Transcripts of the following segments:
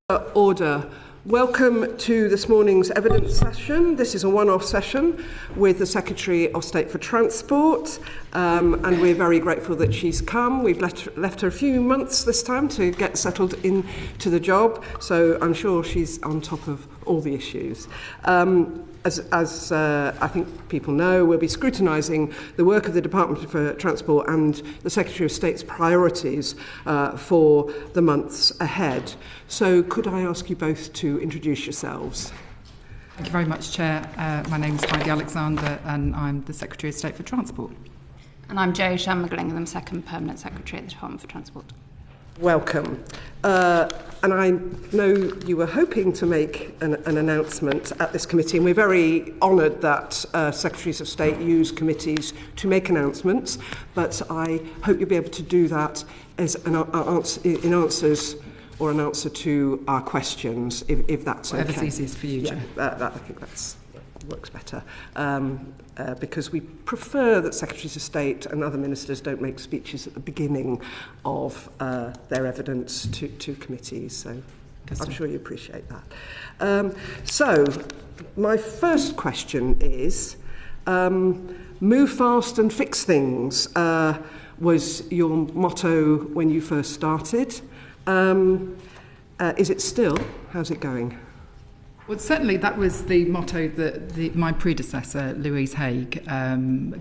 Order. Welcome to this morning's evidence session. This is a one-off session with the Secretary of State for Transport, and we're very grateful that she's come. We've left her a few months this time to get settled into the job, so I'm sure she's on top of all the issues. As I think people know, we'll be scrutinising the work of the Department for Transport and the Secretary of State's priorities for the months ahead. So could I ask you both to introduce yourselves? Thank you very much, Chair. My name is Heidi Alexander and I'm the Secretary of State for Transport. And I'm Jo Shanmugalingam, Second Permanent Secretary at the Department for Transport. Welcome. And I know you were hoping to make an announcement at this committee, and we're very honoured that Secretaries of State use committees to make announcements, but I hope you'll be able to do that as an answer to our questions, if that's okay. Whatever's easiest for you, Chair. I think that works better. Because we prefer that Secretaries of State and other ministers don't make speeches at the beginning of their evidence to committees. So I'm sure you appreciate that. So my first question is, move fast and fix things was your motto when you first started. Is it still? How's it going? Well, certainly that was the motto that my predecessor, Louise Haigh,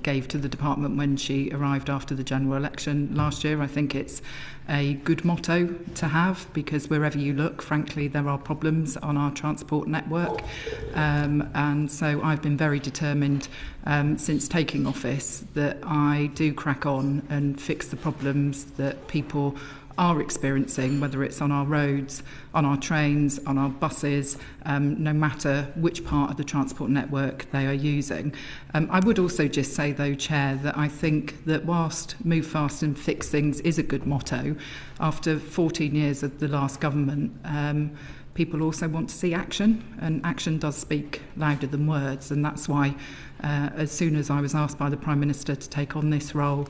gave to the department when she arrived after the general election last year. I think it's a good motto to have because wherever you look, frankly, there are problems on our transport network. And so I've been very determined since taking office that I do crack on and fix the problems that people are experiencing, whether it's on our roads, on our trains, on our buses, no matter which part of the transport network they are using. I would also just say, though, Chair, that I think that whilst move fast and fix things is a good motto, after 14 years of the last government, people also want to see action, and action does speak louder than words, and that's why as soon as I was asked by the Prime Minister to take on this role,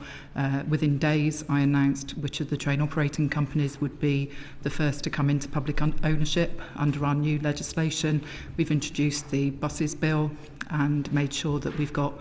within days I announced which of the train operating companies would be the first to come into public ownership under our new legislation. We've introduced the buses bill and made sure that we've got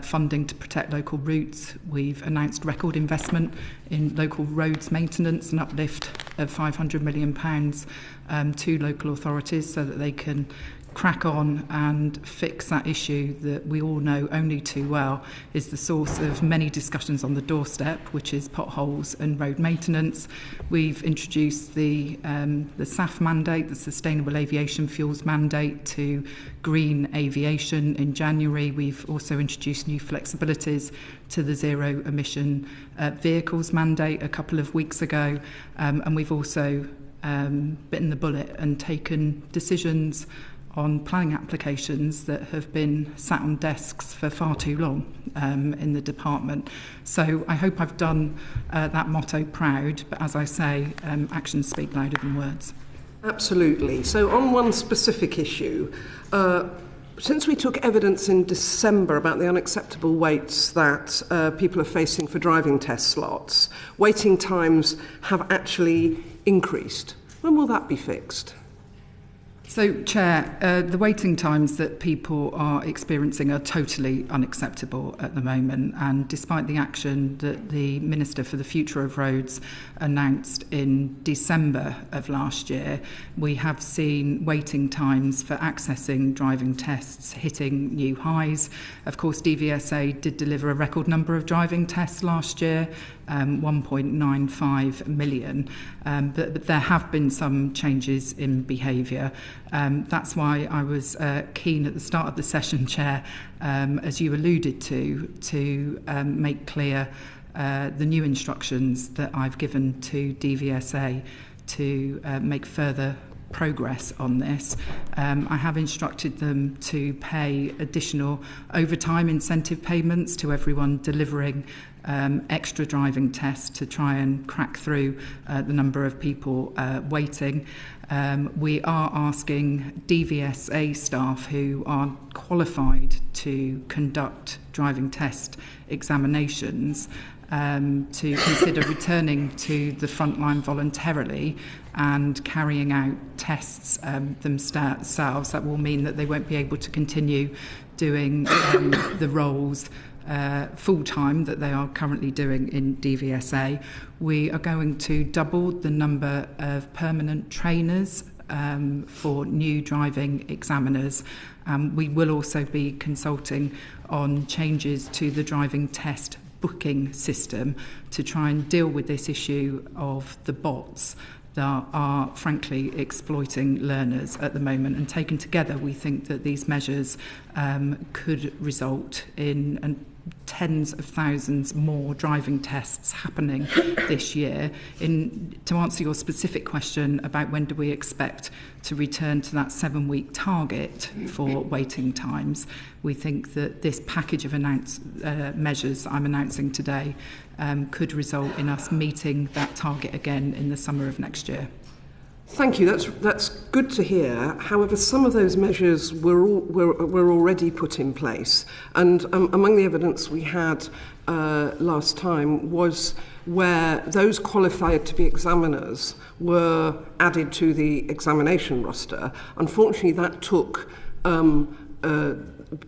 funding to protect local routes. We've announced record investment in local roads maintenance, an uplift of £500 million to local authorities so that they can crack on and fix that issue that we all know only too well is the source of many discussions on the doorstep, which is potholes and road maintenance. We've introduced the SAF mandate, the Sustainable Aviation Fuels mandate, to green aviation in January. We've also introduced new flexibilities to the zero emission vehicles mandate a couple of weeks ago, and we've also bitten the bullet and taken decisions on planning applications that have been sat on desks for far too long in the department. So I hope I've done that motto proud, but as I say, actions speak louder than words. Absolutely. So on one specific issue, since we took evidence in December about the unacceptable waits that people are facing for driving test slots, waiting times have actually increased. When will that be fixed? So, Chair, the waiting times that people are experiencing are totally unacceptable at the moment, and despite the action that the Minister for the Future of Roads announced in December of last year, we have seen waiting times for accessing driving tests hitting new highs. Of course, DVSA did deliver a record number of driving tests last year, 1.95 million, but there have been some changes in behaviour. That's why I was keen at the start of the session, Chair, as you alluded to make clear the new instructions that I've given to DVSA to make further progress on this. I have instructed them to pay additional overtime incentive payments to everyone delivering extra driving tests to try and crack through the number of people waiting. We are asking DVSA staff who are qualified to conduct driving test examinations to consider returning to the front line voluntarily and carrying out tests themselves. That will mean that they won't be able to continue doing the roles full-time that they are currently doing in DVSA. We are going to double the number of permanent trainers for new driving examiners. We will also be consulting on changes to the driving test booking system to try and deal with this issue of the bots that are frankly exploiting learners at the moment. And taken together, we think that these measures could result in tens of thousands more driving tests happening this year. To answer your specific question about when do we expect to return to that 7-week target for waiting times, we think that this package of measures I'm announcing today could result in us meeting that target again in the summer of next year. Thank you. That's good to hear. However, some of those measures were already put in place, and among the evidence we had last time was where those qualified to be examiners were added to the examination roster. Unfortunately, that took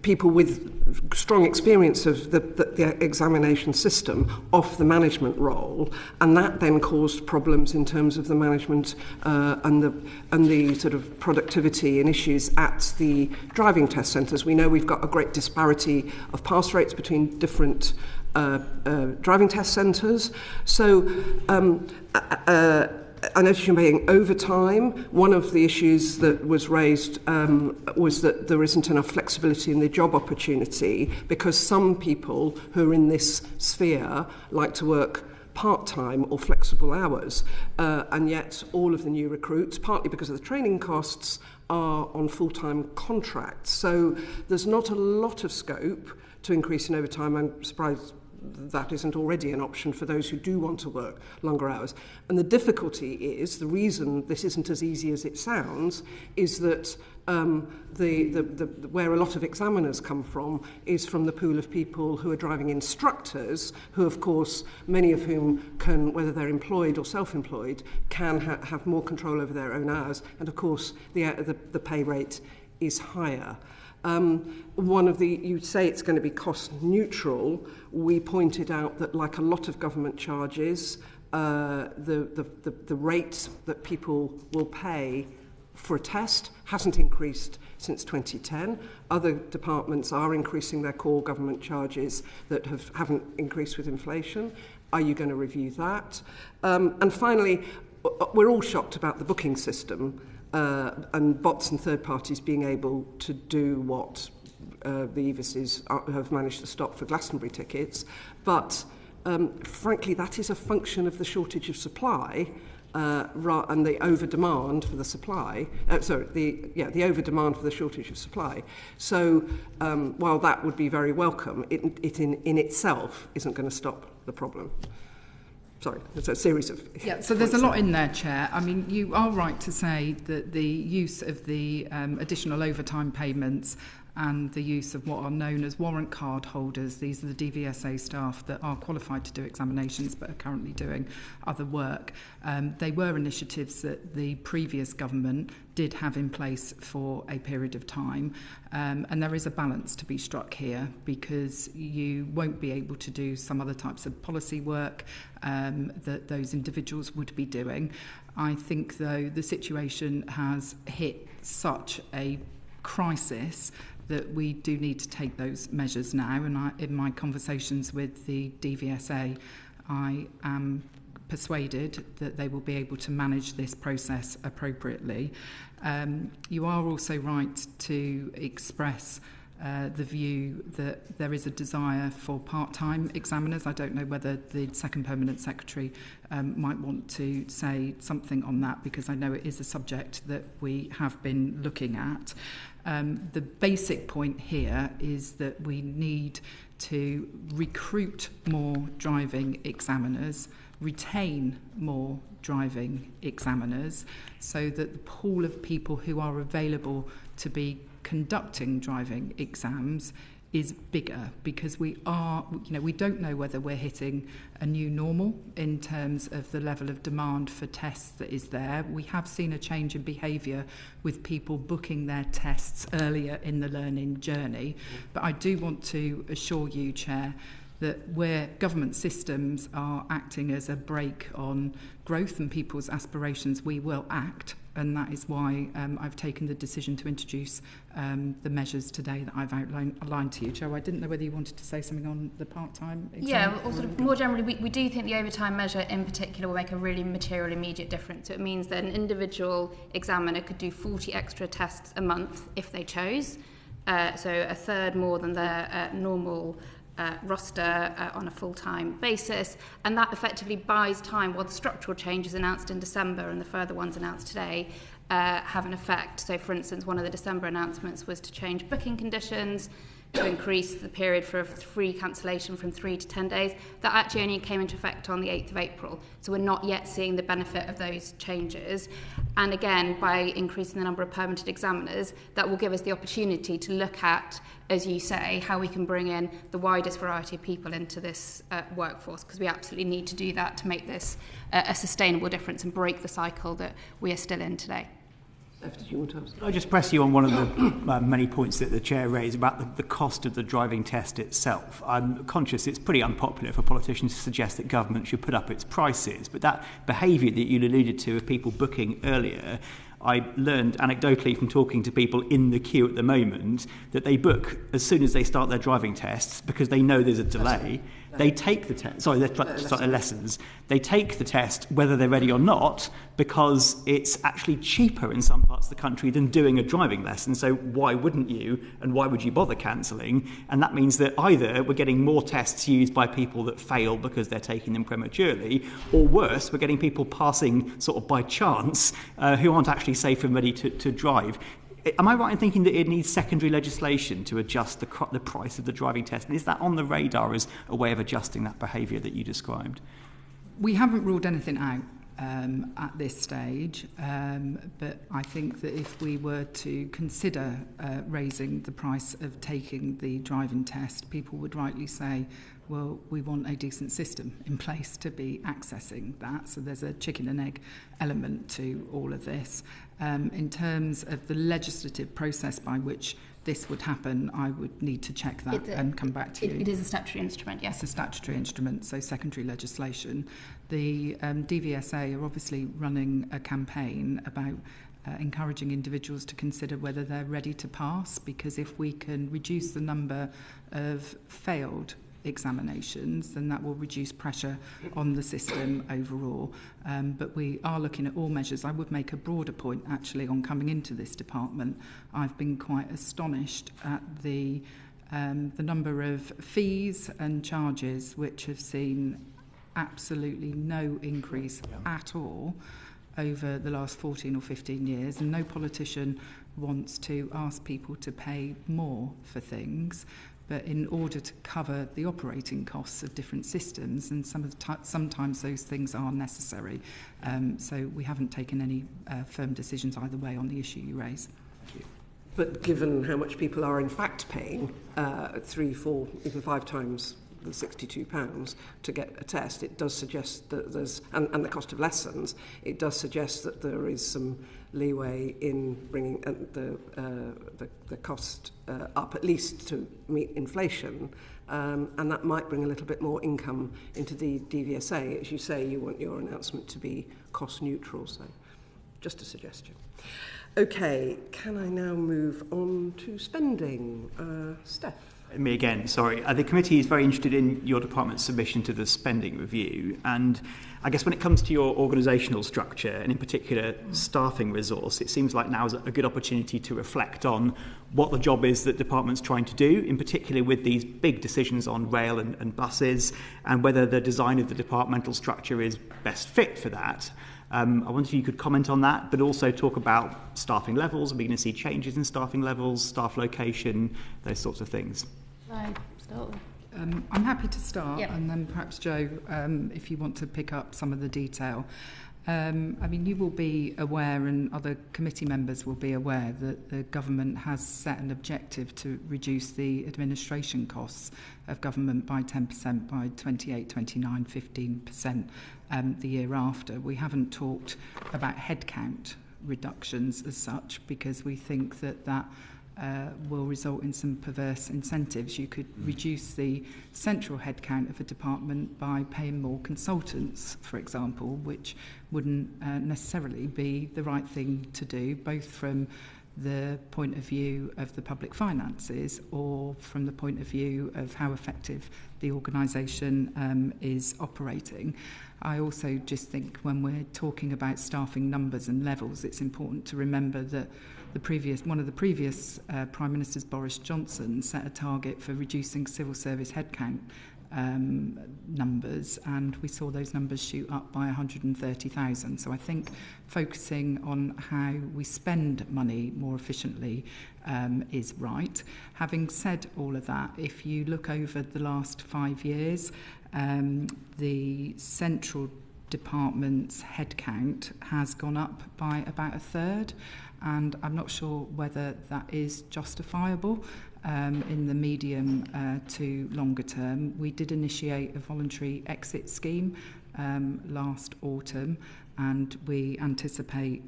people with strong experience of the examination system off the management role, and that then caused problems in terms of the management and the sort of productivity and issues at the driving test centres. We know we've got a great disparity of pass rates between different driving test centres. So I noticed you're paying overtime. One of the issues that was raised was that there isn't enough flexibility in the job opportunity, because some people who are in this sphere like to work part-time or flexible hours, and yet all of the new recruits, partly because of the training costs, are on full-time contracts. So there's not a lot of scope to increase in overtime. I'm surprised that isn't already an option for those who do want to work longer hours. And the difficulty is, the reason this isn't as easy as it sounds, is that where a lot of examiners come from is from the pool of people who are driving instructors, who of course, many of whom can, whether they're employed or self-employed, can have more control over their own hours, and of course the pay rate is higher. You say it's going to be cost neutral. We pointed out that, like a lot of government charges, the rate that people will pay for a test hasn't increased since 2010. Other departments are increasing their core government charges that haven't increased with inflation. Are you going to review that? And finally, we're all shocked about the booking system. And bots and third parties being able to do what the EVISs have managed to stop for Glastonbury tickets. But frankly, that is a function of the shortage of supply and the over-demand for the supply. The over-demand for the shortage of supply. So while that would be very welcome, it in itself isn't going to stop the problem. Sorry, it's a series of... Yeah, so there's a lot in there, Chair. I mean, you are right to say that the use of the additional overtime payments and the use of what are known as warrant card holders, these are the DVSA staff that are qualified to do examinations but are currently doing other work. They were initiatives that the previous government did have in place for a period of time, and there is a balance to be struck here, because you won't be able to do some other types of policy work that those individuals would be doing. I think, though, the situation has hit such a crisis that we do need to take those measures now, and in my conversations with the DVSA, I am persuaded that they will be able to manage this process appropriately. You are also right to express the view that there is a desire for part-time examiners. I don't know whether the second permanent secretary might want to say something on that, because I know it is a subject that we have been looking at. The basic point here is that we need to recruit more driving examiners, retain more driving examiners, so that the pool of people who are available to be conducting driving exams is bigger, because we don't know whether we're hitting a new normal in terms of the level of demand for tests that is there. We have seen a change in behaviour with people booking their tests earlier in the learning journey. But I do want to assure you, Chair, that where government systems are acting as a brake on growth and people's aspirations, we will act. And that is why I've taken the decision to introduce the measures today that I've outlined to you. Joe, I didn't know whether you wanted to say something on the part-time exam. Yeah, or sort of more generally, we do think the overtime measure in particular will make a really material immediate difference. So it means that an individual examiner could do 40 extra tests a month if they chose, so a third more than their normal roster on a full-time basis, and that effectively buys time while the structural changes announced in December and the further ones announced today have an effect. So, for instance, one of the December announcements was to change booking conditions, to increase the period for free cancellation from 3 to 10 days. That actually only came into effect on the 8th of April. So we're not yet seeing the benefit of those changes. And again, by increasing the number of permitted examiners, that will give us the opportunity to look at, as you say, how we can bring in the widest variety of people into this workforce, because we absolutely need to do that to make this a sustainable difference and break the cycle that we are still in today. Did you want to ask? I'll just press you on one of the many points that the Chair raised about the cost of the driving test itself. I'm conscious it's pretty unpopular for politicians to suggest that government should put up its prices, but that behaviour that you alluded to of people booking earlier, I learned anecdotally from talking to people in the queue at the moment that they book as soon as they start their driving tests because they know there's a delay. They take the test, their lessons. They take the test whether they're ready or not, because it's actually cheaper in some parts of the country than doing a driving lesson. So why wouldn't you, and why would you bother cancelling? And that means that either we're getting more tests used by people that fail because they're taking them prematurely, or worse, we're getting people passing sort of by chance who aren't actually safe and ready to drive. Am I right in thinking that it needs secondary legislation to adjust the price of the driving test? And is that on the radar as a way of adjusting that behaviour that you described? We haven't ruled anything out at this stage, but I think that if we were to consider raising the price of taking the driving test, people would rightly say, well, we want a decent system in place to be accessing that. So there's a chicken and egg element to all of this. In terms of the legislative process by which this would happen, I would need to check that and come back to you. It is a statutory instrument, yes. It's a statutory instrument, so secondary legislation. The DVSA are obviously running a campaign about encouraging individuals to consider whether they're ready to pass, because if we can reduce the number of failed examinations, then that will reduce pressure on the system overall. But we are looking at all measures. I would make a broader point actually on coming into this department. I've been quite astonished at the number of fees and charges which have seen absolutely no increase at all over the last 14 or 15 years, and no politician wants to ask people to pay more for things. But in order to cover the operating costs of different systems, and sometimes those things are necessary. So we haven't taken any firm decisions either way on the issue you raise. Thank you. But given how much people are in fact paying 3, 4, even 5 times the £62 to get a test, it does suggest that there's, and the cost of lessons, it does suggest that there is some leeway in bringing the cost up, at least to meet inflation, and that might bring a little bit more income into the DVSA. As you say, you want your announcement to be cost neutral, so just a suggestion. Okay, can I now move on to spending? Steph? Me again, sorry. The committee is very interested in your department's submission to the spending review, and I guess when it comes to your organisational structure, and in particular staffing resource, it seems like now is a good opportunity to reflect on what the job is that the department's trying to do, in particular with these big decisions on rail and buses, and whether the design of the departmental structure is best fit for that. I wonder if you could comment on that, but also talk about staffing levels. Are we going to see changes in staffing levels, staff location, those sorts of things? Right, start. I'm happy to start, Yep. and then perhaps Joe, if you want to pick up some of the detail. I mean, you will be aware, and other committee members will be aware, that the government has set an objective to reduce the administration costs of government by 10% by 28, 29, 15% the year after. We haven't talked about headcount reductions as such, because we think that will result in some perverse incentives. You could reduce the central headcount of a department by paying more consultants, for example, which wouldn't necessarily be the right thing to do, both from the point of view of the public finances or from the point of view of how effective the organisation is operating. I also just think when we're talking about staffing numbers and levels, it's important to remember that one of the previous Prime Ministers, Boris Johnson, set a target for reducing civil service headcount numbers, and we saw those numbers shoot up by 130,000. So I think focusing on how we spend money more efficiently is right. Having said all of that, if you look over the last 5 years, the central department's headcount has gone up by about a third, and I'm not sure whether that is justifiable in the medium to longer term. We did initiate a voluntary exit scheme last autumn, and we anticipate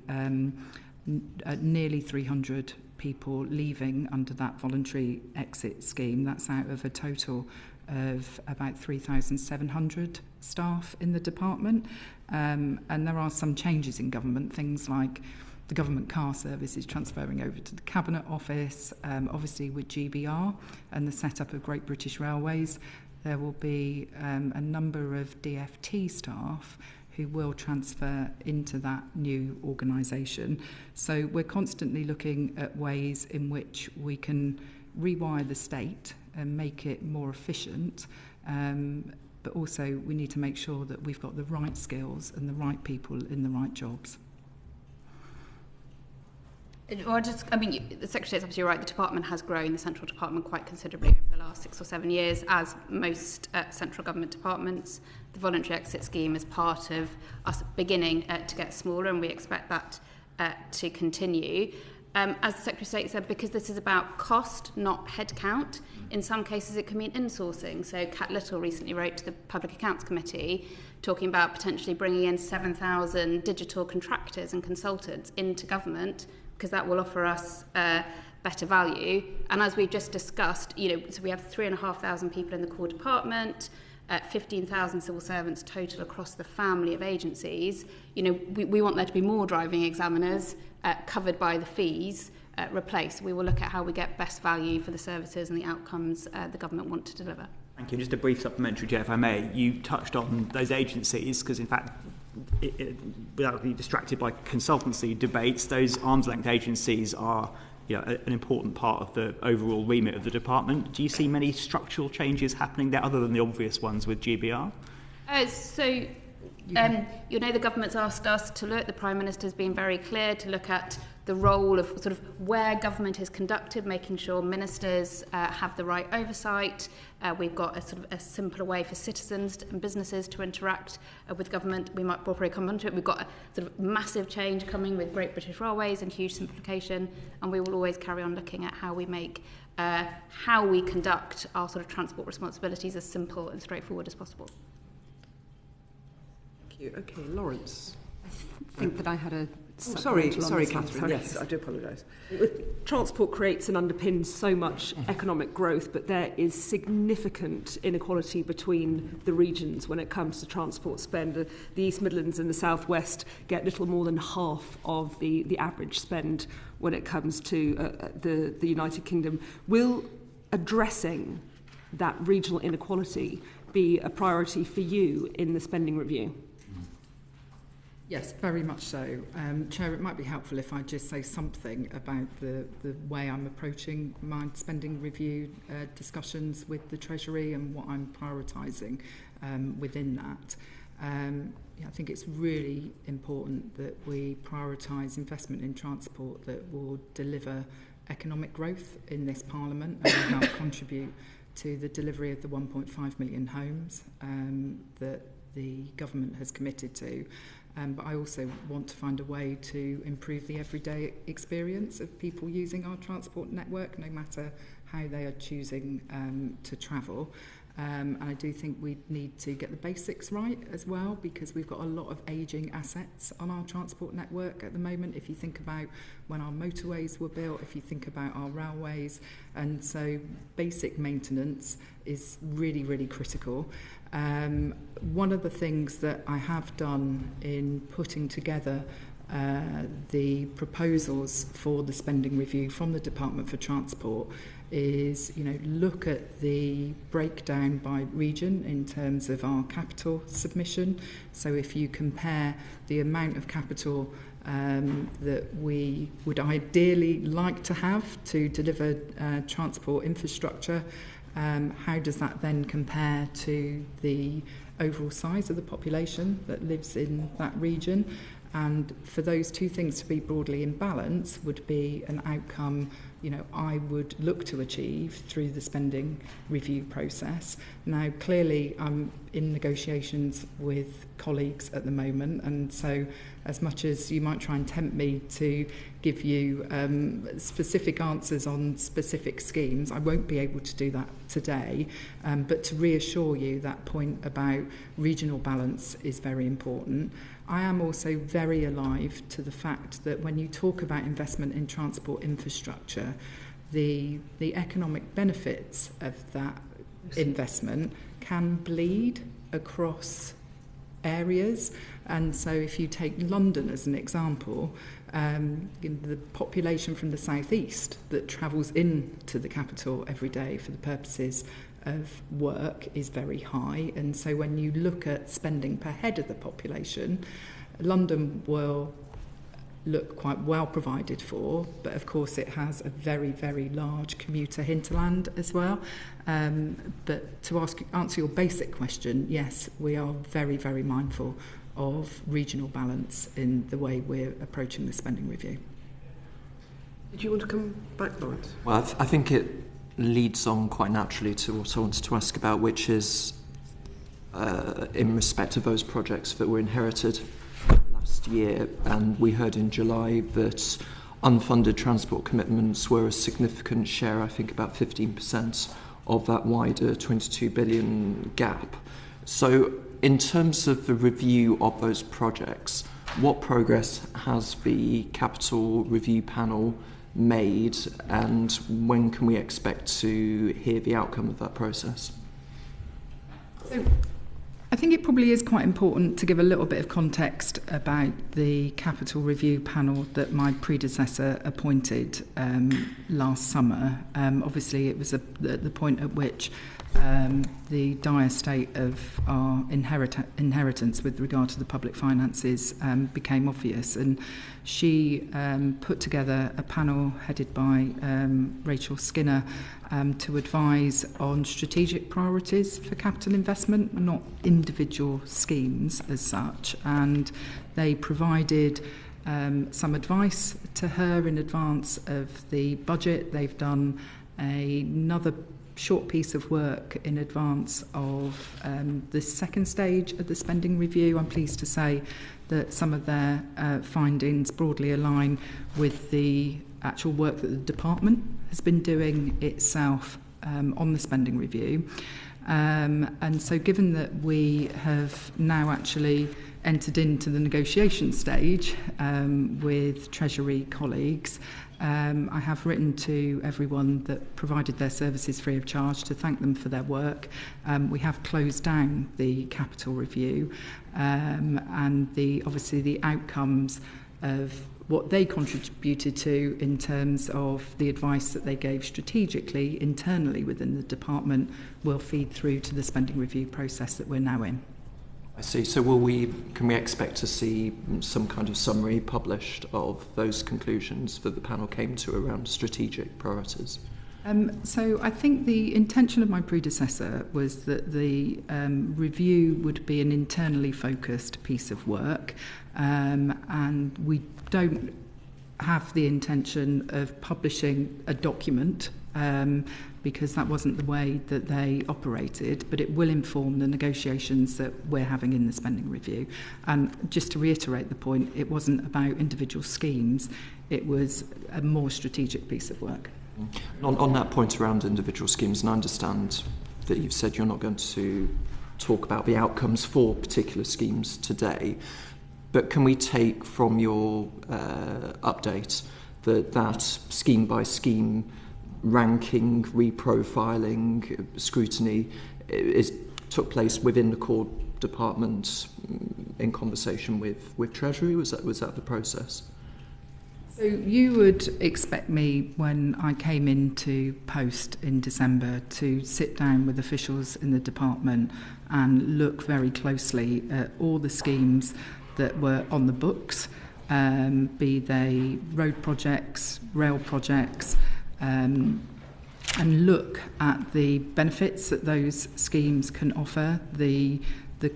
nearly 300 people leaving under that voluntary exit scheme. That's out of a total of about 3,700 staff in the department. And there are some changes in government, things like the government car service is transferring over to the Cabinet Office. Obviously with GBR and the setup of Great British Railways, there will be a number of DfT staff who will transfer into that new organisation. So we're constantly looking at ways in which we can rewire the state and make it more efficient, but also we need to make sure that we've got the right skills and the right people in the right jobs. Well, the Secretary is absolutely right. The department has grown, the central department, quite considerably over the last 6 or 7 years, as most central government departments. The voluntary exit scheme is part of us beginning to get smaller, and we expect that to continue. As the Secretary of State said, because this is about cost, not headcount, in some cases it can mean insourcing. So Kat Little recently wrote to the Public Accounts Committee talking about potentially bringing in 7,000 digital contractors and consultants into government, because that will offer us better value. And as we've just discussed, so we have 3,500 people in the core department, 15,000 civil servants total across the family of agencies. We want there to be more driving examiners covered by the fees replaced. We will look at how we get best value for the services and the outcomes the government want to deliver. Thank you. Just a brief supplementary, Chair, if I may. You touched on those agencies because, in fact, without being distracted by consultancy debates, those arm's-length agencies are an important part of the overall remit of the department. Do you see many structural changes happening there other than the obvious ones with GBR? The government's asked us to look, the Prime Minister's been very clear to look at the role of sort of where government is conducted, making sure ministers have the right oversight. We've got a sort of a simpler way for citizens and businesses to interact with government. We might probably come on to it. We've got a sort of massive change coming with Great British Railways and huge simplification, and we will always carry on looking at how we make how we conduct our sort of transport responsibilities as simple and straightforward as possible. Thank you. Okay, Lawrence. I think that I had a... Sorry, Catherine. Yes, I do apologise. Transport creates and underpins so much economic growth, but there is significant inequality between the regions when it comes to transport spend. The East Midlands and the South West get little more than half of the average spend when it comes to the United Kingdom. Will addressing that regional inequality be a priority for you in the spending review? Yes, very much so. Chair, it might be helpful if I just say something about the way I'm approaching my spending review discussions with the Treasury and what I'm prioritising within that. I think it's really important that we prioritise investment in transport that will deliver economic growth in this Parliament and will help contribute to the delivery of the 1.5 million homes that the government has committed to. but I also want to find a way to improve the everyday experience of people using our transport network, no matter how they are choosing to travel. And I do think we need to get the basics right as well, because we've got a lot of ageing assets on our transport network at the moment. If you think about when our motorways were built, if you think about our railways, and so basic maintenance is really, really critical. One of the things that I have done in putting together the proposals for the spending review from the Department for Transport is, look at the breakdown by region in terms of our capital submission. So if you compare the amount of capital that we would ideally like to have to deliver transport infrastructure, how does that then compare to the overall size of the population that lives in that region? And for those two things to be broadly in balance would be an outcome, I would look to achieve through the spending review process. Now, clearly, I'm in negotiations with colleagues at the moment, and so as much as you might try and tempt me to give you specific answers on specific schemes, I won't be able to do that today. But to reassure you, that point about regional balance is very important. I am also very alive to the fact that when you talk about investment in transport infrastructure, the economic benefits of that investment can bleed across areas. And so if you take London as an example, the population from the southeast that travels into the capital every day for the purposes of work is very high, and so when you look at spending per head of the population, London will look quite well provided for, but of course it has a very, very large commuter hinterland as well. But to answer your basic question, yes, we are very, very mindful of regional balance in the way we're approaching the spending review. Did you want to come back, Lawrence? Well, I think it leads on quite naturally to what I wanted to ask about, which is in respect of those projects that were inherited last year. And we heard in July that unfunded transport commitments were a significant share, I think about 15% of that wider 22 billion gap. So in terms of the review of those projects, what progress has the Capital Review Panel made, and when can we expect to hear the outcome of that process? So I think it probably is quite important to give a little bit of context about the Capital Review Panel that my predecessor appointed last summer. Obviously, it was at the point at which the dire state of our inheritance with regard to the public finances became obvious, and she put together a panel headed by Rachel Skinner to advise on strategic priorities for capital investment, not individual schemes as such, and they provided some advice to her in advance of the budget. They've done another short piece of work in advance of the second stage of the spending review. I'm pleased to say that some of their findings broadly align with the actual work that the department has been doing itself on the spending review. And so given that we have now actually entered into the negotiation stage with Treasury colleagues, I have written to everyone that provided their services free of charge to thank them for their work. We have closed down the capital review, and obviously the outcomes of what they contributed to in terms of the advice that they gave strategically internally within the department will feed through to the spending review process that we're now in. I see. So can we expect to see some kind of summary published of those conclusions that the panel came to around strategic priorities? So I think the intention of my predecessor was that the review would be an internally focused piece of work, and we don't have the intention of publishing a document because that wasn't the way that they operated, but it will inform the negotiations that we're having in the spending review. And just to reiterate the point, it wasn't about individual schemes, it was a more strategic piece of work. On that point around individual schemes, and I understand that you've said you're not going to talk about the outcomes for particular schemes today, but can we take from your update that scheme by scheme ranking, reprofiling, scrutiny took place within the core department in conversation with Treasury? Was that the process? So you would expect me, when I came into post in December, to sit down with officials in the department and look very closely at all the schemes that were on the books, be they road projects, rail projects, and look at the benefits that those schemes can offer, the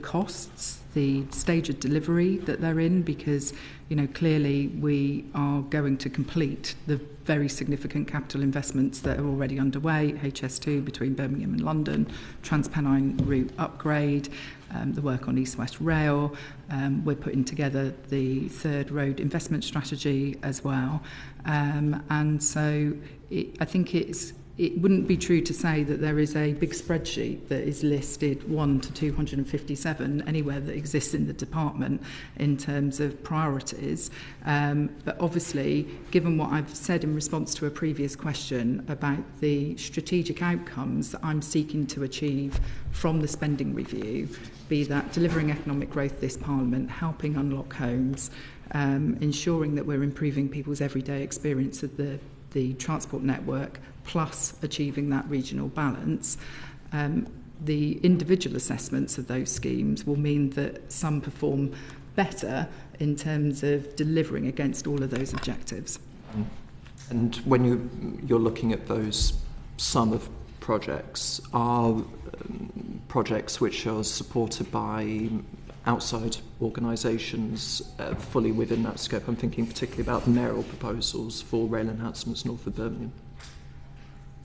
costs, the stage of delivery that they're in, because clearly we are going to complete the very significant capital investments that are already underway, HS2 between Birmingham and London, Transpennine route upgrade, the work on East-West Rail. We're putting together the third road investment strategy as well. And so I think it wouldn't be true to say that there is a big spreadsheet that is listed 1 to 257 anywhere that exists in the department in terms of priorities. But obviously, given what I've said in response to a previous question about the strategic outcomes that I'm seeking to achieve from the spending review, be that delivering economic growth this Parliament, helping unlock homes, ensuring that we're improving people's everyday experience of the transport network, plus achieving that regional balance, the individual assessments of those schemes will mean that some perform better in terms of delivering against all of those objectives. And when you're looking at those sum of projects, are projects which are supported by outside organisations fully within that scope? I'm thinking particularly about the mayoral proposals for rail enhancements north of Birmingham.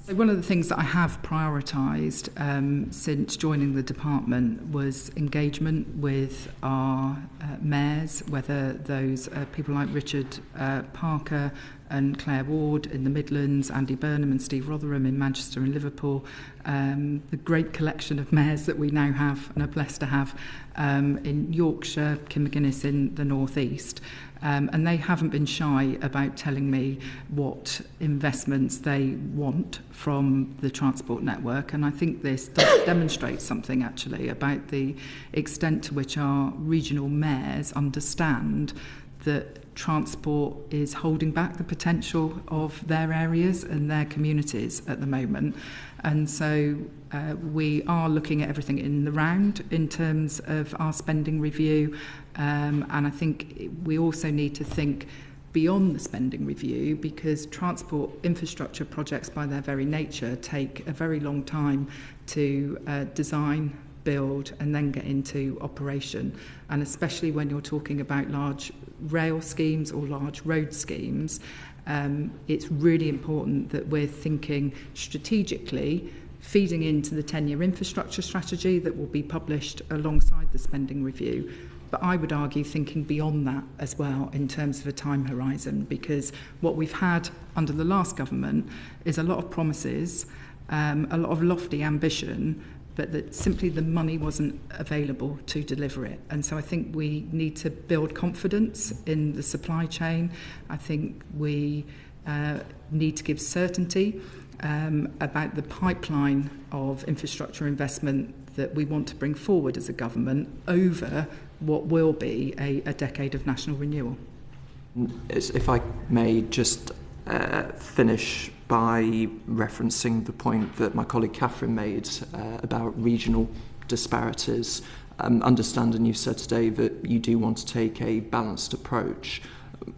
So one of the things that I have prioritised since joining the department was engagement with our mayors, whether those are people like Richard Parker and Claire Ward in the Midlands, Andy Burnham and Steve Rotherham in Manchester and Liverpool, the great collection of mayors that we now have and are blessed to have in Yorkshire, Kim McGuinness in the North East. And they haven't been shy about telling me what investments they want from the transport network. And I think this does demonstrate something actually about the extent to which our regional mayors understand that transport is holding back the potential of their areas and their communities at the moment. And so we are looking at everything in the round in terms of our spending review. And I think we also need to think beyond the spending review, because transport infrastructure projects by their very nature take a very long time to design, build and then get into operation. And especially when you're talking about large rail schemes or large road schemes, it's really important that we're thinking strategically, feeding into the 10-year infrastructure strategy that will be published alongside the spending review. But I would argue thinking beyond that as well in terms of a time horizon, because what we've had under the last government is a lot of promises, a lot of lofty ambition, but that simply the money wasn't available to deliver it. And so I think we need to build confidence in the supply chain. I think we need to give certainty about the pipeline of infrastructure investment that we want to bring forward as a government over what will be a decade of national renewal. If I may just finish by referencing the point that my colleague Catherine made about regional disparities. Understanding you said today that you do want to take a balanced approach.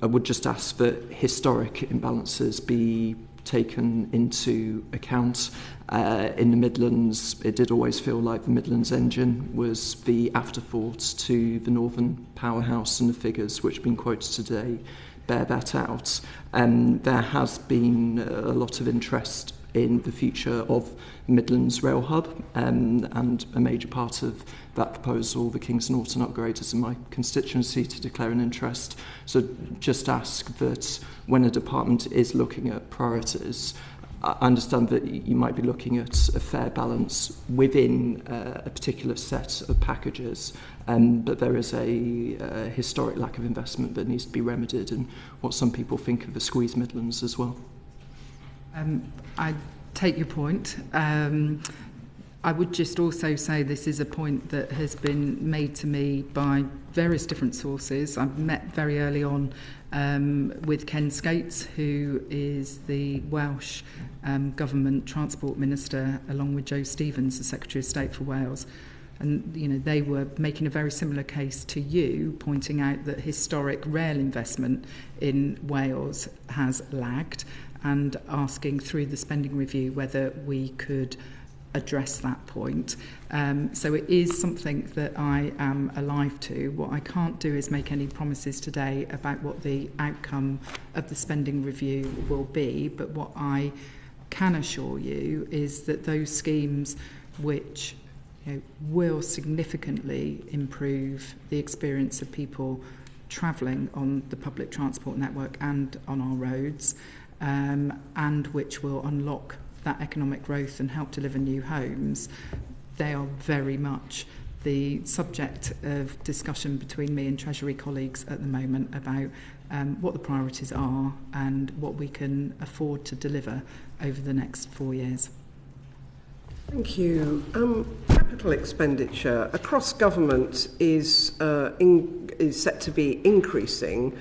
I would just ask that historic imbalances be taken into account. In the Midlands, it did always feel like the Midlands engine was the afterthought to the Northern powerhouse, and the figures which have been quoted today bear that out. There has been a lot of interest in the future of Midlands Rail Hub, and a major part of that proposal, the Kings Norton upgrade, is in my constituency to declare an interest. So just ask that when a department is looking at priorities, I understand that you might be looking at a fair balance within a particular set of packages, but there is a historic lack of investment that needs to be remedied, and what some people think of the squeeze Midlands as well. I take your point. I would just also say this is a point that has been made to me by various different sources. I met very early on with Ken Skates, who is the Welsh Government Transport Minister, along with Joe Stevens, the Secretary of State for Wales. And, you know, they were making a very similar case to you, pointing out that historic rail investment in Wales has lagged, and asking through the spending review whether we could address that point. So it is something that I am alive to. What I can't do is make any promises today about what the outcome of the spending review will be, but what I can assure you is that those schemes which will significantly improve the experience of people travelling on the public transport network and on our roads, and which will unlock that economic growth and help deliver new homes, they are very much the subject of discussion between me and Treasury colleagues at the moment about what the priorities are and what we can afford to deliver over the next 4 years. Thank you. Capital expenditure across government is set to be increasing.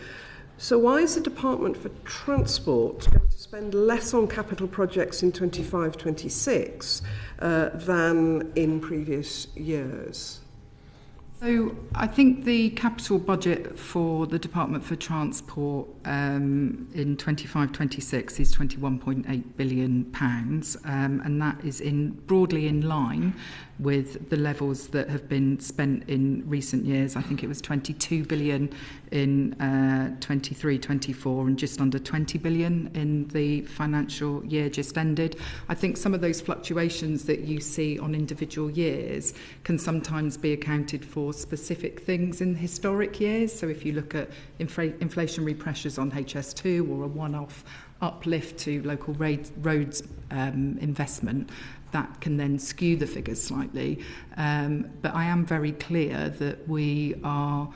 So why is the Department for Transport going to spend less on capital projects in 25-26 than in previous years? So I think the capital budget for the Department for Transport in 25-26 is £21.8 billion, and that is broadly in line with the levels that have been spent in recent years. I think it was 22 billion in 23-24 and just under 20 billion in the financial year just ended. I think some of those fluctuations that you see on individual years can sometimes be accounted for specific things in historic years. So if you look at inflationary pressures on HS2 or a one-off uplift to local roads investment, that can then skew the figures slightly. But I am very clear that we are,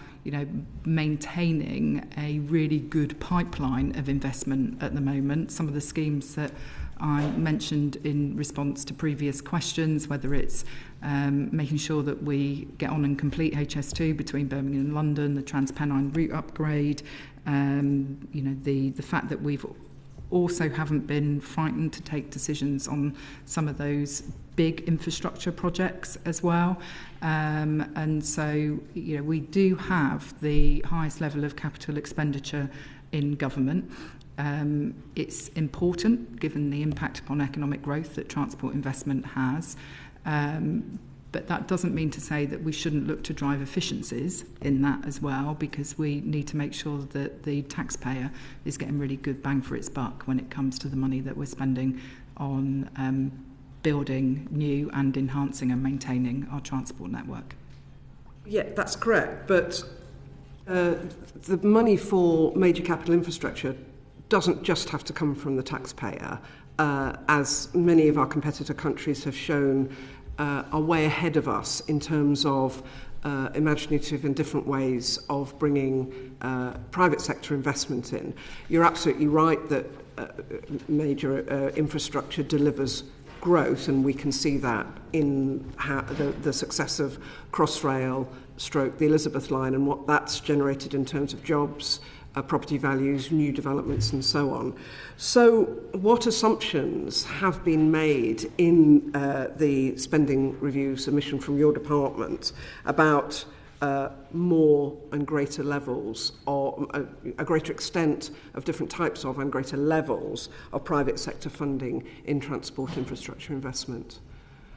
maintaining a really good pipeline of investment at the moment. Some of the schemes that I mentioned in response to previous questions, whether it's making sure that we get on and complete HS2 between Birmingham and London, the Transpennine route upgrade, the fact that we've also haven't been frightened to take decisions on some of those big infrastructure projects as well. And so, we do have the highest level of capital expenditure in government. It's important, given the impact upon economic growth that transport investment has. But that doesn't mean to say that we shouldn't look to drive efficiencies in that as well, because we need to make sure that the taxpayer is getting really good bang for its buck when it comes to the money that we're spending on building new and enhancing and maintaining our transport network. Yeah, that's correct. But the money for major capital infrastructure doesn't just have to come from the taxpayer. As many of our competitor countries have shown, are way ahead of us in terms of imaginative and different ways of bringing private sector investment in. You're absolutely right that major infrastructure delivers growth, and we can see that in the success of Crossrail / the Elizabeth line and what that's generated in terms of jobs, property values, new developments and so on. So what assumptions have been made in the spending review submission from your department about more and greater levels, or a greater extent of different types of and greater levels of private sector funding in transport infrastructure investment?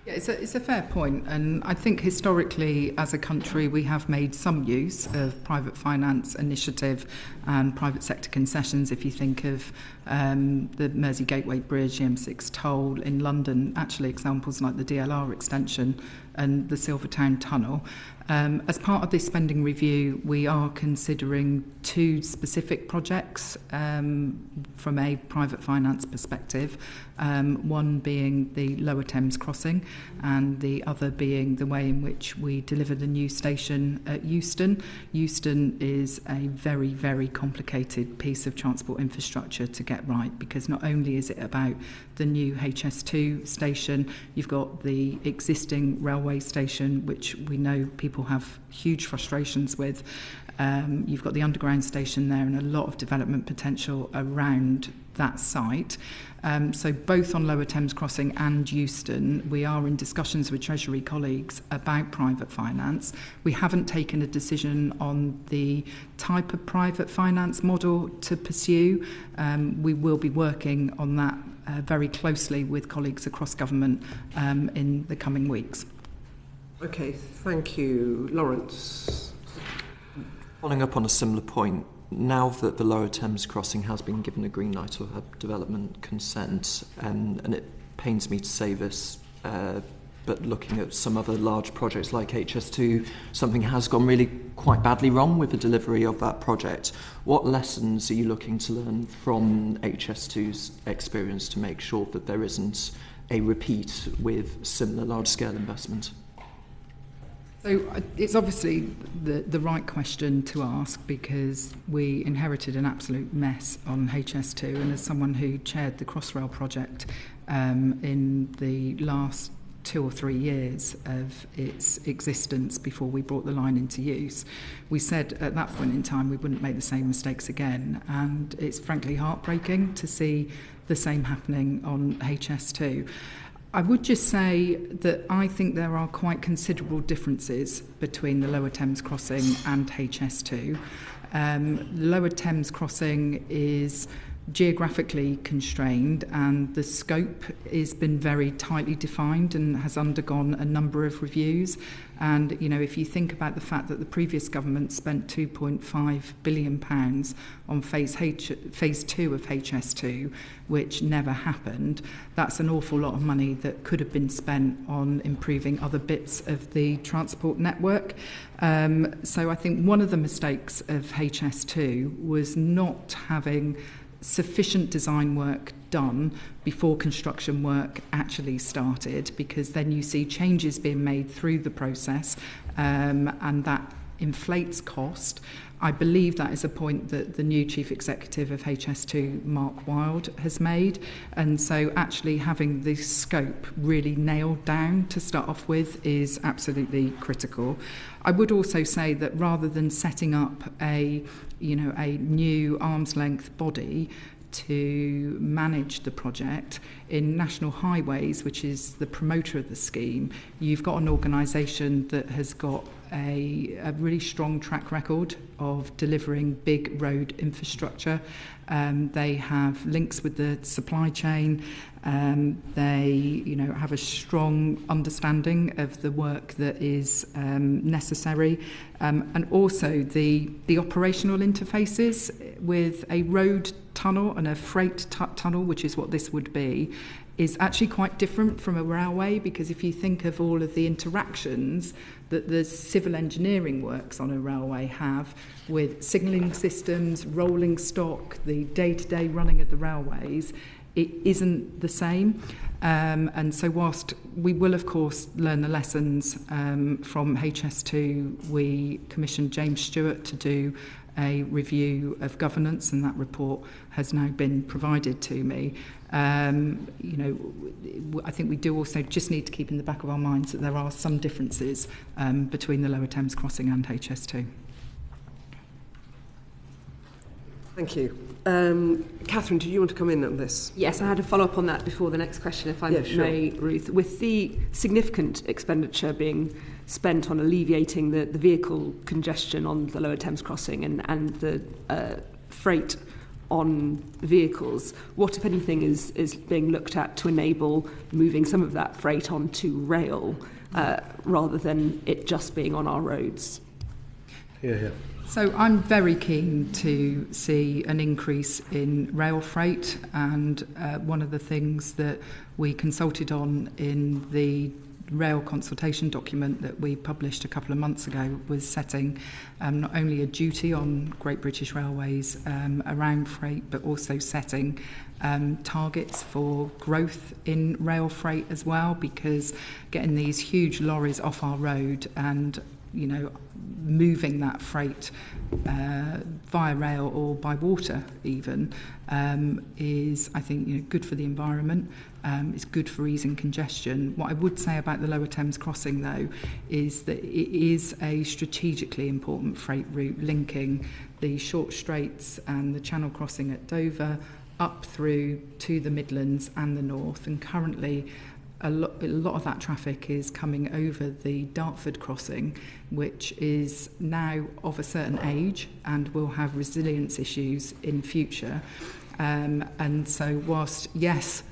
Yeah, it's a fair point, and I think historically as a country we have made some use of private finance initiative and private sector concessions. If you think of the Mersey Gateway Bridge, the M6 toll in London, actually examples like the DLR extension and the Silvertown Tunnel. As part of this spending review, we are considering two specific projects from a private finance perspective, one being the Lower Thames Crossing and the other being the way in which we deliver the new station at Euston. Euston is a very, very complicated piece of transport infrastructure to get right, because not only is it about the new HS2 station, you've got the existing railway station, which we know people have huge frustrations with. You've got the underground station there and a lot of development potential around that site. So both on Lower Thames Crossing and Euston, we are in discussions with Treasury colleagues about private finance. We haven't taken a decision on the type of private finance model to pursue. We will be working on that very closely with colleagues across government in the coming weeks. Okay, thank you. Lawrence. Following up on a similar point, now that the Lower Thames Crossing has been given a green light or a development consent, and it pains me to say this, but looking at some other large projects like HS2, something has gone really quite badly wrong with the delivery of that project. What lessons are you looking to learn from HS2's experience to make sure that there isn't a repeat with similar large-scale investment? So it's obviously the right question to ask, because we inherited an absolute mess on HS2, and as someone who chaired the Crossrail project in the last 2 or 3 years of its existence before we brought the line into use, we said at that point in time we wouldn't make the same mistakes again, and it's frankly heartbreaking to see the same happening on HS2. I would just say that I think there are quite considerable differences between the Lower Thames Crossing and HS2. The Lower Thames Crossing is geographically constrained, and the scope has been very tightly defined and has undergone a number of reviews. And, you know, if you think about the fact that the previous government spent £2.5 billion on phase 2 of HS2, which never happened, that's an awful lot of money that could have been spent on improving other bits of the transport network. So I think one of the mistakes of HS2 was not having sufficient design work done before construction work actually started, because then you see changes being made through the process, and that inflates cost. I believe that is a point that the new Chief Executive of HS2, Mark Wilde, has made. And so actually having the scope really nailed down to start off with is absolutely critical. I would also say that rather than setting up a new arm's length body to manage the project, in National Highways, which is the promoter of the scheme, you've got an organisation that has got a really strong track record of delivering big road infrastructure. They have links with the supply chain. They, have a strong understanding of the work that is necessary, and also the operational interfaces with a road tunnel and a freight tunnel, which is what this would be, is actually quite different from a railway, because if you think of all of the interactions that the civil engineering works on a railway have with signalling systems, rolling stock, the day-to-day running of the railways, it isn't the same. And so whilst we will, of course, learn the lessons from HS2, we commissioned James Stewart to do a review of governance, and that report has now been provided to me. I think we do also just need to keep in the back of our minds that there are some differences between the Lower Thames Crossing and HS2. Thank you. Catherine, do you want to come in on this? Yes, I had a follow-up on that before the next question, if I may, Ruth. With the significant expenditure being spent on alleviating the vehicle congestion on the Lower Thames Crossing and the freight on vehicles. What, if anything, is being looked at to enable moving some of that freight onto rail rather than it just being on our roads? Yeah. So I'm very keen to see an increase in rail freight, and one of the things that we consulted on in the rail consultation document that we published a couple of months ago was setting not only a duty on Great British Railways around freight, but also setting targets for growth in rail freight as well, because getting these huge lorries off our road and moving that freight via rail or by water even is, I think, good for the environment. It's good for easing congestion. What I would say about the Lower Thames crossing, though, is that it is a strategically important freight route linking the short straits and the Channel crossing at Dover up through to the Midlands and the North. And currently, a lot of that traffic is coming over the Dartford crossing, which is now of a certain age and will have resilience issues in future. And so whilst, yes,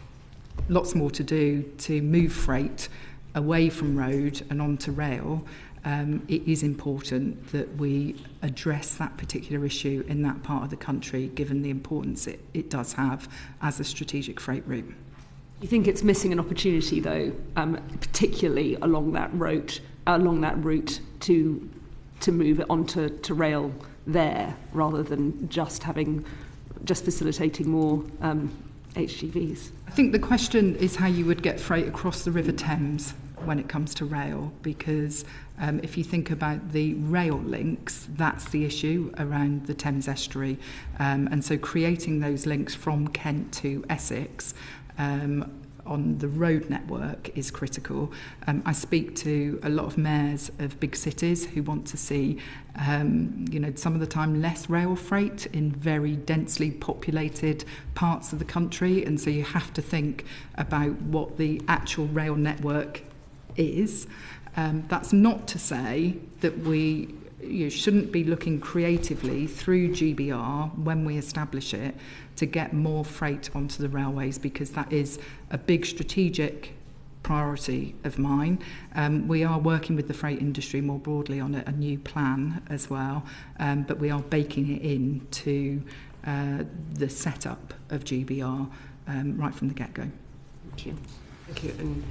lots more to do to move freight away from road and onto rail, it is important that we address that particular issue in that part of the country, given the importance it does have as a strategic freight route. You think it's missing an opportunity, though, particularly along that route to move it onto rail there, rather than just facilitating more HGVs? I think the question is how you would get freight across the River Thames when it comes to rail, because if you think about the rail links, that's the issue around the Thames estuary, and so creating those links from Kent to Essex on the road network is critical. I speak to a lot of mayors of big cities who want to see, some of the time less rail freight in very densely populated parts of the country, and so you have to think about what the actual rail network is. That's not to say that we shouldn't be looking creatively through GBR when we establish it to get more freight onto the railways, because that is a big strategic priority of mine. We are working with the freight industry more broadly on a new plan as well, but we are baking it into the setup of GBR right from the get-go. Thank you. Thank you. And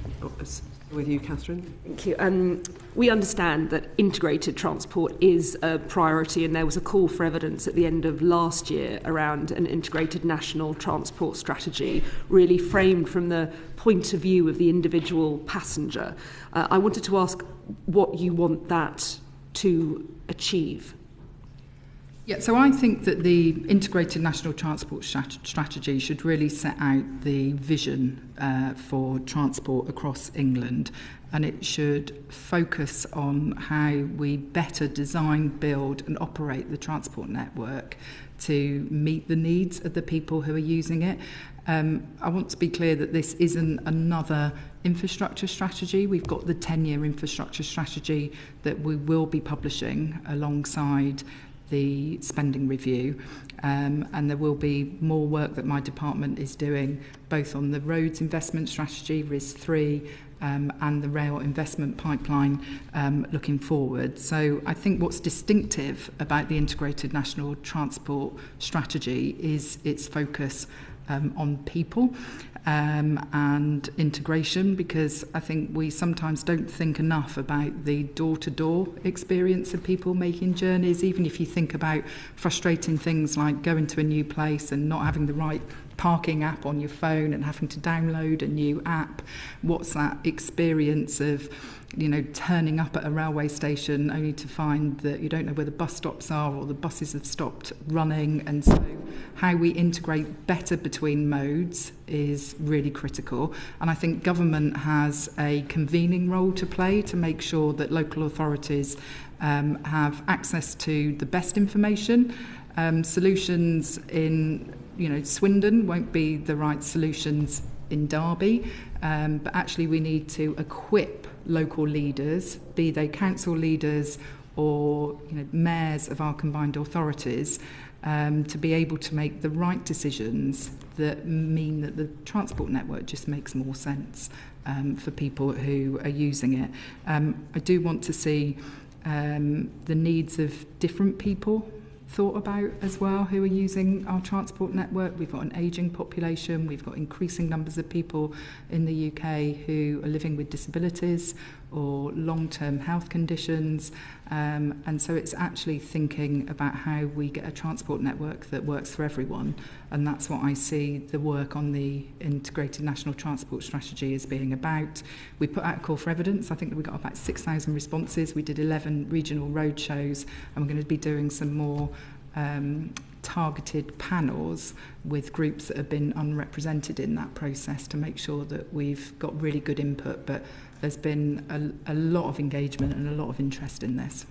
with you, Catherine. Thank you. We understand that integrated transport is a priority, and there was a call for evidence at the end of last year around an integrated national transport strategy, really framed from the point of view of the individual passenger. I wanted to ask what you want that to achieve. Yeah, so I think that the integrated national transport strategy should really set out the vision for transport across England, and it should focus on how we better design, build and operate the transport network to meet the needs of the people who are using it. I want to be clear that this isn't another infrastructure strategy. We've got the 10-year infrastructure strategy that we will be publishing alongside the spending review, and there will be more work that my department is doing both on the roads investment strategy, RIS3, and the rail investment pipeline looking forward. So I think what's distinctive about the integrated national transport strategy is its focus on people and integration, because I think we sometimes don't think enough about the door-to-door experience of people making journeys. Even if you think about frustrating things like going to a new place and not having the right parking app on your phone and having to download a new app, what's that experience of turning up at a railway station only to find that you don't know where the bus stops are or the buses have stopped running. And so how we integrate better between modes is really critical. And I think government has a convening role to play to make sure that local authorities have access to the best information. Solutions in Swindon won't be the right solutions in Derby, but actually we need to equip local leaders, be they council leaders or mayors of our combined authorities to be able to make the right decisions that mean that the transport network just makes more sense for people who are using it. I do want to see the needs of different people thought about as well who are using our transport network. We've got an ageing population, we've got increasing numbers of people in the UK who are living with disabilities or long-term health conditions, and so it's actually thinking about how we get a transport network that works for everyone, and that's what I see the work on the Integrated National Transport Strategy as being about. We put out a call for evidence. I think that we got about 6,000 responses. We did 11 regional road shows, and we're going to be doing some more targeted panels with groups that have been unrepresented in that process to make sure that we've got really good input. But there's been a lot of engagement and a lot of interest in this.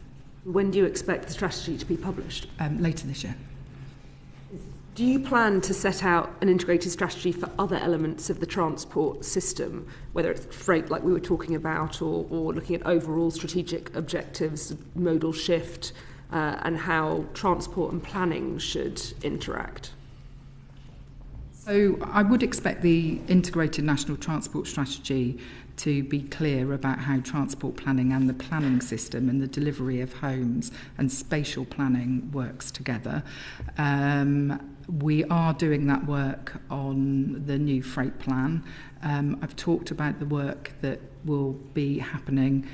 When do you expect the strategy to be published? Later this year. Do you plan to set out an integrated strategy for other elements of the transport system, whether it's freight like we were talking about, or looking at overall strategic objectives, modal shift, and how transport and planning should interact? So I would expect the Integrated National Transport Strategy to be clear about how transport planning and the planning system and the delivery of homes and spatial planning works together. We are doing that work on the new freight plan. I've talked about the work that will be happening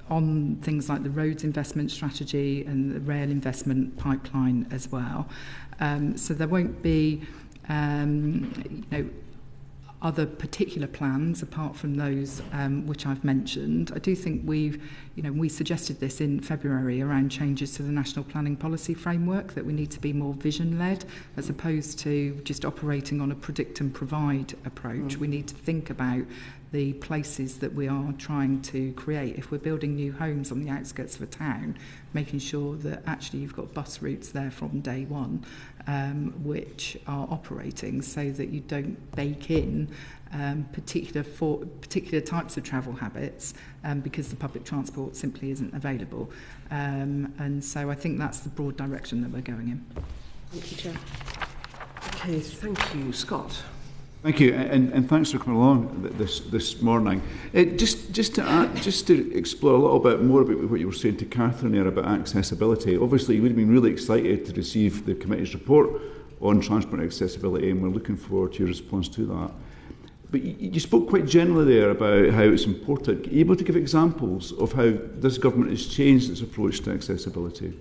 on things like the roads investment strategy and the rail investment pipeline as well. So there won't be other particular plans apart from those which I've mentioned. I do think we suggested this in February around changes to the National Planning Policy Framework, that we need to be more vision-led as opposed to just operating on a predict and provide approach. We need to think about the places that we are trying to create. If we're building new homes on the outskirts of a town, making sure that actually you've got bus routes there from day one, which are operating, so that you don't bake in particular types of travel habits because the public transport simply isn't available. And so I think that's the broad direction that we're going in. Thank you, Chair. Okay, thank you. Scott. Thank you, and thanks for coming along this morning. Just to explore a little bit more about what you were saying to Catherine there about accessibility. Obviously, you would have been really excited to receive the committee's report on transport accessibility, and we're looking forward to your response to that. But you spoke quite generally there about how it's important. Are you able to give examples of how this government has changed its approach to accessibility?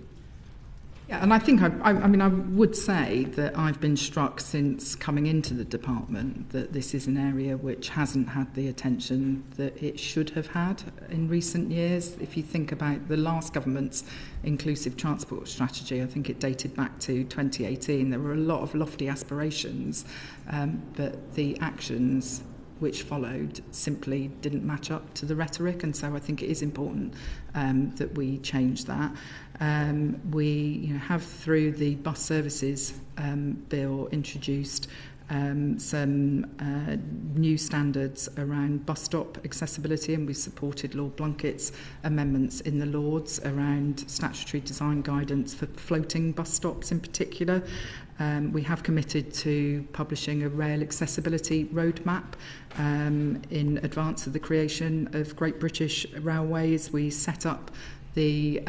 Yeah, and I think I would say that I've been struck since coming into the department that this is an area which hasn't had the attention that it should have had in recent years. If you think about the last government's inclusive transport strategy, I think it dated back to 2018. There were a lot of lofty aspirations, but the actions which followed simply didn't match up to the rhetoric, and so I think it is important that we change that. We have, through the bus services bill, introduced some new standards around bus stop accessibility, and we supported Lord Blunkett's amendments in the Lords around statutory design guidance for floating bus stops in particular. We have committed to publishing a rail accessibility roadmap in advance of the creation of Great British Railways. We set up the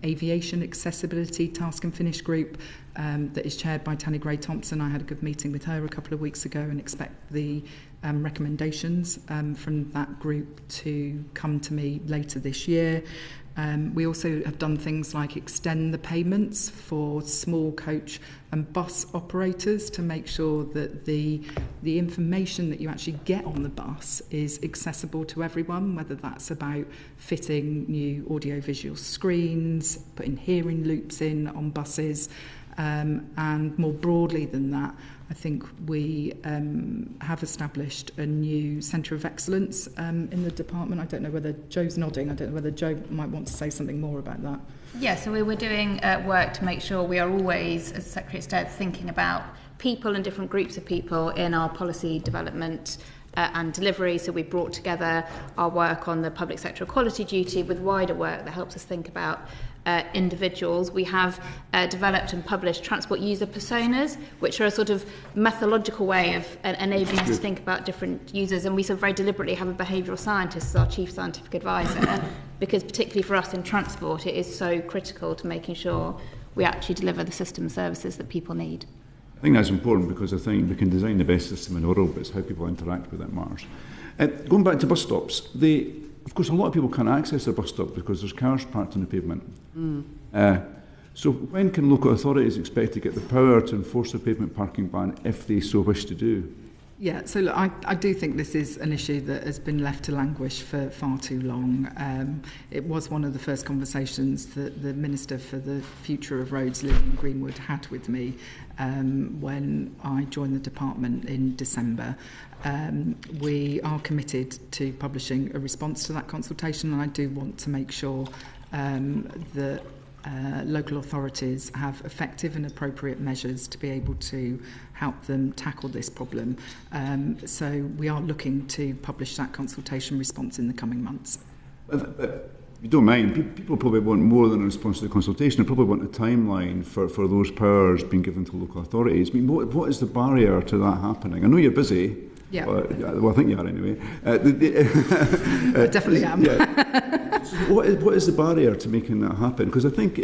Aviation Accessibility Task and Finish Group that is chaired by Tanny Gray-Thompson. I had a good meeting with her a couple of weeks ago and expect the recommendations from that group to come to me later this year. We also have done things like extend the payments for small coach and bus operators to make sure that the information that you actually get on the bus is accessible to everyone, whether that's about fitting new audiovisual screens, putting hearing loops in on buses, and more broadly than that, I think we have established a new centre of excellence in the department. I don't know whether Joe's nodding. I don't know whether Joe might want to say something more about that. Yeah, so we were doing work to make sure we are always, as Secretary of State, thinking about people and different groups of people in our policy development and delivery. So we brought together our work on the public sector equality duty with wider work that helps us think about individuals. We have developed and published transport user personas, which are a sort of methodological way of enabling us to think about different users. And we sort of very deliberately have a behavioural scientist as our chief scientific advisor, because particularly for us in transport, it is so critical to making sure we actually deliver the system services that people need. I think that's important because I think we can design the best system in the world, but it's how people interact with it matters. Going back to bus stops, of course, a lot of people can't access their bus stop because there's cars parked on the pavement. So when can local authorities expect to get the power to enforce the pavement parking ban if they so wish to do? Yeah, so look, I do think this is an issue that has been left to languish for far too long. It was one of the first conversations that the Minister for the Future of Roads, Lillian Greenwood, had with me when I joined the department in December. We are committed to publishing a response to that consultation, and I do want to make sure that local authorities have effective and appropriate measures to be able to help them tackle this problem. So we are looking to publish that consultation response in the coming months. If you don't mind, people probably want more than a response to the consultation. They probably want a timeline for those powers being given to local authorities. I mean, what is the barrier to that happening? I know you're busy. Yeah. Well, I think you are anyway. I definitely am. Yeah. So what is the barrier to making that happen? Because I think,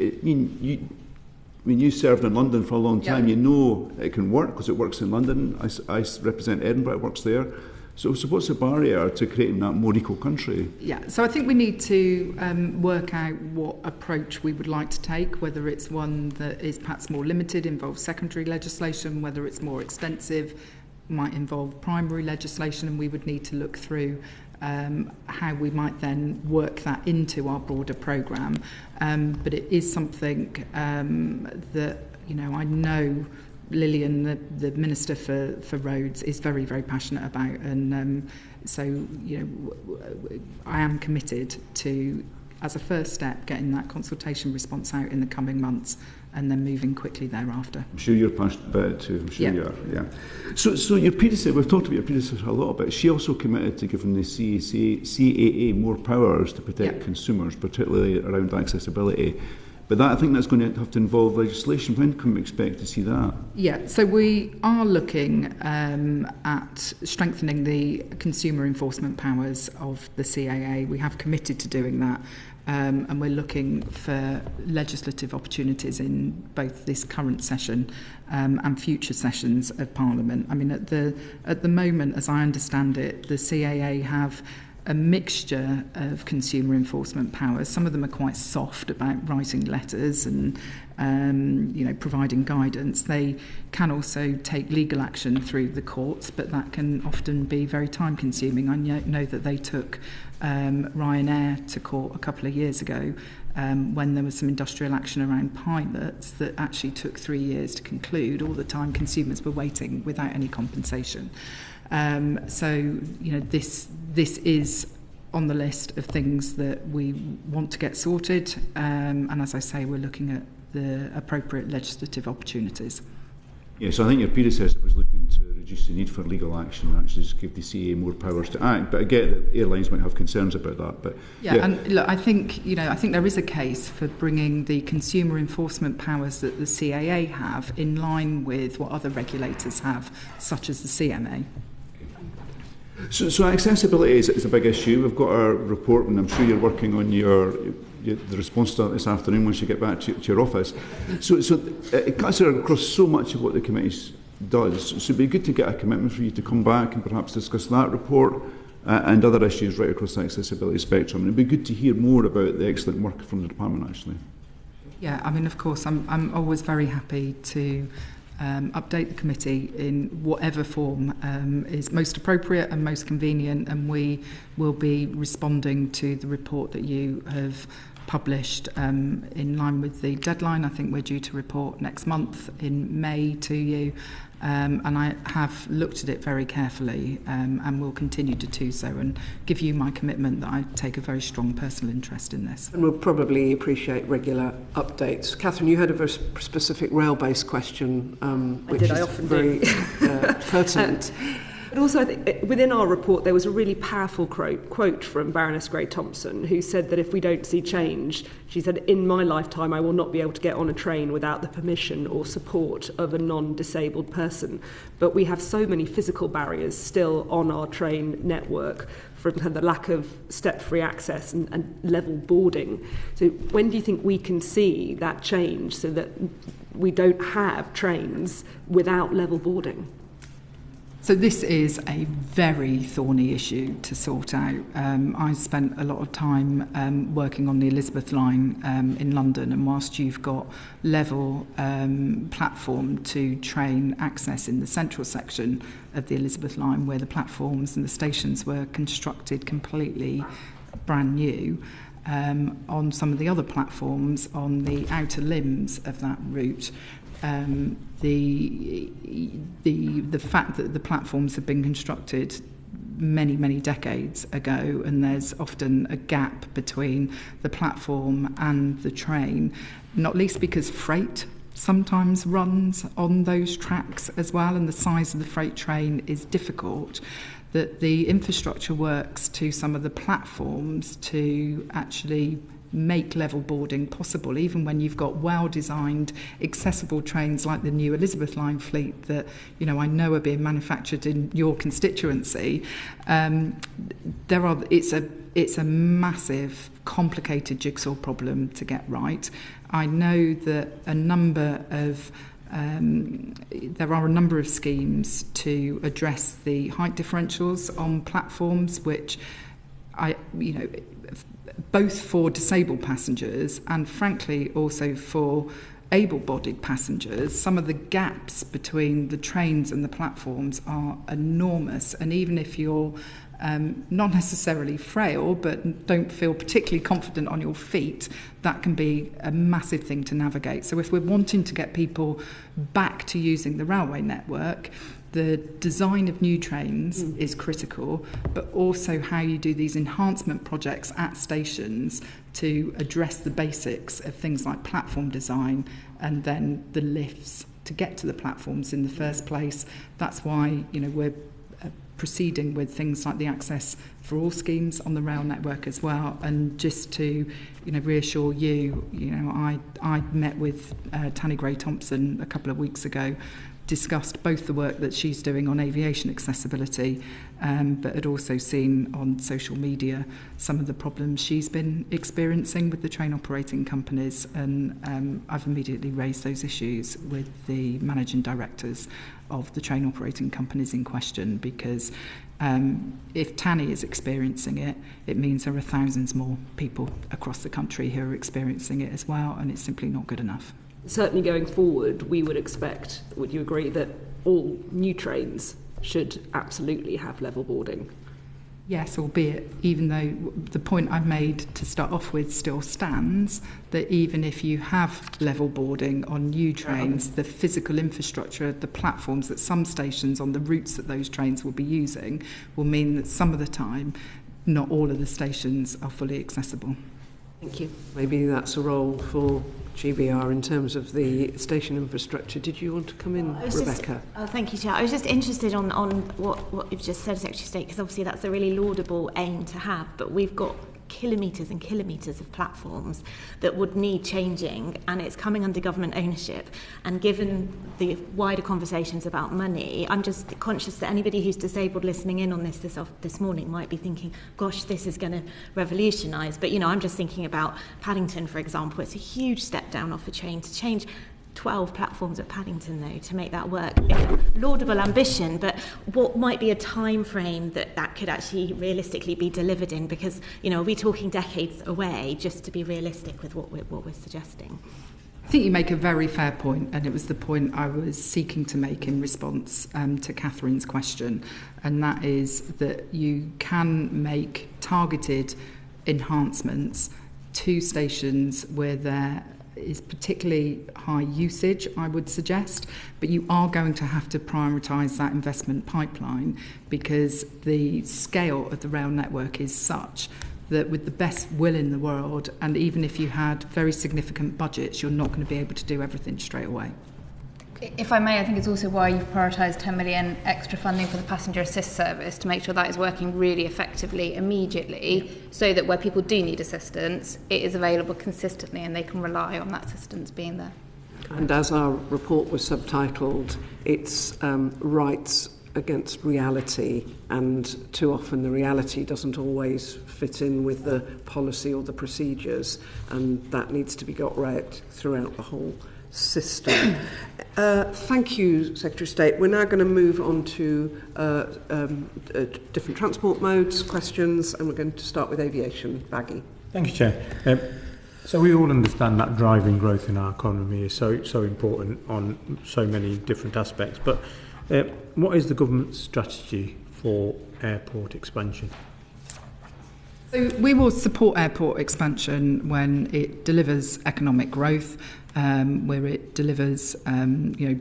you served in London for a long time. You know it can work because it works in London. I represent Edinburgh, it works there. So what's the barrier to creating that more equal country? Yeah, so I think we need to work out what approach we would like to take, whether it's one that is perhaps more limited, involves secondary legislation, whether it's more extensive, might involve primary legislation, and we would need to look through how we might then work that into our broader programme. But it is something that, I know Lillian, the Minister for Roads, is very, very passionate about. And so, I am committed to, as a first step, getting that consultation response out in the coming months and then moving quickly thereafter. I'm sure you're passionate about it too. I'm sure you are, yeah. So your predecessor, we've talked about your predecessor a lot, but she also committed to giving the CAA more powers to protect consumers, particularly around accessibility. But I think that's going to have to involve legislation. When can we expect to see that? Yeah, so we are looking at strengthening the consumer enforcement powers of the CAA. We have committed to doing that. And we're looking for legislative opportunities in both this current session and future sessions of Parliament. I mean, at the moment, as I understand it, the CAA have a mixture of consumer enforcement powers. Some of them are quite soft about writing letters and providing guidance. They can also take legal action through the courts, but that can often be very time consuming. I know that they took Ryanair to court a couple of years ago when there was some industrial action around pilots that actually took 3 years to conclude. All the time consumers were waiting without any compensation. This is on the list of things that we want to get sorted, and as I say, we're looking at the appropriate legislative opportunities. Yeah, so I think your predecessor was looking to reduce the need for legal action and actually just give the CAA more powers to act. But I get that airlines might have concerns about that. But and look, I think there is a case for bringing the consumer enforcement powers that the CAA have in line with what other regulators have, such as the CMA. So accessibility is a big issue. We've got our report, and I'm sure you're working on the response to that this afternoon once you get back to your office. So it cuts across so much of what the committee does. So it'd be good to get a commitment for you to come back and perhaps discuss that report and other issues right across the accessibility spectrum. And it'd be good to hear more about the excellent work from the department, actually. Yeah, I mean, of course, I'm always very happy to update the committee in whatever form is most appropriate and most convenient, and we will be responding to the report that you have published in line with the deadline. I think we're due to report next month in May to you, and I have looked at it very carefully and will continue to do so and give you my commitment that I take a very strong personal interest in this. And we'll probably appreciate regular updates. Catherine, you had a very specific rail-based question, which is very pertinent. But also, I think within our report, there was a really powerful quote from Baroness Gray-Thompson, who said that if we don't see change, she said, in my lifetime, I will not be able to get on a train without the permission or support of a non-disabled person. But we have so many physical barriers still on our train network, from the lack of step-free access and level boarding. So when do you think we can see that change so that we don't have trains without level boarding? So this is a very thorny issue to sort out. I spent a lot of time working on the Elizabeth line in London, and whilst you've got level platform to train access in the central section of the Elizabeth line, where the platforms and the stations were constructed completely brand new, on some of the other platforms on the outer limbs of that route, the fact that the platforms have been constructed many decades ago, and there's often a gap between the platform and the train, not least because freight sometimes runs on those tracks as well, and the size of the freight train is difficult, that the infrastructure works to some of the platforms to actually make level boarding possible, even when you've got well-designed, accessible trains like the new Elizabeth line fleet that, you know, I know are being manufactured in your constituency. It's a massive, complicated jigsaw problem to get right. I know that there are a number of schemes to address the height differentials on platforms, which both for disabled passengers and frankly also for able-bodied passengers, some of the gaps between the trains and the platforms are enormous, and even if you're not necessarily frail but don't feel particularly confident on your feet, that can be a massive thing to navigate. So if we're wanting to get people back to using the railway network, the design of new trains is critical, but also how you do these enhancement projects at stations to address the basics of things like platform design and then the lifts to get to the platforms in the first place. That's why, you know, we're proceeding with things like the Access for All schemes on the rail network as well. And just to, you know, reassure you, you know, I met with Tanny Gray-Thompson a couple of weeks ago, discussed both the work that she's doing on aviation accessibility, but had also seen on social media some of the problems she's been experiencing with the train operating companies, and I've immediately raised those issues with the managing directors of the train operating companies in question, because if Tanny is experiencing it, it means there are thousands more people across the country who are experiencing it as well, and it's simply not good enough. Certainly going forward, we would expect, would you agree, that all new trains should absolutely have level boarding? Yes, albeit, even though the point I made to start off with still stands, that even if you have level boarding on new trains, the physical infrastructure, the platforms at some stations on the routes that those trains will be using will mean that some of the time, not all of the stations are fully accessible. Thank you. Maybe that's a role for GBR in terms of the station infrastructure. Did you want to come in, Rebecca? Thank you, Chair. I was just interested on what you've just said, Secretary of State, because obviously that's a really laudable aim to have, but we've got kilometres and kilometres of platforms that would need changing, and it's coming under government ownership. And given the wider conversations about money, I'm just conscious that anybody who's disabled listening in on this morning might be thinking, gosh, this is going to revolutionise. But, you know, I'm just thinking about Paddington, for example. It's a huge step down off a train to change 12 platforms at Paddington, though, to make that work. Laudable ambition, but what might be a time frame that could actually realistically be delivered in? Because, you know, are we talking decades away, just to be realistic with what we're suggesting? I think you make a very fair point, and it was the point I was seeking to make in response to Catherine's question, and that is that you can make targeted enhancements to stations where there is particularly high usage, I would suggest, but you are going to have to prioritise that investment pipeline, because the scale of the rail network is such that with the best will in the world, and even if you had very significant budgets, you're not going to be able to do everything straight away. If I may, I think it's also why you've prioritised 10 million extra funding for the passenger assist service to make sure that is working really effectively immediately, so that where people do need assistance, it is available consistently and they can rely on that assistance being there. And as our report was subtitled, it's rights against reality, and too often the reality doesn't always fit in with the policy or the procedures, and that needs to be got right throughout the whole system. Thank you, Secretary of State. We're now going to move on to different transport modes, questions, and we're going to start with aviation. Baggy. Thank you, Chair. So we all understand that driving growth in our economy is so important on so many different aspects, but what is the government's strategy for airport expansion? So we will support airport expansion when it delivers economic growth, where it delivers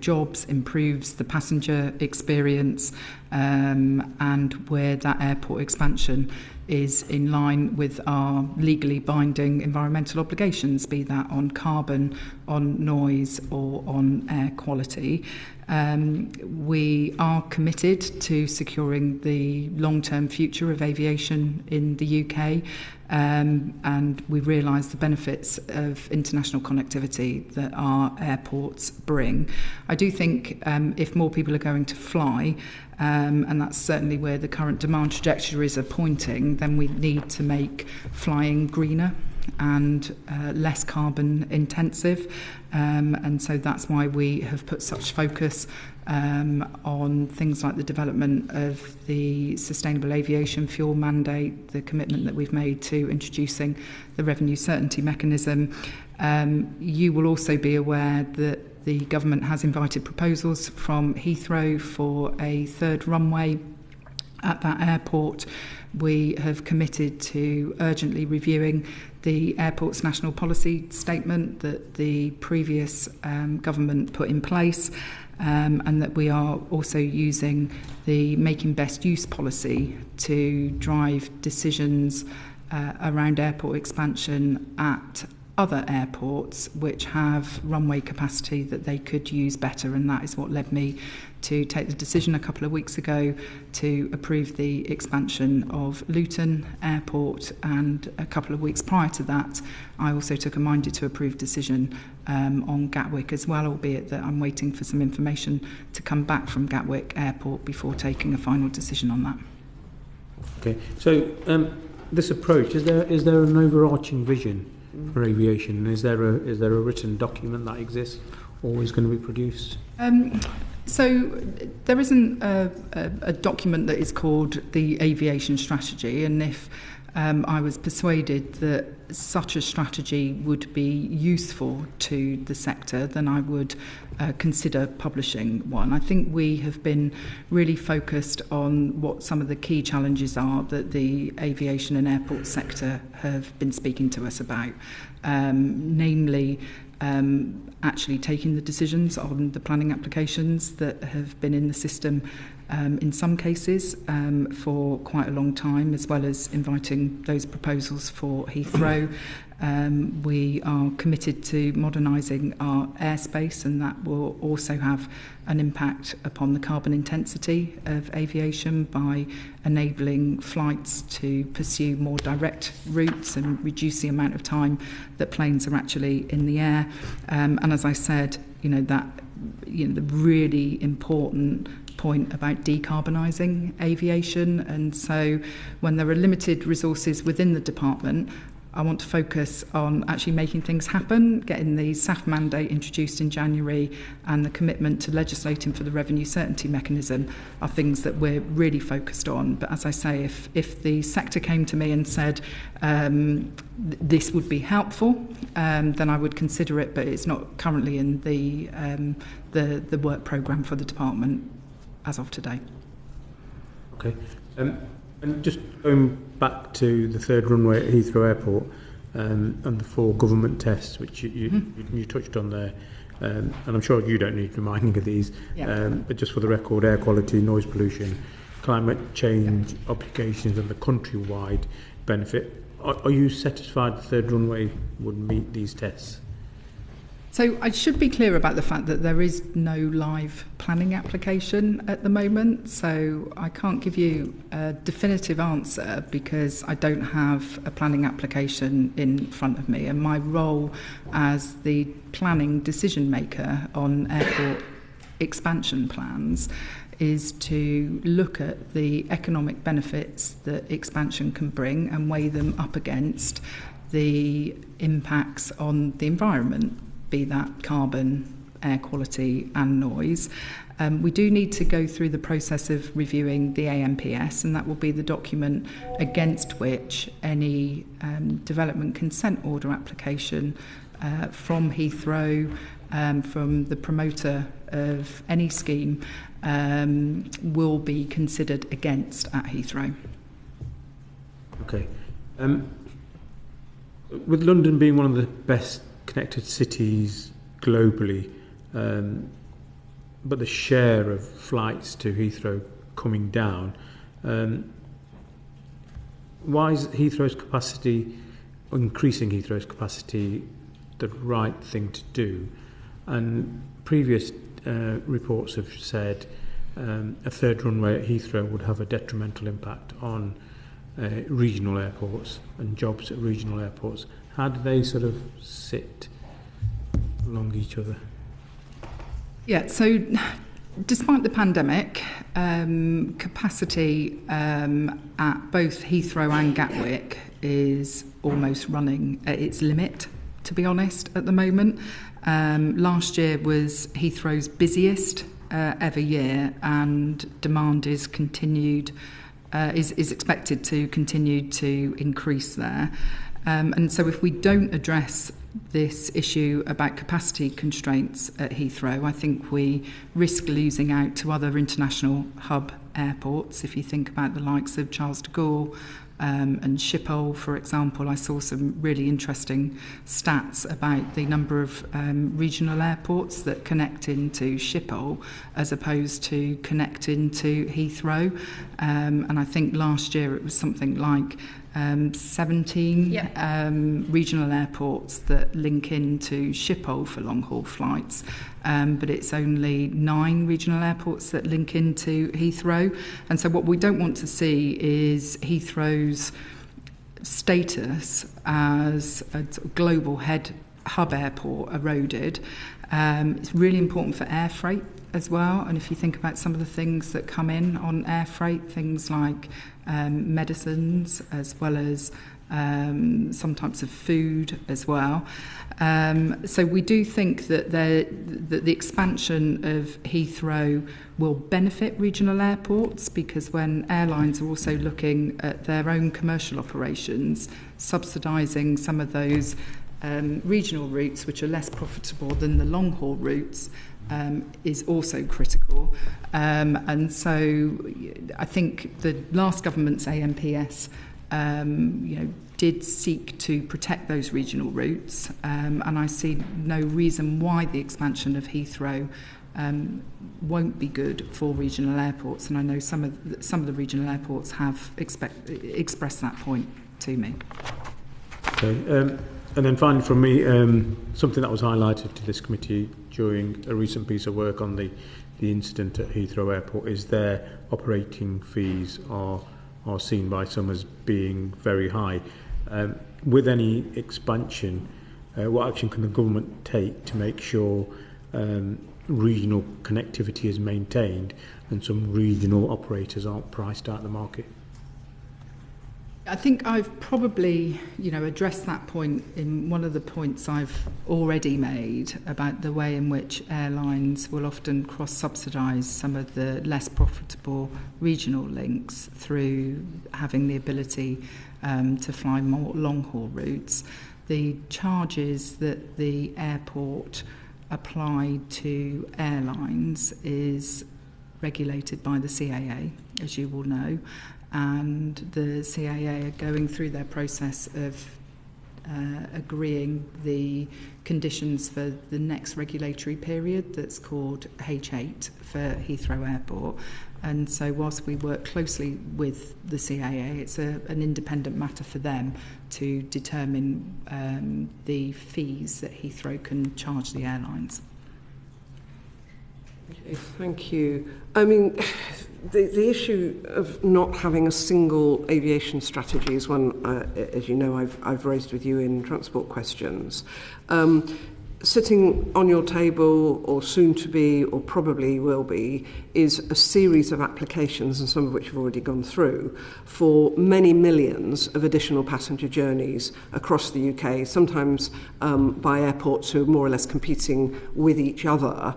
jobs, improves the passenger experience, and where that airport expansion is in line with our legally binding environmental obligations, be that on carbon, on noise or on air quality. We are committed to securing the long-term future of aviation in the UK, and we realise the benefits of international connectivity that our airports bring. I do think if more people are going to fly, and that's certainly where the current demand trajectories are pointing, then we need to make flying greener and less carbon intensive, and so that's why we have put such focus on things like the development of the sustainable aviation fuel mandate, the commitment that we've made to introducing the revenue certainty mechanism. You will also be aware that the government has invited proposals from Heathrow for a third runway at that airport. We have committed to urgently reviewing the airport's national policy statement that the previous government put in place, and that we are also using the making best use policy to drive decisions around airport expansion at other airports which have runway capacity that they could use better, and that is what led me to take the decision a couple of weeks ago to approve the expansion of Luton Airport, and a couple of weeks prior to that I also took a minded to approve decision on Gatwick as well, albeit that I'm waiting for some information to come back from Gatwick Airport before taking a final decision on that. Okay, so this approach, is there an overarching vision for aviation, and is there a written document that exists or is going to be produced? So there isn't a document that is called the aviation strategy, and if I was persuaded that such a strategy would be useful to the sector, then I would consider publishing one. I think we have been really focused on what some of the key challenges are that the aviation and airport sector have been speaking to us about, namely actually taking the decisions on the planning applications that have been in the system in some cases for quite a long time, as well as inviting those proposals for Heathrow. We are committed to modernising our airspace, and that will also have an impact upon the carbon intensity of aviation by enabling flights to pursue more direct routes and reduce the amount of time that planes are actually in the air. And as I said, the really important point about decarbonising aviation, and so when there are limited resources within the department, I want to focus on actually making things happen, getting the SAF mandate introduced in January and the commitment to legislating for the revenue certainty mechanism are things that we're really focused on. But as I say, if the sector came to me and said this would be helpful, then I would consider it, but it's not currently in the work programme for the department as of today. Okay. And just going back to the third runway at Heathrow Airport and the 4 government tests, which you touched on there, and I'm sure you don't need reminding of these, but just for the record, air quality, noise pollution, climate change obligations and the countrywide benefit. Are you satisfied the third runway would meet these tests? So I should be clear about the fact that there is no live planning application at the moment, so I can't give you a definitive answer because I don't have a planning application in front of me, and my role as the planning decision maker on airport expansion plans is to look at the economic benefits that expansion can bring and weigh them up against the impacts on the environment, be that carbon, air quality and noise. We do need to go through the process of reviewing the AMPS, and that will be the document against which any development consent order application from Heathrow, from the promoter of any scheme, will be considered against at Heathrow. Okay. With London being one of the best connected cities globally, but the share of flights to Heathrow coming down, why is Heathrow's capacity, increasing Heathrow's capacity, the right thing to do? And previous reports have said a third runway at Heathrow would have a detrimental impact on regional airports and jobs at regional airports. How do they sort of sit along each other? Yeah, so despite the pandemic, capacity at both Heathrow and Gatwick is almost running at its limit, to be honest, at the moment. Last year was Heathrow's busiest ever year, and demand is expected to continue to increase there. And so if we don't address this issue about capacity constraints at Heathrow, I think we risk losing out to other international hub airports. If you think about the likes of Charles de Gaulle and Schiphol, for example, I saw some really interesting stats about the number of regional airports that connect into Schiphol as opposed to connect into Heathrow. And I think last year it was something like 17 regional airports that link into Schiphol for long-haul flights, but it's only 9 regional airports that link into Heathrow. And so what we don't want to see is Heathrow's status as a global hub airport eroded. It's really important for air freight as well, and if you think about some of the things that come in on air freight, things like medicines as well as some types of food as well. So we do think that the expansion of Heathrow will benefit regional airports, because when airlines are also looking at their own commercial operations, subsidising some of those regional routes which are less profitable than the long-haul routes is also critical. And so I think the last government's AMPS did seek to protect those regional routes, and I see no reason why the expansion of Heathrow won't be good for regional airports, and I know some of the regional airports have expressed that point to me. Okay. And then finally from me, something that was highlighted to this committee during a recent piece of work on the incident at Heathrow Airport is their operating fees are seen by some as being very high. With any expansion, what action can the government take to make sure regional connectivity is maintained and some regional operators aren't priced out of the market? I think I've probably, addressed that point in one of the points I've already made about the way in which airlines will often cross-subsidise some of the less profitable regional links through having the ability to fly more long-haul routes. The charges that the airport applied to airlines is regulated by the CAA, as you will know. And the CAA are going through their process of agreeing the conditions for the next regulatory period that's called H8 for Heathrow Airport. And so whilst we work closely with the CAA, it's an independent matter for them to determine the fees that Heathrow can charge the airlines. Okay, thank you. I mean, the issue of not having a single aviation strategy is one, as you know, I've raised with you in transport questions. Sitting on your table, or soon to be, or probably will be, is a series of applications, and some of which have already gone through, for many millions of additional passenger journeys across the UK, sometimes by airports who are more or less competing with each other.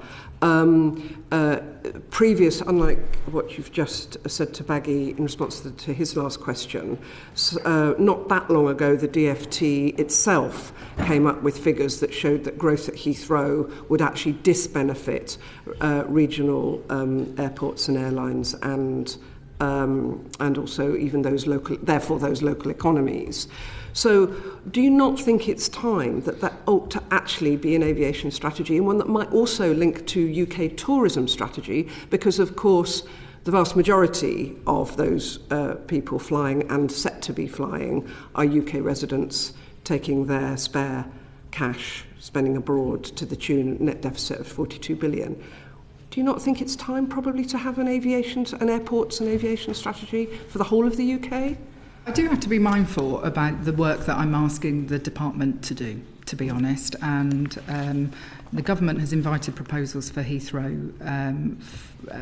Previous, unlike what you've just said to Baggy in response to his last question, not that long ago the DfT itself came up with figures that showed that growth at Heathrow would actually disbenefit regional airports and airlines and also even those local economies. So do you not think it's time that ought to actually be an aviation strategy, and one that might also link to UK tourism strategy? Because, of course, the vast majority of those people flying and set to be flying are UK residents taking their spare cash, spending abroad to the tune net deficit of 42 billion. Do you not think it's time probably to have an airports and aviation strategy for the whole of the UK? I do have to be mindful about the work that I'm asking the department to do, to be honest, and the government has invited proposals for Heathrow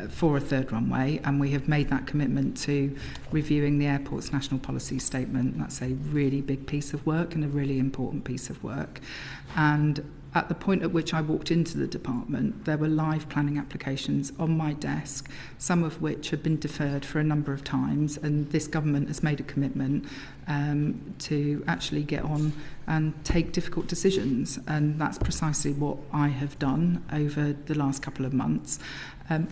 for a third runway, and we have made that commitment to reviewing the airport's national policy statement. That's a really big piece of work and a really important piece of work. And at the point at which I walked into the department, there were live planning applications on my desk, some of which had been deferred for a number of times, and this government has made a commitment to actually get on and take difficult decisions, and that's precisely what I have done over the last couple of months.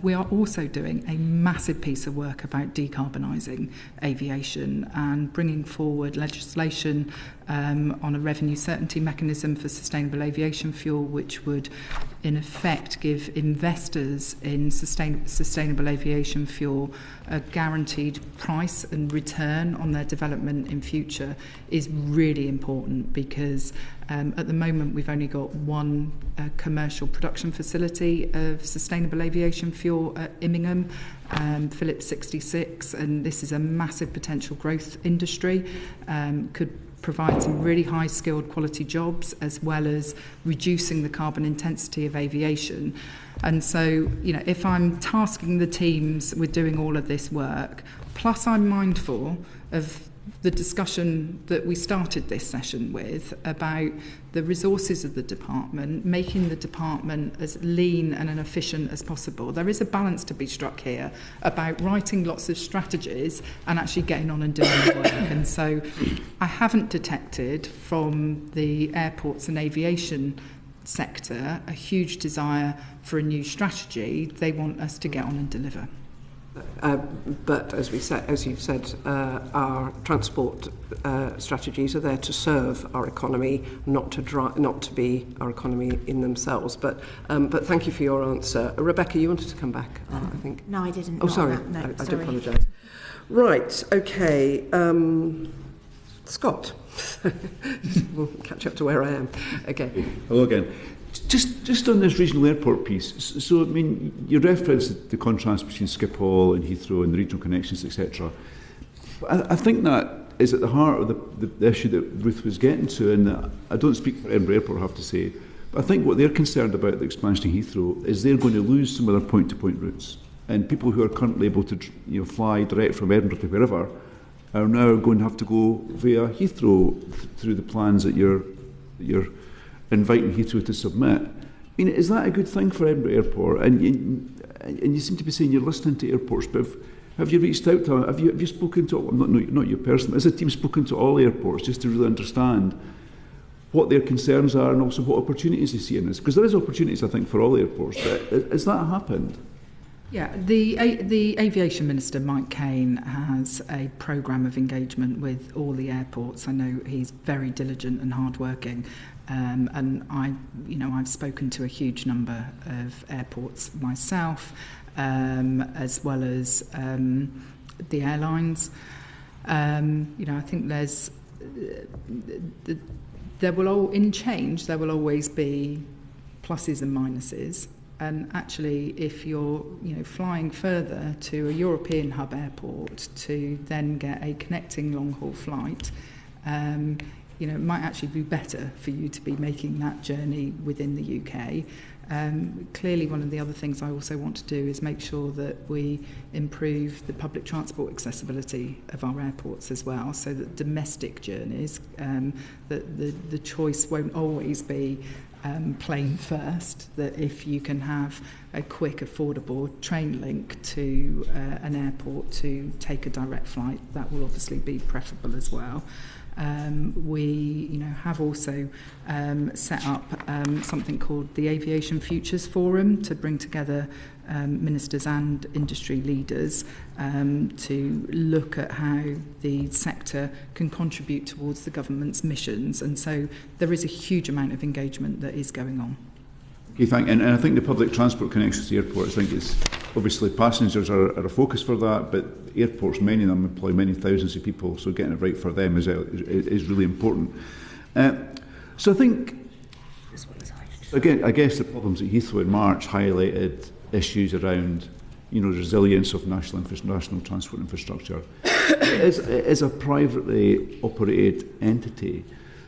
We are also doing a massive piece of work about decarbonising aviation and bringing forward legislation on a revenue certainty mechanism for sustainable aviation fuel, which would in effect give investors in sustainable aviation fuel a guaranteed price and return on their development in future. Is really important because at the moment we've only got one commercial production facility of sustainable aviation fuel at Immingham, Phillips 66, and this is a massive potential growth industry. Could provide some really high skilled quality jobs as well as reducing the carbon intensity of aviation. And so, if I'm tasking the teams with doing all of this work, plus I'm mindful of the discussion that we started this session with about the resources of the department, making the department as lean and efficient as possible. There is a balance to be struck here about writing lots of strategies and actually getting on and doing the work. And so I haven't detected from the airports and aviation sector a huge desire for a new strategy. They want us to get on and deliver. But as you've said, our transport strategies are there to serve our economy, not to be our economy in themselves. But thank you for your answer. Rebecca, you wanted to come back, I think. No, I didn't. Oh, sorry. No, I do apologise. Right. Okay. Scott, we'll catch up to where I am. Okay. Hello again. Just on this regional airport piece, so I mean, you referenced the contrast between Schiphol and Heathrow and the regional connections, etc. I think that is at the heart of the issue that Ruth was getting to, and I don't speak for Edinburgh Airport, I have to say, but I think what they're concerned about the expansion of Heathrow is they're going to lose some of their point-to-point routes, and people who are currently able to fly direct from Edinburgh to wherever are now going to have to go via Heathrow through the plans that you're inviting Heathrow to submit. I mean, is that a good thing for Edinburgh Airport? And you seem to be saying you're listening to airports, but have you reached out to, have you spoken to, not you personally, has the team spoken to all airports just to really understand what their concerns are and also what opportunities they see in this? Because there is opportunities, I think, for all airports, but has that happened? Yeah, the Aviation Minister, Mike Cain, has a programme of engagement with all the airports. I know he's very diligent and hardworking, and I've spoken to a huge number of airports myself, as well as the airlines. I think there will always be pluses and minuses. And actually, if you're flying further to a European hub airport to then get a connecting long-haul flight, it might actually be better for you to be making that journey within the UK. Clearly, one of the other things I also want to do is make sure that we improve the public transport accessibility of our airports as well, so that domestic journeys, that the choice won't always be plane first, that if you can have a quick, affordable train link to an airport to take a direct flight, that will obviously be preferable as well. We have also set up something called the Aviation Futures Forum to bring together ministers and industry leaders to look at how the sector can contribute towards the government's missions. And so there is a huge amount of engagement that is going on. Okay, and I think the public transport connections to airports, I think it's obviously passengers are a focus for that, but airports, many of them employ many thousands of people, so getting it right for them is really important. So I think, again, I guess the problems at Heathrow in March highlighted issues around, resilience of national transport infrastructure. As a privately operated entity,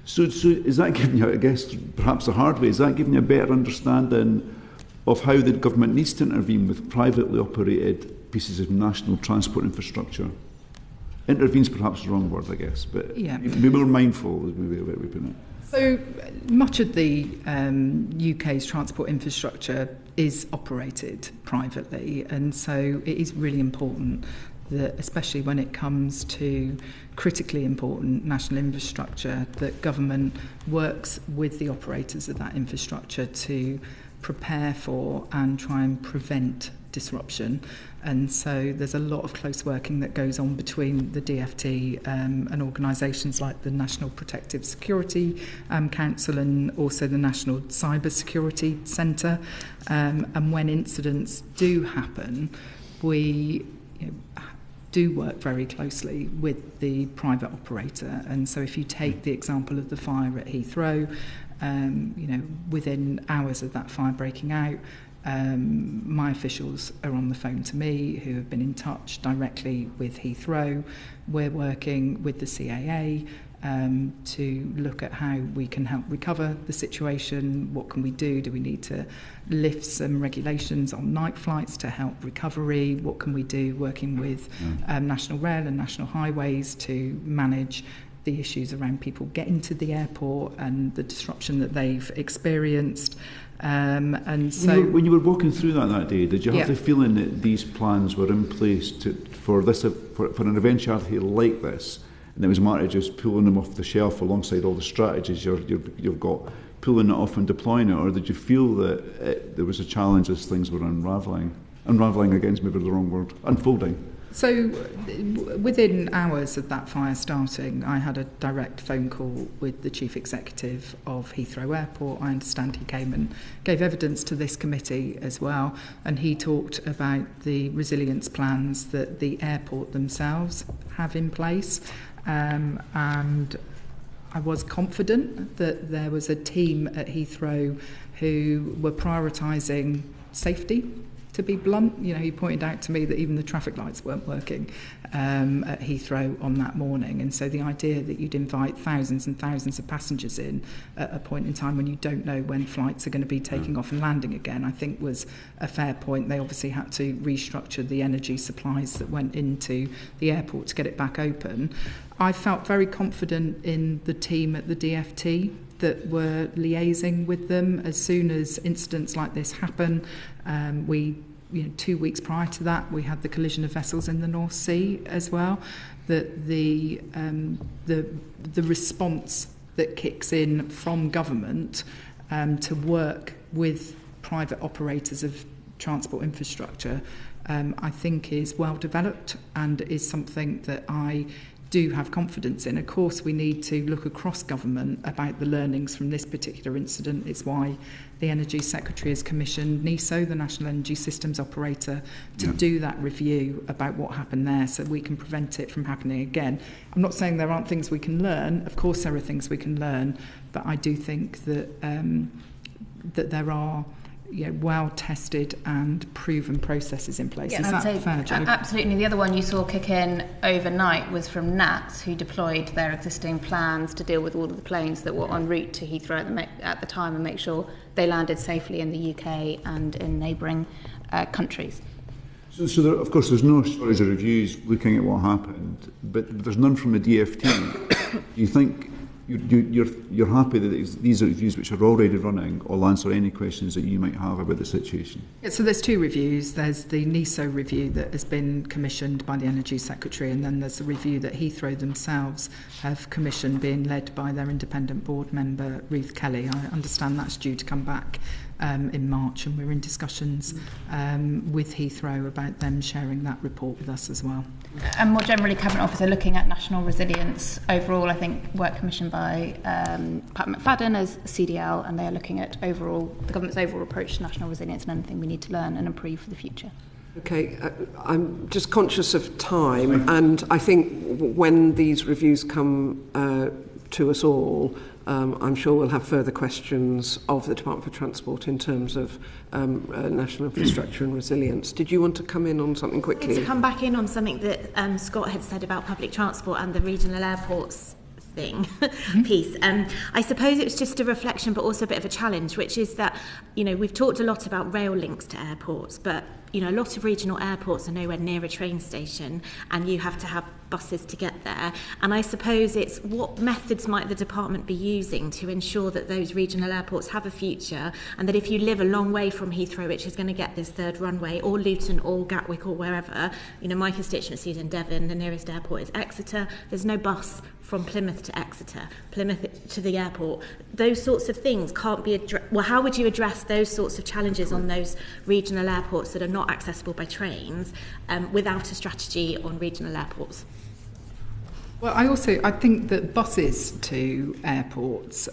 so is that giving you, I guess, perhaps the hard way, is that giving you a better understanding of how the government needs to intervene with privately operated pieces of national transport infrastructure? Intervene's perhaps the wrong word, I guess, but be more mindful, is maybe the way we put it. So much of the UK's transport infrastructure is operated privately, and so it is really important that, especially when it comes to critically important national infrastructure, that government works with the operators of that infrastructure to prepare for and try and prevent disruption. And so there's a lot of close working that goes on between the DfT and organisations like the National Protective Security Council and also the National Cyber Security Centre. And when incidents do happen, we do work very closely with the private operator. And so if you take the example of the fire at Heathrow, within hours of that fire breaking out, my officials are on the phone to me, who have been in touch directly with Heathrow. We're working with the CAA to look at how we can help recover the situation. What can we do? Do we need to lift some regulations on night flights to help recovery? What can we do working with National Rail and National Highways to manage the issues around people getting to the airport and the disruption that they've experienced? And so, when you were walking through that day, did you have the feeling that these plans were in place for an eventuality like this, and it was a matter of just pulling them off the shelf alongside all the strategies you've got, pulling it off and deploying it, or did you feel that there was a challenge as things were unravelling against maybe the wrong word, unfolding? So within hours of that fire starting, I had a direct phone call with the Chief Executive of Heathrow Airport. I understand he came and gave evidence to this committee as well, and he talked about the resilience plans that the airport themselves have in place. And I was confident that there was a team at Heathrow who were prioritising safety. To be blunt, he pointed out to me that even the traffic lights weren't working at Heathrow on that morning. And so the idea that you'd invite thousands and thousands of passengers in at a point in time when you don't know when flights are going to be taking off and landing again, I think was a fair point. They obviously had to restructure the energy supplies that went into the airport to get it back open. I felt very confident in the team at the DfT that were liaising with them as soon as incidents like this happen. 2 weeks prior to that, we had the collision of vessels in the North Sea as well. That the response that kicks in from government to work with private operators of transport infrastructure, I think is well developed and is something that I do have confidence in. Of course, we need to look across government about the learnings from this particular incident. It's why the Energy Secretary has commissioned NESO, the National Energy Systems Operator, to do that review about what happened there so we can prevent it from happening again. I'm not saying there aren't things we can learn. Of course, there are things we can learn, but I do think that that there are well-tested and proven processes in place. Is that fair, Jo? Absolutely. The other one you saw kick in overnight was from NATS, who deployed their existing plans to deal with all of the planes that were en route to Heathrow at the time and make sure they landed safely in the UK and in neighbouring countries. So there, of course, there's no stories or reviews looking at what happened, but there's none from the DFT. Do you think you're happy that these are reviews which are already running will answer any questions that you might have about the situation? Yeah, so there's two reviews. There's the NESO review that has been commissioned by the Energy Secretary, and then there's a review that Heathrow themselves have commissioned, being led by their independent board member, Ruth Kelly. I understand that's due to come back in March, and we're in discussions with Heathrow about them sharing that report with us as well. And more generally, Cabinet Office are looking at national resilience overall. I think work commissioned by Pat McFadden as CDL, and they are looking at the government's overall approach to national resilience and anything we need to learn and improve for the future. Okay, I'm just conscious of time, and I think when these reviews come to us all, I'm sure we'll have further questions of the Department for Transport in terms of national infrastructure and resilience. Did you want to come in on something quickly? To come back in on something that Scott had said about public transport and the regional airports thing piece. I suppose it was just a reflection, but also a bit of a challenge, which is that, we've talked a lot about rail links to airports, but, a lot of regional airports are nowhere near a train station, and you have to have buses to get there. And I suppose it's what methods might the department be using to ensure that those regional airports have a future, and that if you live a long way from Heathrow, which is going to get this third runway, or Luton or Gatwick or wherever, my constituency is in Devon, the nearest airport is Exeter, there's no bus from Plymouth to Exeter, Plymouth to the airport. Those sorts of things can't be how would you address those sorts of challenges on those regional airports that are not accessible by trains without a strategy on regional airports? Well, I think that buses to airports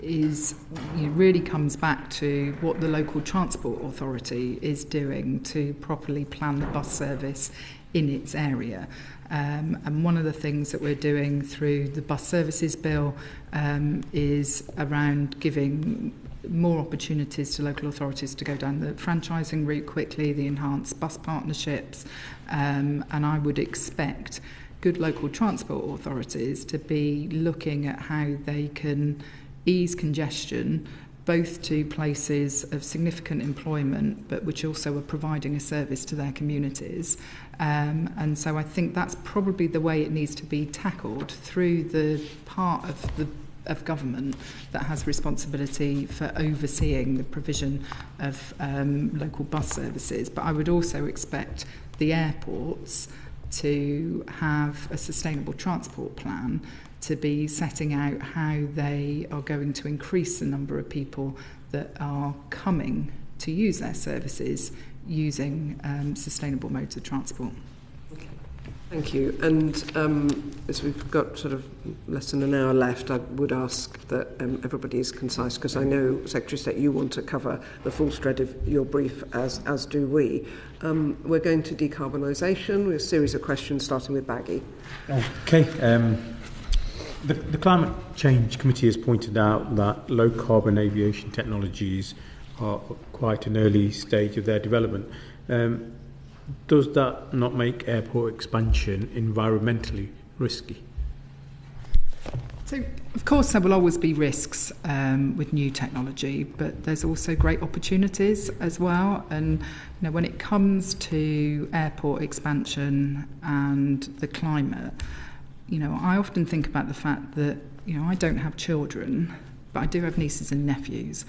really comes back to what the local transport authority is doing to properly plan the bus service in its area. And one of the things that we're doing through the bus services bill is around giving more opportunities to local authorities to go down the franchising route quickly, the enhanced bus partnerships, and I would expect good local transport authorities to be looking at how they can ease congestion both to places of significant employment, but which also are providing a service to their communities. And so I think that's probably the way it needs to be tackled, through the part of government that has responsibility for overseeing the provision of local bus services. But I would also expect the airports to have a sustainable transport plan, to be setting out how they are going to increase the number of people that are coming to use their services using sustainable modes of transport. Okay. Thank you. And as we've got sort of less than an hour left, I would ask that everybody is concise, because I know, Secretary of State, you want to cover the full thread of your brief, as do we. We're going to decarbonisation with a series of questions, starting with Baggy. Okay. The Climate Change Committee has pointed out that low-carbon aviation technologies are quite an early stage of their development. Does that not make airport expansion environmentally risky? So, of course, there will always be risks with new technology, but there's also great opportunities as well. And when it comes to airport expansion and the climate, I often think about the fact that, I don't have children, but I do have nieces and nephews.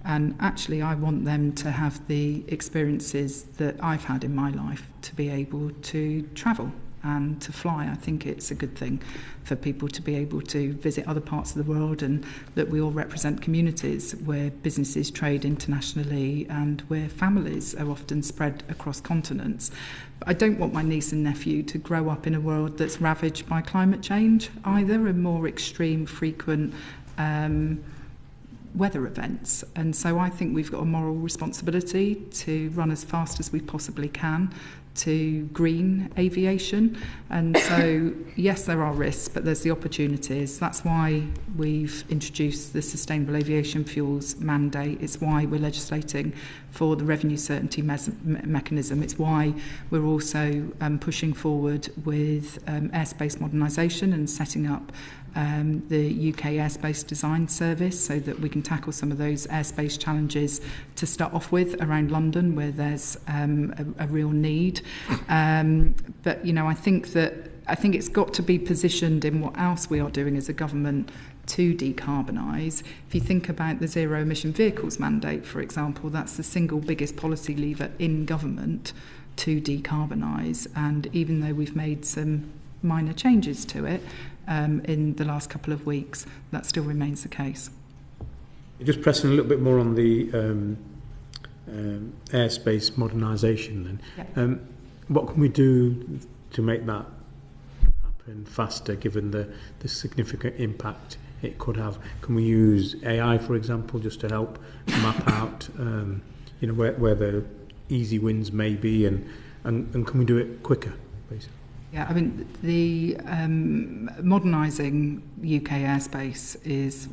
And actually, I want them to have the experiences that I've had in my life, to be able to travel and to fly. I think it's a good thing for people to be able to visit other parts of the world, and that we all represent communities where businesses trade internationally and where families are often spread across continents. But I don't want my niece and nephew to grow up in a world that's ravaged by climate change either, and more extreme, frequent weather events. And so I think we've got a moral responsibility to run as fast as we possibly can to green aviation. And so, yes, there are risks, but there's the opportunities. That's why we've introduced the Sustainable Aviation Fuels mandate. It's why we're legislating for the revenue certainty mechanism. It's why we're also pushing forward with airspace modernisation and setting up the UK Airspace Design Service so that we can tackle some of those airspace challenges to start off with around London, where there's a real need. But, you know, I think it's got to be positioned in what else we are doing as a government to decarbonise. If you think about the zero emission vehicles mandate, for example, that's the single biggest policy lever in government to decarbonise. And even though we've made some minor changes to it in the last couple of weeks, that still remains the case. Just pressing a little bit more on the airspace modernisation then. Yeah. What can we do to make that happen faster, given the significant impact it could have? Can we use AI, for example, just to help map out where the easy wins may be, and can we do it quicker, basically? Yeah, I mean, the modernising UK airspace is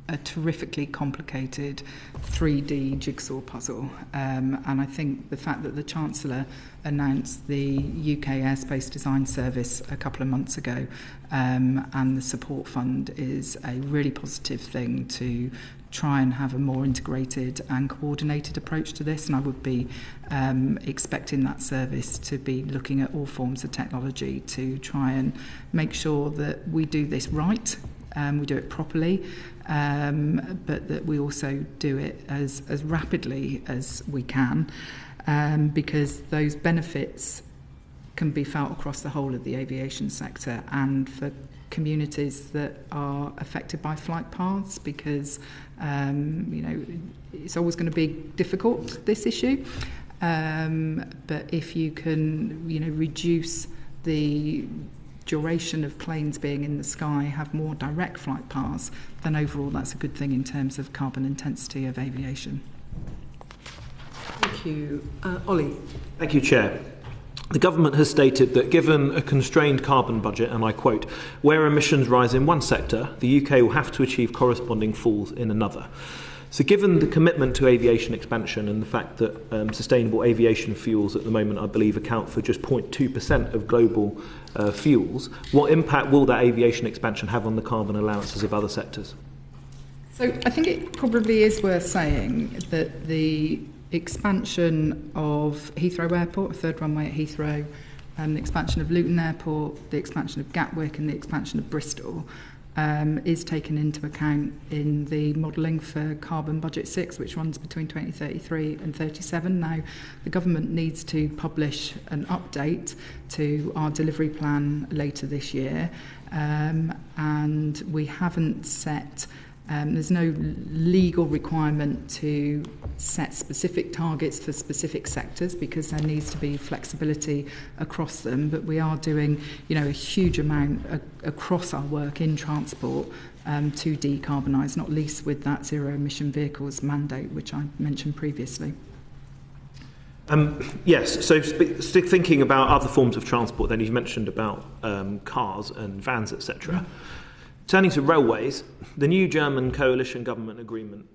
a terrifically complicated 3D jigsaw puzzle. And I think the fact that the Chancellor announced the UK Airspace Design Service a couple of months ago and the support fund is a really positive thing to try and have a more integrated and coordinated approach to this. And I would be expecting that service to be looking at all forms of technology to try and make sure that we do this right, we do it properly, but that we also do it as rapidly as we can, because those benefits can be felt across the whole of the aviation sector and for communities that are affected by flight paths, because it's always going to be difficult, this issue, but if you can reduce the duration of planes being in the sky, have more direct flight paths, then overall that's a good thing in terms of carbon intensity of aviation. Thank you. Ollie. Thank you, Chair. The government has stated that given a constrained carbon budget, and I quote, where emissions rise in one sector, the UK will have to achieve corresponding falls in another. So given the commitment to aviation expansion and the fact that sustainable aviation fuels at the moment, I believe, account for just 0.2% of global fuels, what impact will that aviation expansion have on the carbon allowances of other sectors? So I think it probably is worth saying that the expansion of Heathrow Airport, a third runway at Heathrow, the expansion of Luton Airport, the expansion of Gatwick and the expansion of Bristol is taken into account in the modelling for Carbon Budget 6, which runs between 2033 and 37. Now, the government needs to publish an update to our delivery plan later this year, and we haven't set there's no legal requirement to set specific targets for specific sectors because there needs to be flexibility across them. But we are doing, a huge amount across our work in transport to decarbonise, not least with that zero emission vehicles mandate, which I mentioned previously. Yes, so thinking about other forms of transport, then you've mentioned about cars and vans, etc. Turning to railways, the new German coalition government agreement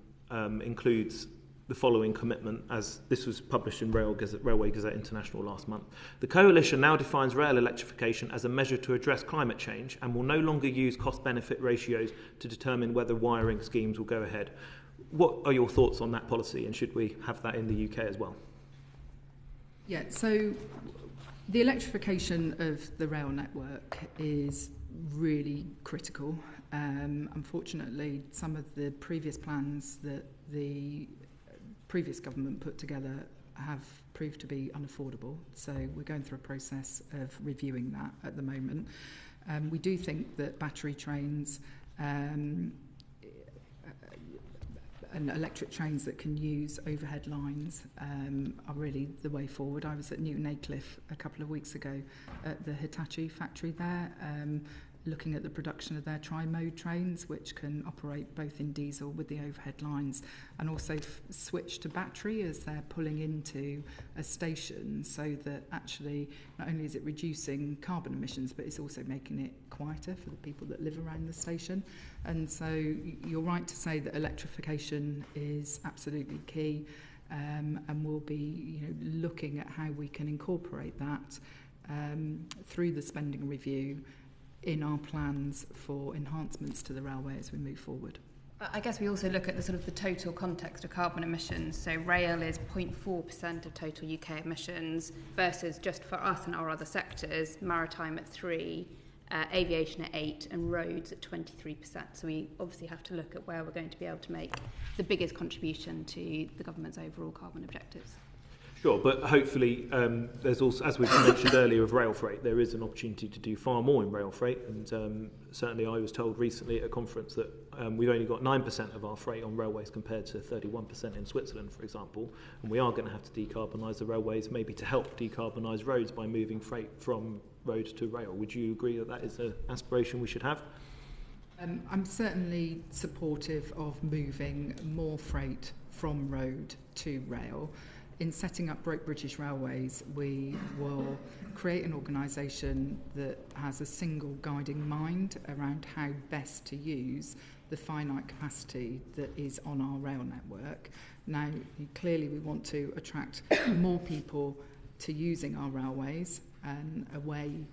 includes the following commitment, as this was published in Railway Gazette International last month. The coalition now defines rail electrification as a measure to address climate change and will no longer use cost-benefit ratios to determine whether wiring schemes will go ahead. What are your thoughts on that policy, and should we have that in the UK as well? Yeah, so the electrification of the rail network is really critical. Unfortunately, some of the previous plans that the previous government put together have proved to be unaffordable. So we're going through a process of reviewing that at the moment. We do think that battery trains and electric trains that can use overhead lines are really the way forward. I was at Newton Aycliffe a couple of weeks ago at the Hitachi factory there, looking at the production of their tri-mode trains, which can operate both in diesel with the overhead lines and also switch to battery as they're pulling into a station, so that actually not only is it reducing carbon emissions, but it's also making it quieter for the people that live around the station. And so you're right to say that electrification is absolutely key, and we'll be looking at how we can incorporate that through the spending review in our plans for enhancements to the railway as we move forward. I guess we also look at the total context of carbon emissions. So rail is 0.4% of total UK emissions versus, just for us and our other sectors, maritime at 3%, aviation at 8%, and roads at 23%. So we obviously have to look at where we're going to be able to make the biggest contribution to the government's overall carbon objectives. Sure, but hopefully there's also, as we've mentioned earlier, of rail freight, there is an opportunity to do far more in rail freight. And certainly I was told recently at a conference that we've only got 9% of our freight on railways compared to 31% in Switzerland, for example. And we are going to have to decarbonise the railways, maybe to help decarbonise roads by moving freight from road to rail. Would you agree that that is an aspiration we should have? I'm certainly supportive of moving more freight from road to rail. In setting up Great British Railways, we will create an organisation that has a single guiding mind around how best to use the finite capacity that is on our rail network. Now, clearly we want to attract more people to using our railways and away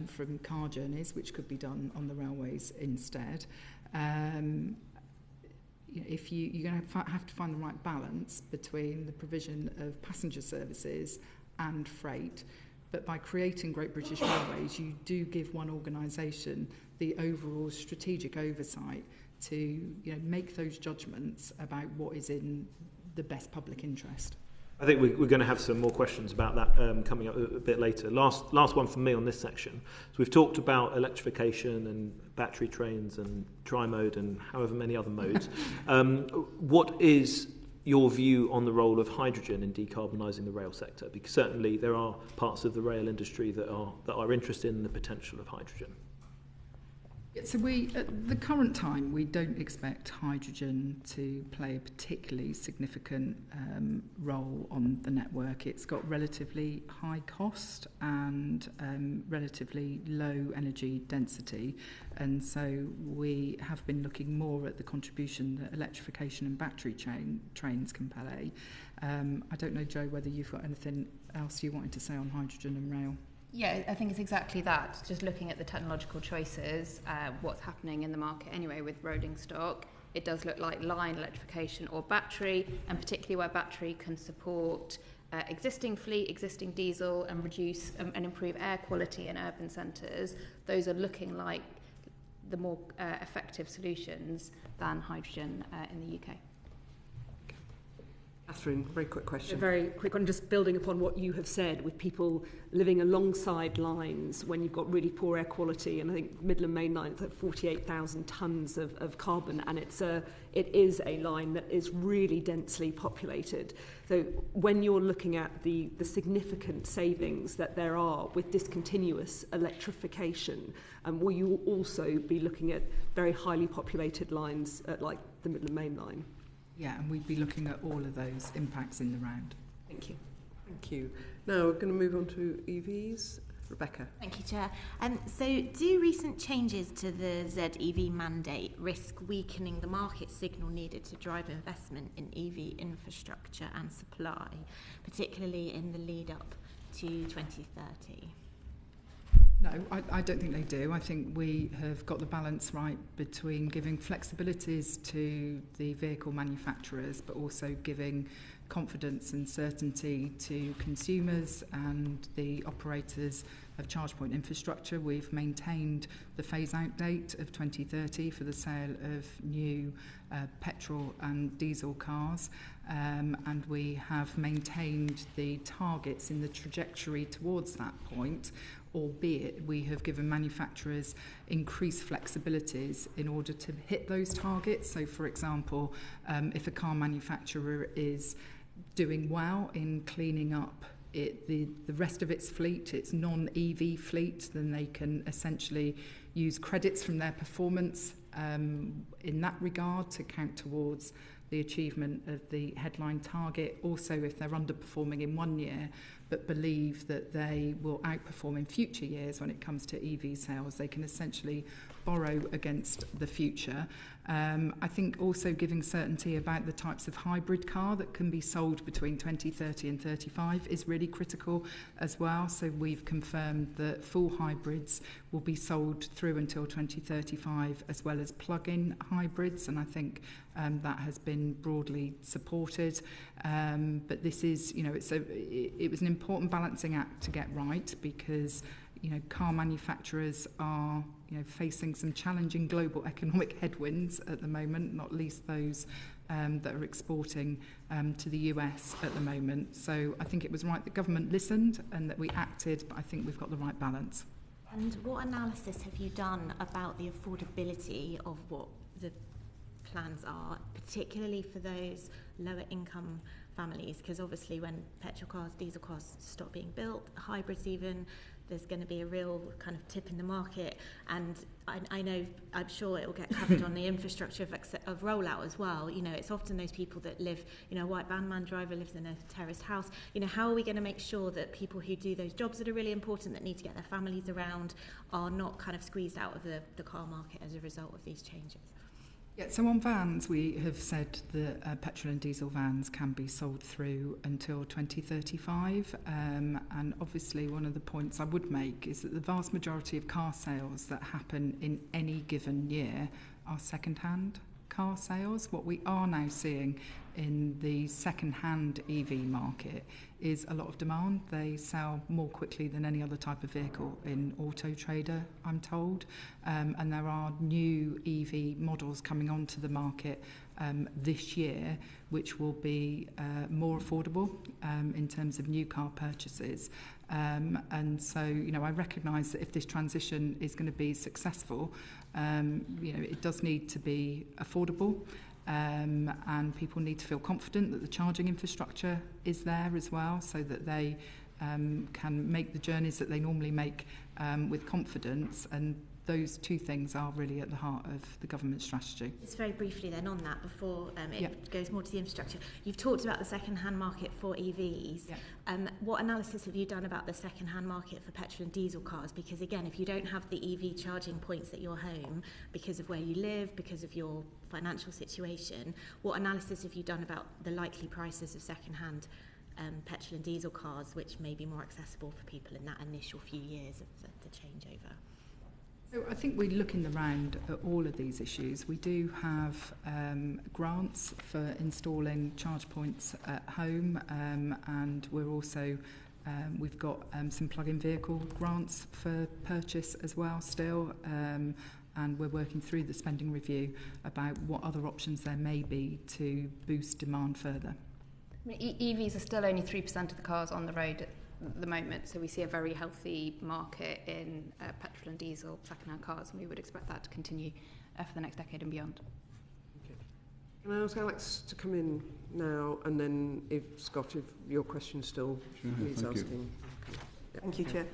from car journeys, which could be done on the railways instead. You're going to have to find the right balance between the provision of passenger services and freight. But by creating Great British Railways, you do give one organisation the overall strategic oversight to make those judgments about what is in the best public interest. I think we're going to have some more questions about that coming up a bit later. Last one from me on this section. So we've talked about electrification and battery trains and tri-mode and however many other modes. What is your view on the role of hydrogen in decarbonising the rail sector? Because certainly there are parts of the rail industry that are interested in the potential of hydrogen. So at the current time, we don't expect hydrogen to play a particularly significant role on the network. It's got relatively high cost and relatively low energy density. And so we have been looking more at the contribution that electrification and battery trains can play. I don't know, Joe, whether you've got anything else you wanted to say on hydrogen and rail. Yeah, I think it's exactly that. Just looking at the technological choices, what's happening in the market anyway with rolling stock, it does look like line electrification or battery, and particularly where battery can support existing fleet, existing diesel, and reduce and improve air quality in urban centres. Those are looking like the more effective solutions than hydrogen in the UK. Catherine, very quick question. A very quick one, just building upon what you have said, with people living alongside lines when you've got really poor air quality, and I think Midland Main Line, it's like 48,000 tonnes of carbon, and it is a line that is really densely populated. So when you're looking at the significant savings that there are with discontinuous electrification, will you also be looking at very highly populated lines like the Midland Main Line? Yeah, and we'd be looking at all of those impacts in the round. Thank you. Thank you. Now we're going to move on to EVs. Rebecca. Thank you, Chair. So do recent changes to the ZEV mandate risk weakening the market signal needed to drive investment in EV infrastructure and supply, particularly in the lead up to 2030? No, I don't think they do. I think we have got the balance right between giving flexibilities to the vehicle manufacturers, but also giving confidence and certainty to consumers and the operators of charge point infrastructure. We've maintained the phase-out date of 2030 for the sale of new petrol and diesel cars. and we have maintained the targets in the trajectory towards that point, albeit we have given manufacturers increased flexibilities in order to hit those targets. So, for example, if a car manufacturer is doing well in cleaning up the rest of its fleet, its non-EV fleet, then they can essentially use credits from their performance in that regard to count towards the achievement of the headline target. Also, if they're underperforming in one year but believe that they will outperform in future years when it comes to EV sales, they can essentially borrow against the future. I think also giving certainty about the types of hybrid car that can be sold between 2030 and 35 is really critical as well. So we've confirmed that full hybrids will be sold through until 2035, as well as plug-in hybrids, and I think that has been broadly supported. But this is, it was an important balancing act to get right, because car manufacturers are facing some challenging global economic headwinds at the moment, not least those that are exporting to the US at the moment. So I think it was right that government listened and that we acted, but I think we've got the right balance. And what analysis have you done about the affordability of what the plans are, particularly for those lower income families? Because obviously when petrol cars, diesel cars stop being built, hybrids even, there's going to be a real kind of tip in the market. And I'm sure it will get covered on the infrastructure of rollout as well. It's often those people that live, a white van man driver lives in a terraced house. How are we going to make sure that people who do those jobs that are really important, that need to get their families around, are not kind of squeezed out of the car market as a result of these changes? Yeah, so on vans, we have said that petrol and diesel vans can be sold through until 2035. And obviously one of the points I would make is that the vast majority of car sales that happen in any given year are second-hand car sales. What we are now seeing in the second-hand EV market is a lot of demand. They sell more quickly than any other type of vehicle in Auto Trader, I'm told. And there are new EV models coming onto the market this year, which will be more affordable in terms of new car purchases. And so, I recognise that if this transition is going to be successful, it does need to be affordable. And people need to feel confident that the charging infrastructure is there as well, so that they can make the journeys that they normally make with confidence. And those two things are really at the heart of the government strategy. Just very briefly then on that, before it goes more to the infrastructure. You've talked about the second-hand market for EVs. Yeah. What analysis have you done about the second-hand market for petrol and diesel cars? Because again, if you don't have the EV charging points at your home because of where you live, because of your financial situation, what analysis have you done about the likely prices of second-hand petrol and diesel cars, which may be more accessible for people in that initial few years of the changeover? So I think we look in the round at all of these issues. We do have grants for installing charge points at home, and we're also we've got some plug-in vehicle grants for purchase as well still, and we're working through the spending review about what other options there may be to boost demand further. EVs are still only 3% of the cars on the road at the moment, so we see a very healthy market in petrol and diesel second-hand cars, and we would expect that to continue for the next decade and beyond. Okay. Can I ask Alex to come in now, and then if Scott, if your question still needs asking. Okay. Thank you, Chair.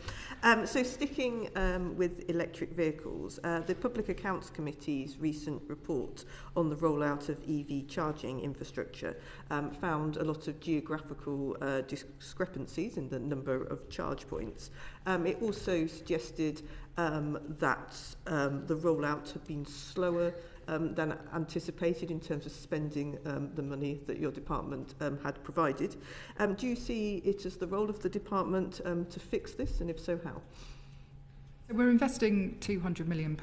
So sticking with electric vehicles, the Public Accounts Committee's recent report on the rollout of EV charging infrastructure found a lot of geographical discrepancies in the number of charge points. It also suggested that the rollout had been slower than anticipated in terms of spending the money that your department had provided. Do you see it as the role of the department to fix this, and if so, how? We're investing £200 million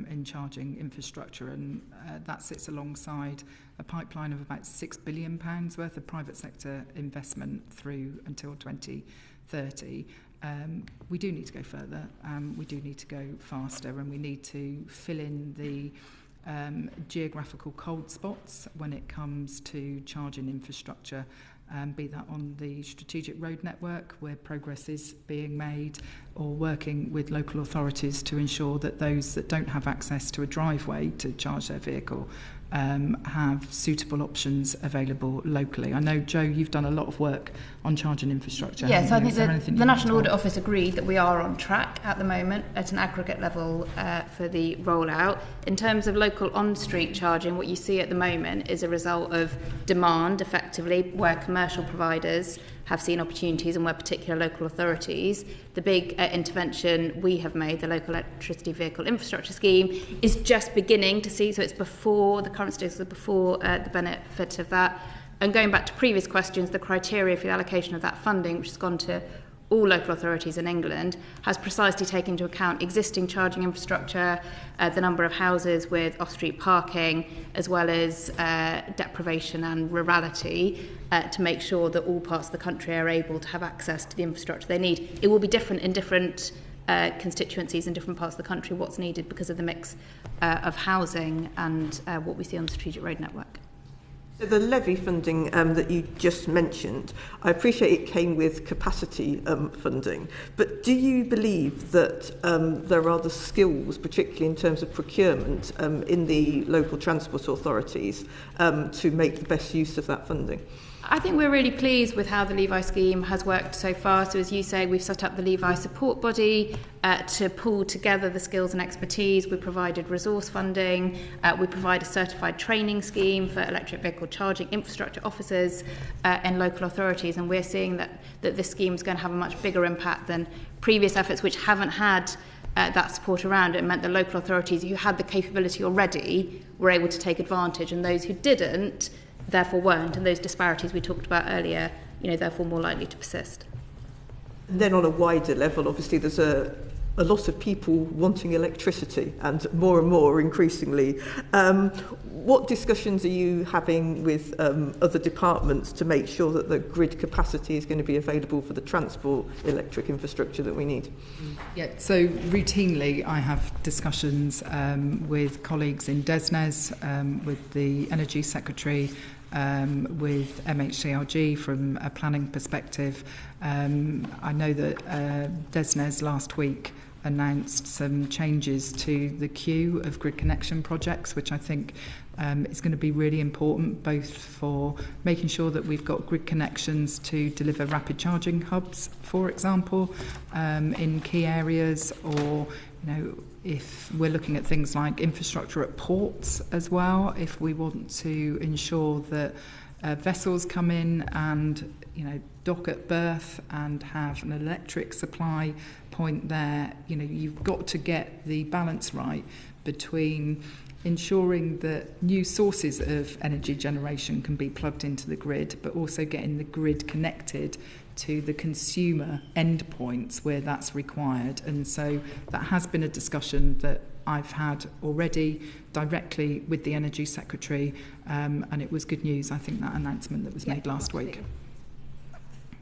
in charging infrastructure, and that sits alongside a pipeline of about £6 billion worth of private sector investment through until 2030. We do need to go further, we do need to go faster, and we need to fill in the geographical cold spots when it comes to charging infrastructure, be that on the strategic road network where progress is being made, or working with local authorities to ensure that those that don't have access to a driveway to charge their vehicle have suitable options available locally. I know, Jo, you've done a lot of work on charging infrastructure. Yeah, so I think the National Audit Office Office agreed that we are on track at the moment at an aggregate level for the rollout. In terms of local on-street charging, what you see at the moment is a result of demand, effectively, where commercial providers have seen opportunities and where particular local authorities. The big intervention we have made, the Local Electricity Vehicle Infrastructure Scheme, is just beginning to see, so it's before the current status, before the benefit of that. And going back to previous questions, the criteria for the allocation of that funding, which has gone to all local authorities in England, has precisely taken into account existing charging infrastructure, the number of houses with off-street parking, as well as deprivation and rurality, to make sure that all parts of the country are able to have access to the infrastructure they need. It will be different in different constituencies in different parts of the country, what's needed because of the mix of housing and what we see on the strategic road network. So the levy funding that you just mentioned, I appreciate it came with capacity funding, but do you believe that there are the skills, particularly in terms of procurement, in the local transport authorities to make the best use of that funding? I think we're really pleased with how the Levi scheme has worked so far. So as you say, we've set up the Levi support body to pull together the skills and expertise. We provided resource funding. We provide a certified training scheme for electric vehicle charging infrastructure officers in local authorities. And we're seeing that this scheme is going to have a much bigger impact than previous efforts which haven't had that support around it. It meant that local authorities who had the capability already were able to take advantage, and those who didn't therefore weren't, and those disparities we talked about earlier, therefore more likely to persist. And then on a wider level, obviously there's a lot of people wanting electricity, and more increasingly. What discussions are you having with other departments to make sure that the grid capacity is going to be available for the transport electric infrastructure that we need? Yeah, so routinely I have discussions with colleagues in DESNZ, with the Energy Secretary, with MHCRG from a planning perspective. I know that DESNZ last week announced some changes to the queue of grid connection projects, which I think is going to be really important, both for making sure that we've got grid connections to deliver rapid charging hubs, for example, in key areas, or if we're looking at things like infrastructure at ports as well, if we want to ensure that vessels come in and dock at berth and have an electric supply point there, you've got to get the balance right between ensuring that new sources of energy generation can be plugged into the grid, but also getting the grid connected to the consumer endpoints where that's required. And so that has been a discussion that I've had already directly with the Energy Secretary, and it was good news, I think, that announcement that was made last week.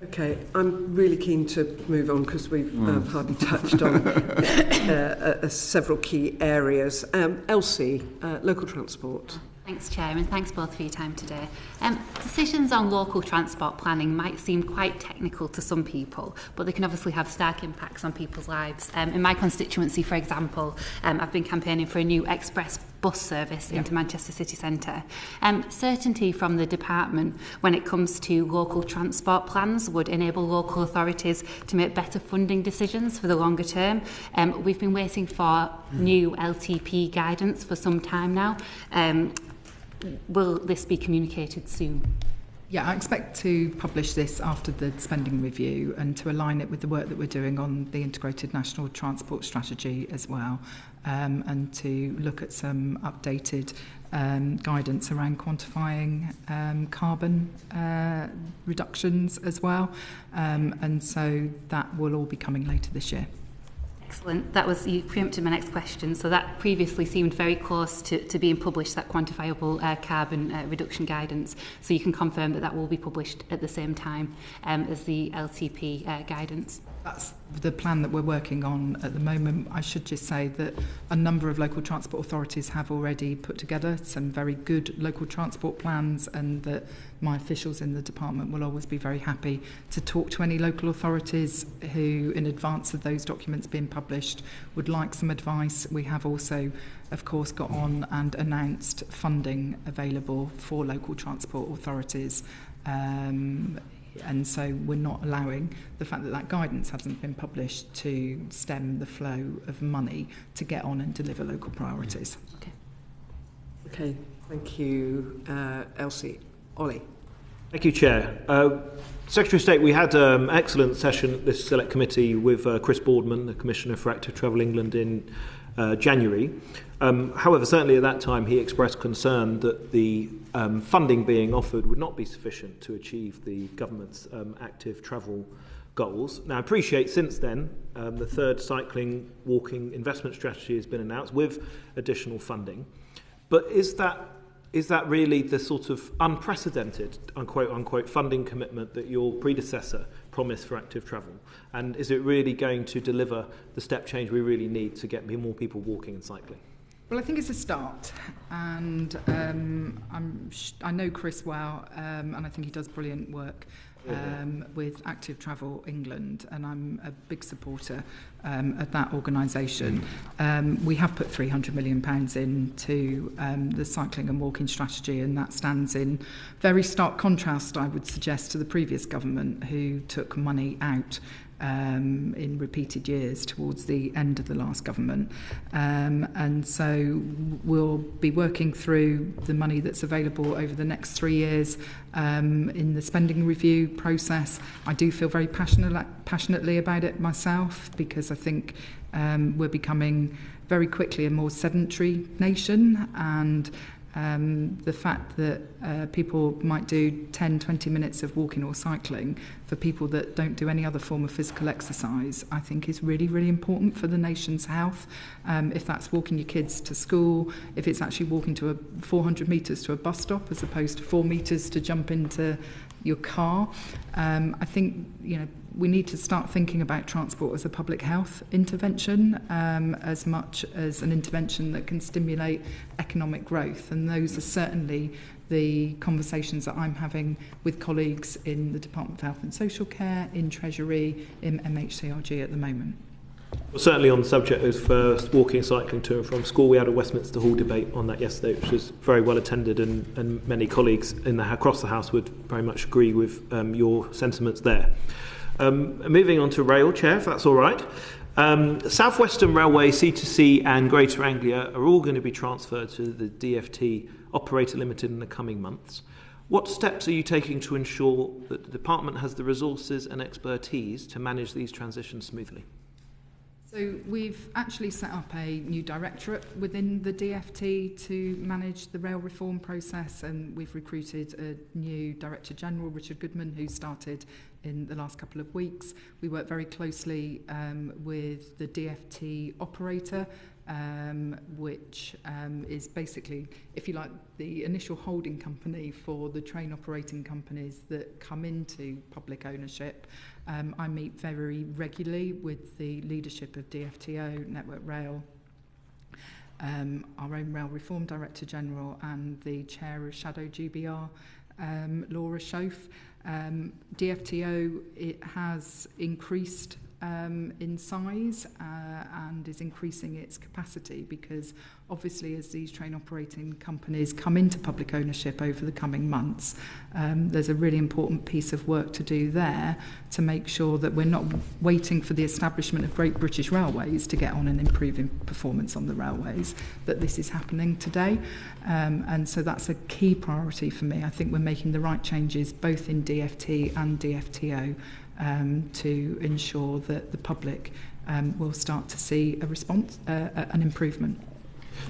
Okay, I'm really keen to move on because we've hardly touched on several key areas. Elsie, local transport. Thanks, Chair, and thanks both for your time today. Decisions on local transport planning might seem quite technical to some people, but they can obviously have stark impacts on people's lives. In my constituency, for example, I've been campaigning for a new express bus service into Manchester city centre. Certainty from the department when it comes to local transport plans would enable local authorities to make better funding decisions for the longer term. We've been waiting for new LTP guidance for some time now. Will this be communicated soon? Yeah, I expect to publish this after the spending review and to align it with the work that we're doing on the integrated national transport strategy as well, and to look at some updated guidance around quantifying carbon reductions as well. And so that will all be coming later this year. Excellent. You preempted my next question. So that previously seemed very close to being published, that quantifiable carbon reduction guidance. So you can confirm that will be published at the same time as the LTP guidance. That's the plan that we're working on at the moment. I should just say that a number of local transport authorities have already put together some very good local transport plans, and that my officials in the department will always be very happy to talk to any local authorities who, in advance of those documents being published, would like some advice. We have also, of course, got on and announced funding available for local transport authorities. And so we're not allowing the fact that that guidance hasn't been published to stem the flow of money to get on and deliver local priorities. Okay, thank you, Elsie. Ollie. Thank you, Chair. Secretary of State, we had an excellent session at this select committee with Chris Boardman, the Commissioner for Active Travel England, in January. However, certainly at that time he expressed concern that the funding being offered would not be sufficient to achieve the government's active travel goals. Now, I appreciate since then the third cycling, walking investment strategy has been announced with additional funding. But is that really the sort of unprecedented, unquote, funding commitment that your predecessor promised for active travel? And is it really going to deliver the step change we really need to get more people walking and cycling? Well, I think it's a start, and I know Chris well, and I think he does brilliant work with Active Travel England, and I'm a big supporter of that organisation. We have put £300 million into the cycling and walking strategy, and that stands in very stark contrast, I would suggest, to the previous government, who took money out in repeated years towards the end of the last government. And so we'll be working through the money that's available over the next 3 years in the spending review process. I do feel very passionately about it myself, because I think we're becoming very quickly a more sedentary nation, and the fact that people might do 10-20 minutes of walking or cycling for people that don't do any other form of physical exercise, I think is really, really important for the nation's health. If that's walking your kids to school, if it's actually walking to 400 metres to a bus stop as opposed to 4 metres to jump into your car, I think, we need to start thinking about transport as a public health intervention as much as an intervention that can stimulate economic growth. And those are certainly the conversations that I'm having with colleagues in the Department of Health and Social Care, in Treasury, in MHCRG at the moment. Well, certainly on the subject of walking and cycling to and from school, we had a Westminster Hall debate on that yesterday, which was very well attended, and many colleagues across the House would very much agree with your sentiments there. Moving on to rail, Chair, if that's all right. South Western Railway, C2C and Greater Anglia are all going to be transferred to the DfT Operator Limited in the coming months. What steps are you taking to ensure that the department has the resources and expertise to manage these transitions smoothly? So we've actually set up a new directorate within the DfT to manage the rail reform process, and we've recruited a new Director General, Richard Goodman, who started in the last couple of weeks. We work very closely with the DfT operator, which is basically, if you like, the initial holding company for the train operating companies that come into public ownership. I meet very regularly with the leadership of DFTO, Network Rail, our own Rail Reform Director General, and the Chair of Shadow GBR, Laura Schoaf. DFTO, it has increased in size and is increasing its capacity, because obviously as these train operating companies come into public ownership over the coming months, there's a really important piece of work to do there to make sure that we're not waiting for the establishment of Great British Railways to get on and improving performance on the railways, that this is happening today. And so that's a key priority for me. I think we're making the right changes both in DfT and DFTO to ensure that the public will start to see a response, an improvement.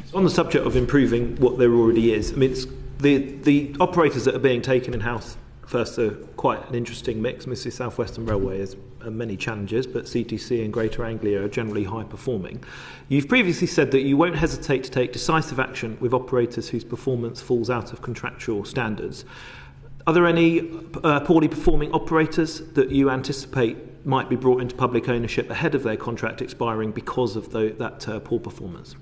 So on the subject of improving what there already is, I mean, it's the operators that are being taken in-house first are quite an interesting mix. Mrs. South Western Railway has many challenges, but CTC and Greater Anglia are generally high-performing. You've previously said that you won't hesitate to take decisive action with operators whose performance falls out of contractual standards. Are there any poorly performing operators that you anticipate might be brought into public ownership ahead of their contract expiring because of that poor performance?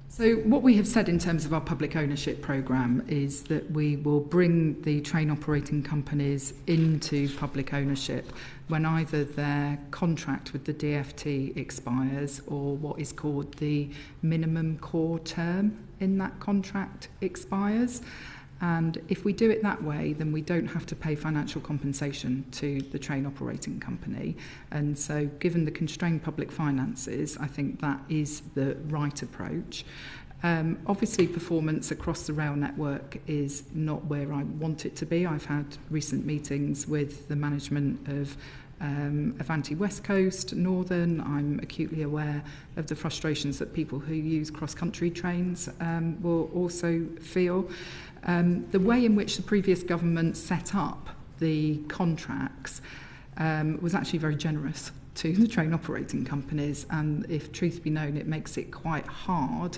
So what we have said in terms of our public ownership programme is that we will bring the train operating companies into public ownership when either their contract with the DfT expires or what is called the minimum core term in that contract expires. And if we do it that way, then we don't have to pay financial compensation to the train operating company. And so given the constrained public finances, I think that is the right approach. Obviously, performance across the rail network is not where I want it to be. I've had recent meetings with the management of Avanti West Coast, Northern. I'm acutely aware of the frustrations that people who use cross-country trains will also feel. The way in which the previous government set up the contracts was actually very generous to the train operating companies, and if truth be known, it makes it quite hard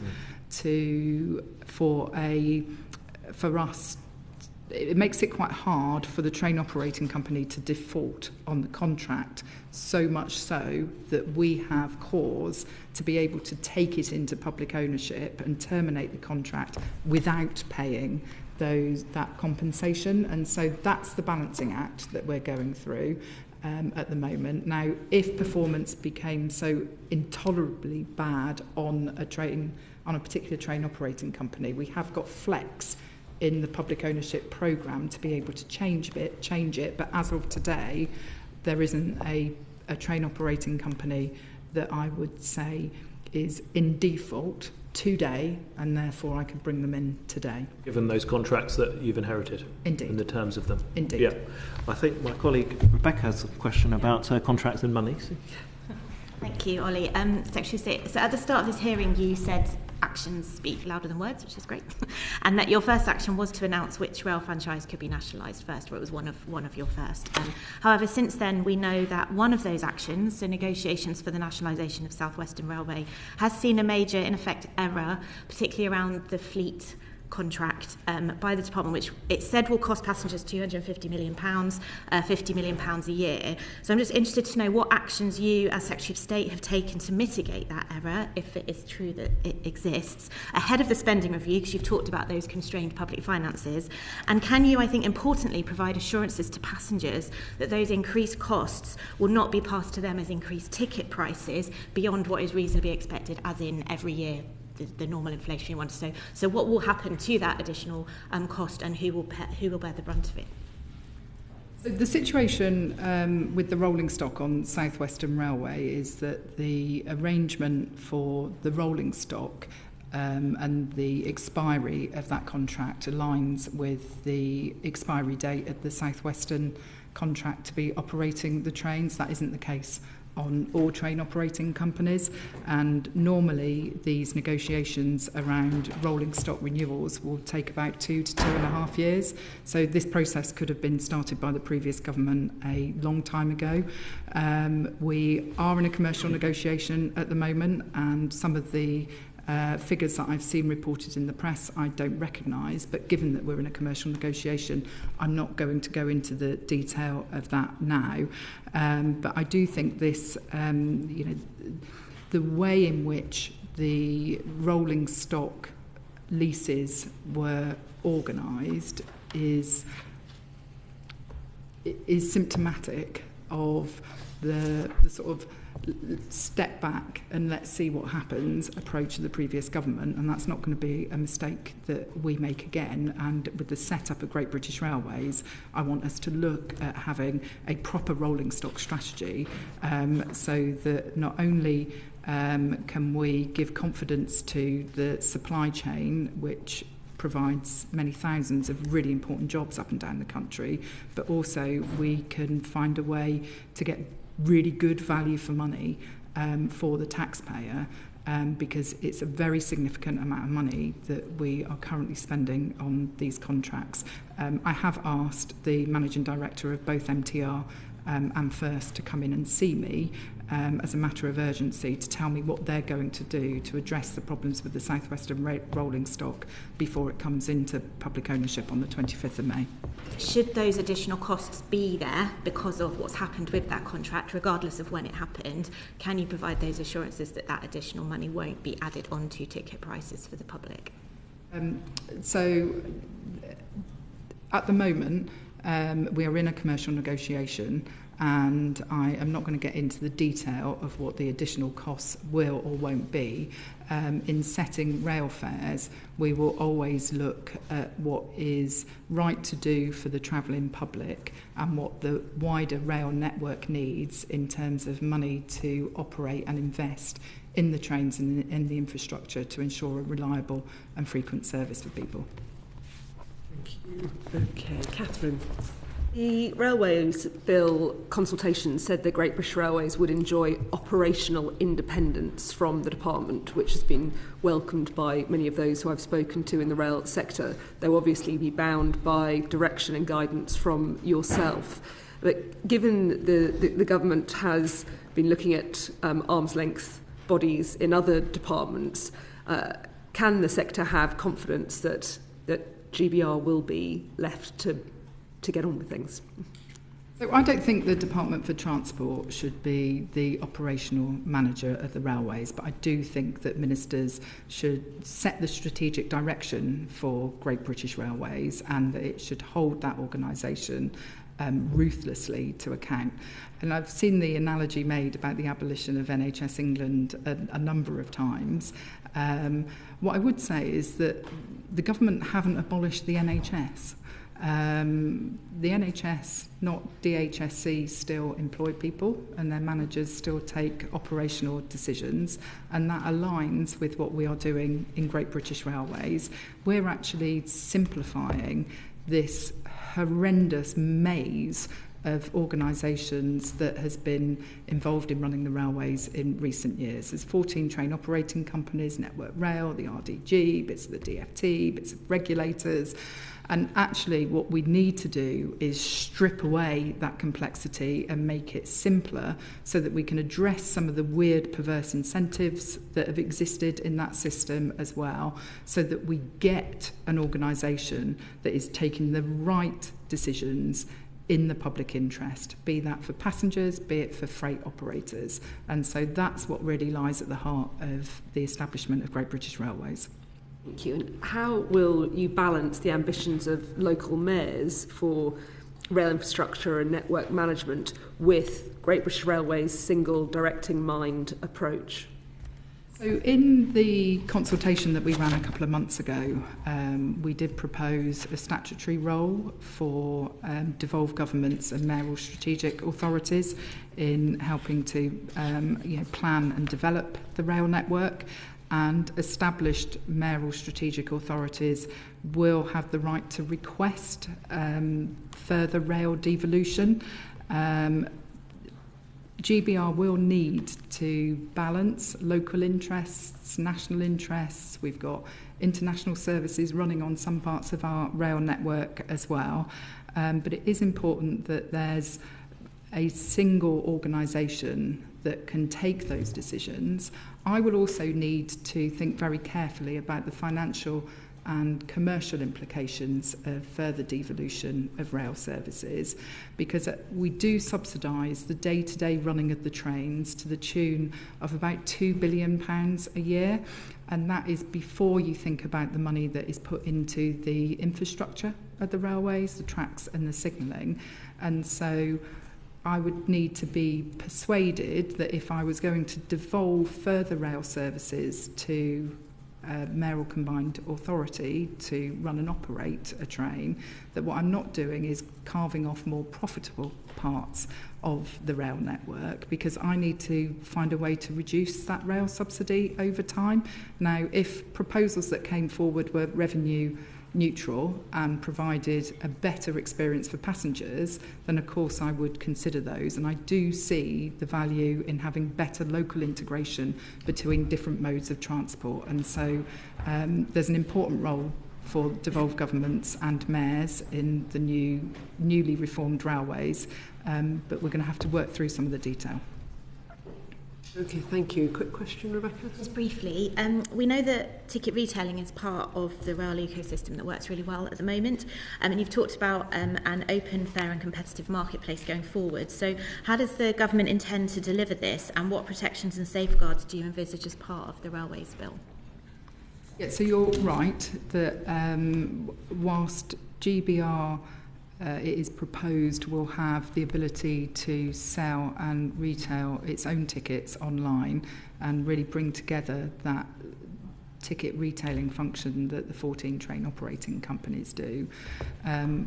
it makes it quite hard for the train operating company to default on the contract, so much so that we have cause to be able to take it into public ownership and terminate the contract without paying that compensation. And so that's the balancing act that we're going through at the moment. Now, if performance became so intolerably bad on a particular train operating company, we have got flex in the public ownership programme to be able to change it. But as of today, there isn't a train operating company that I would say is in default today, and therefore I could bring them in today. Given those contracts that you've inherited? Indeed. And the terms of them? Indeed. Yeah. I think my colleague Rebecca has a question about contracts and money. Thank you, Ollie. Secretary of State, so at the start of this hearing you said actions speak louder than words, which is great, and that your first action was to announce which rail franchise could be nationalised first, or it was one of your first. However, since then we know that one of those actions, the negotiations for the nationalisation of South Western Railway, has seen a major, in effect, error, particularly around the fleet contract by the department, which it said will cost passengers £250 million, £50 million a year. So I'm just interested to know what actions you, as Secretary of State, have taken to mitigate that error, if it is true that it exists, ahead of the spending review, because you've talked about those constrained public finances. And can you, I think, importantly, provide assurances to passengers that those increased costs will not be passed to them as increased ticket prices beyond what is reasonably expected, as in every year the normal inflationary one. So what will happen to that additional cost, and who will bear the brunt of it? So the situation with the rolling stock on South Western Railway is that the arrangement for the rolling stock and the expiry of that contract aligns with the expiry date of the South Western contract to be operating the trains. That isn't the case on all train operating companies, and normally these negotiations around rolling stock renewals will take about 2 to 2.5 years. So this process could have been started by the previous government a long time ago. We are in a commercial negotiation at the moment, and some of the figures that I've seen reported in the press I don't recognise, but given that we're in a commercial negotiation, I'm not going to go into the detail of that now. But I do think this, the way in which the rolling stock leases were organised is symptomatic of the sort of step back and let's see what happens approach of the previous government, and that's not going to be a mistake that we make again. And with the setup of Great British Railways, I want us to look at having a proper rolling stock strategy, so that not only can we give confidence to the supply chain, which provides many thousands of really important jobs up and down the country, but also we can find a way to get really good value for money for the taxpayer, because it's a very significant amount of money that we are currently spending on these contracts. I have asked the Managing Director of both MTR and First to come in and see me as a matter of urgency to tell me what they're going to do to address the problems with the South Western rolling stock before it comes into public ownership on the 25th of May. Should those additional costs be there because of what's happened with that contract, regardless of when it happened, can you provide those assurances that that additional money won't be added onto ticket prices for the public? So at the moment, we are in a commercial negotiation, and I am not going to get into the detail of what the additional costs will or won't be. In setting rail fares, we will always look at what is right to do for the travelling public and what the wider rail network needs in terms of money to operate and invest in the trains and in the infrastructure to ensure a reliable and frequent service for people. Thank you. Okay, Catherine. The Railways Bill consultation said that Great British Railways would enjoy operational independence from the department, which has been welcomed by many of those who I've spoken to in the rail sector. They'll obviously be bound by direction and guidance from yourself. But given the government has been looking at arm's length bodies in other departments, can the sector have confidence that GBR will be left to get on with things? So I don't think the Department for Transport should be the operational manager of the railways, but I do think that ministers should set the strategic direction for Great British Railways, and that it should hold that organisation ruthlessly to account. And I've seen the analogy made about the abolition of NHS England a number of times. What I would say is that the government haven't abolished the NHS. The NHS, not DHSC, still employ people, and their managers still take operational decisions, and that aligns with what we are doing in Great British Railways. We're actually simplifying this horrendous maze of organisations that has been involved in running the railways in recent years. There's 14 train operating companies, Network Rail, the RDG, bits of the DFT, bits of regulators. And actually what we need to do is strip away that complexity and make it simpler so that we can address some of the weird perverse incentives that have existed in that system as well, so that we get an organisation that is taking the right decisions in the public interest, be that for passengers, be it for freight operators. And so that's what really lies at the heart of the establishment of Great British Railways. Thank you. And how will you balance the ambitions of local mayors for rail infrastructure and network management with Great British Railways' single directing mind approach? So in the consultation that we ran a couple of months ago, we did propose a statutory role for devolved governments and mayoral strategic authorities in helping to plan and develop the rail network. And established mayoral strategic authorities will have the right to request further rail devolution. GBR will need to balance local interests, national interests. We've got international services running on some parts of our rail network as well. But it is important that there's a single organisation that can take those decisions. I will also need to think very carefully about the financial and commercial implications of further devolution of rail services, because we do subsidise the day-to-day running of the trains to the tune of about £2 billion a year, and that is before you think about the money that is put into the infrastructure of the railways, the tracks and the signalling. And so I would need to be persuaded that if I was going to devolve further rail services to mayoral combined authority to run and operate a train, that what I'm not doing is carving off more profitable parts of the rail network, because I need to find a way to reduce that rail subsidy over time. Now, if proposals that came forward were revenue neutral and provided a better experience for passengers, then of course I would consider those. And I do see the value in having better local integration between different modes of transport. And so there's an important role for devolved governments and mayors in the newly reformed railways but we're going to have to work through some of the detail. Okay, thank you. Quick question, Rebecca? Just briefly, we know that ticket retailing is part of the rail ecosystem that works really well at the moment, and you've talked about an open, fair and competitive marketplace going forward. So how does the government intend to deliver this, and what protections and safeguards do you envisage as part of the Railways Bill? Yeah, so you're right that whilst GBR it is proposed will have the ability to sell and retail its own tickets online and really bring together that ticket retailing function that the 14 train operating companies do.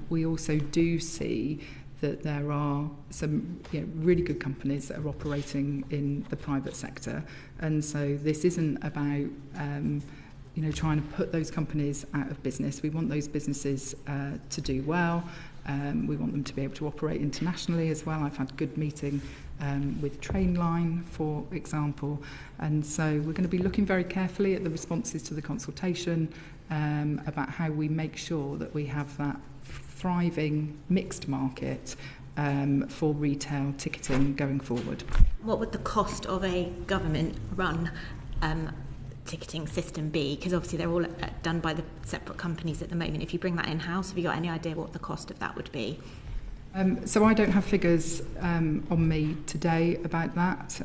We also do see that there are some really good companies that are operating in the private sector, and so this isn't about trying to put those companies out of business. We want those businesses to do well. We want them to be able to operate internationally as well. I've had good meeting with Trainline, for example. And so we're going to be looking very carefully at the responses to the consultation about how we make sure that we have that thriving mixed market for retail ticketing going forward. What would the cost of a government-run ticketing system be? Because obviously they're all done by the separate companies at the moment. If you bring that in-house, have you got any idea what the cost of that would be? So I don't have figures on me today about that.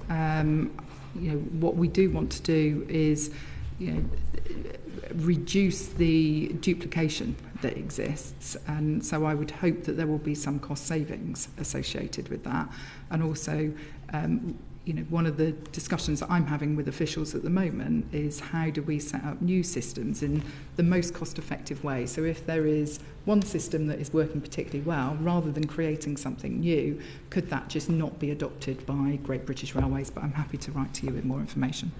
What we do want to do is reduce the duplication that exists, and so I would hope that there will be some cost savings associated with that. And also one of the discussions that I'm having with officials at the moment is how do we set up new systems in the most cost-effective way. So if there is one system that is working particularly well, rather than creating something new, could that just not be adopted by Great British Railways? But I'm happy to write to you with more information.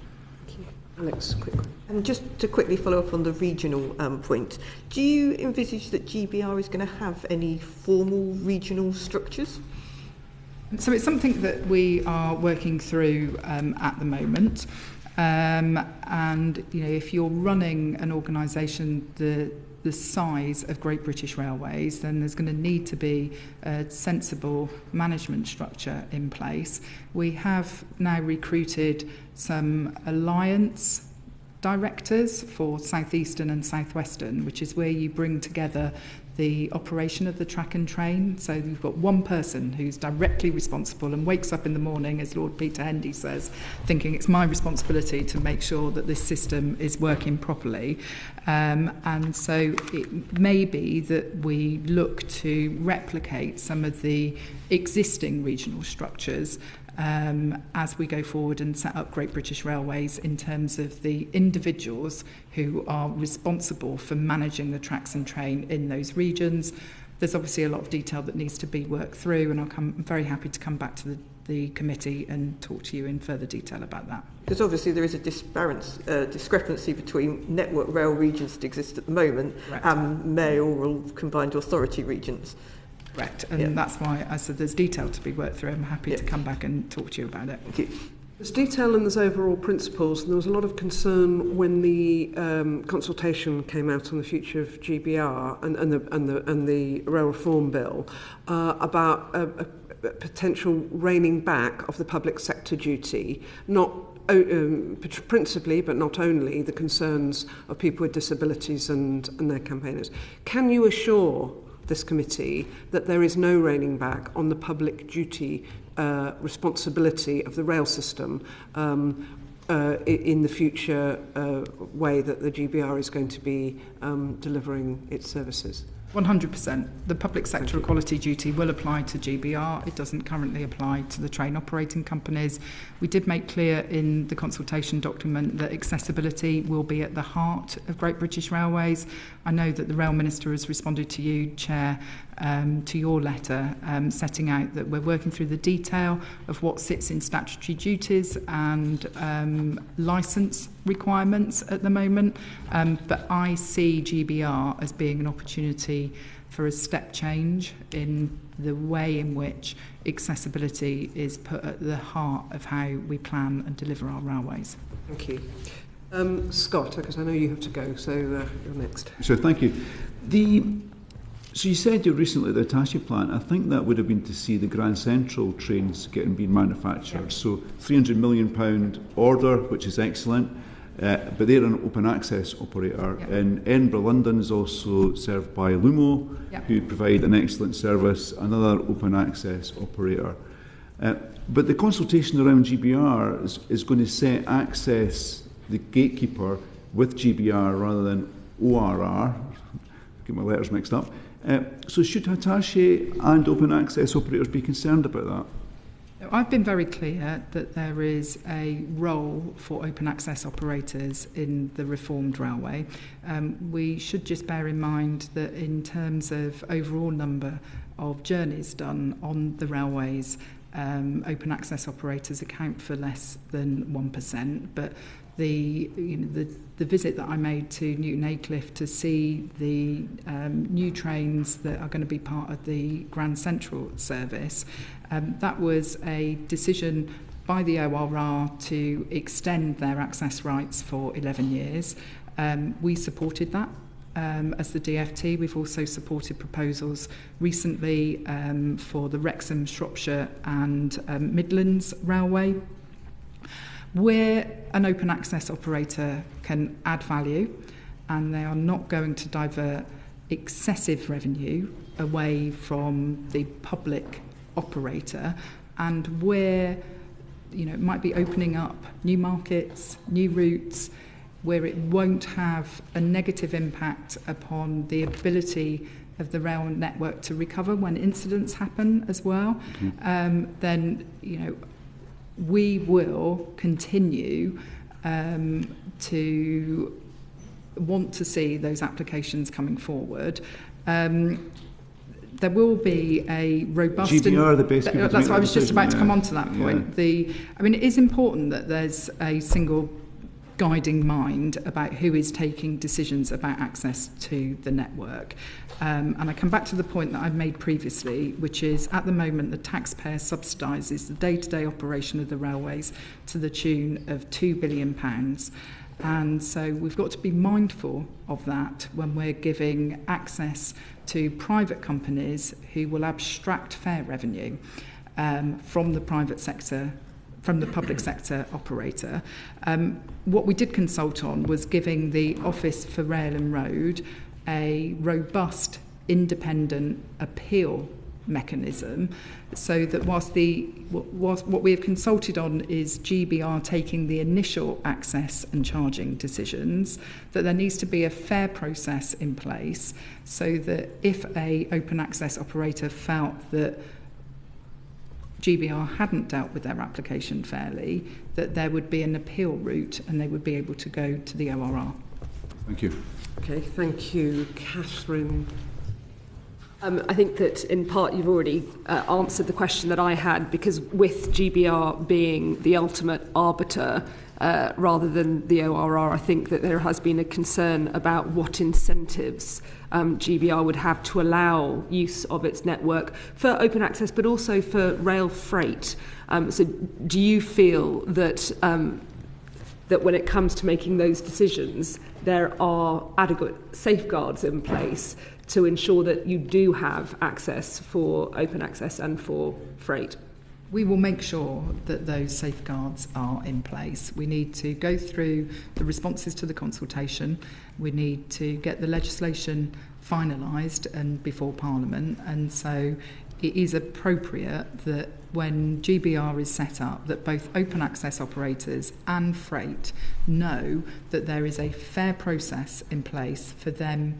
Thank you. Alex, quick. Just to quickly follow up on the regional point, do you envisage that GBR is going to have any formal regional structures? So it's something that we are working through at the moment. And if you're running an organisation the size of Great British Railways, then there's going to need to be a sensible management structure in place. We have now recruited some alliance directors for South Eastern and South Western, which is where you bring together the operation of the track and train. So you've got one person who's directly responsible and wakes up in the morning, as Lord Peter Heidi says, thinking it's my responsibility to make sure that this system is working properly. And so it may be that we look to replicate some of the existing regional structures as we go forward and set up Great British Railways in terms of the individuals who are responsible for managing the tracks and train in those regions. There's obviously a lot of detail that needs to be worked through, and I'm very happy to come back to the committee and talk to you in further detail about that. Because obviously there is a discrepancy between network rail regions that exist at the moment and mayoral combined authority regions. Correct, and that's why I said there's detail to be worked through. I'm happy to come back and talk to you about it. Thank you. There's detail and there's overall principles, and there was a lot of concern when the consultation came out on the future of GBR and the rail reform bill about a potential reining back of the public sector duty, not principally, but not only, the concerns of people with disabilities and their campaigners. Can you assure this committee that there is no reining back on the public duty responsibility of the rail system in the future way that the GBR is going to be delivering its services? 100%. The public sector equality duty will apply to GBR. It doesn't currently apply to the train operating companies. We did make clear in the consultation document that accessibility will be at the heart of Great British Railways. I know that the Rail Minister has responded to you, Chair, to your letter, setting out that we're working through the detail of what sits in statutory duties and licence requirements at the moment. But I see GBR as being an opportunity for a step change in the way in which accessibility is put at the heart of how we plan and deliver our railways. Thank you. Scott, because I know you have to go, so you're next. So thank you. So you said you recently at the Hitachi plant. I think that would have been to see the Grand Central trains being manufactured. Yep. So £300 million order, which is excellent. But they're an open access operator. Yep. In Edinburgh, London is also served by Lumo, yep, who provide an excellent service, another open access operator. But the consultation around GBR is going to set access, the gatekeeper, with GBR rather than ORR. Get my letters mixed up. So should Hitachi and open access operators be concerned about that? I've been very clear that there is a role for open access operators in the reformed railway. We should just bear in mind that in terms of overall number of journeys done on the railways, open access operators account for less than 1%, but the visit that I made to Newton Aycliffe to see the new trains that are going to be part of the Grand Central service, that was a decision by the ORR to extend their access rights for 11 years. We supported that. As the DFT, we've also supported proposals recently for the Wrexham, Shropshire and Midlands Railway, where an open access operator can add value and they are not going to divert excessive revenue away from the public operator, and where it might be opening up new markets, new routes, where it won't have a negative impact upon the ability of the rail network to recover when incidents happen as well, then we will continue to want to see those applications coming forward. There will be a robust... GBR, the base people. That's what I was just about to come on to that point. Yeah. It is important that there's a single guiding mind about who is taking decisions about access to the network. And I come back to the point that I've made previously, which is at the moment the taxpayer subsidises the day-to-day operation of the railways to the tune of £2 billion. And so we've got to be mindful of that when we're giving access to private companies who will abstract fare revenue from the private sector, from the public sector operator. What we did consult on was giving the Office for Rail and Road a robust, independent appeal mechanism, so that whilst what we have consulted on is GBR taking the initial access and charging decisions, that there needs to be a fair process in place so that if a open access operator felt that GBR hadn't dealt with their application fairly, that there would be an appeal route and they would be able to go to the ORR. Thank you. Okay, thank you. Catherine. I think that in part you've already answered the question that I had, because with GBR being the ultimate arbiter rather than the ORR, I think that there has been a concern about what incentives GBR would have to allow use of its network for open access, but also for rail freight. So do you feel that that when it comes to making those decisions, there are adequate safeguards in place to ensure that you do have access for open access and for freight? We will make sure that those safeguards are in place. We need to go through the responses to the consultation. We need to get the legislation finalised and before Parliament. And so it is appropriate that when GBR is set up, that both open access operators and freight know that there is a fair process in place for them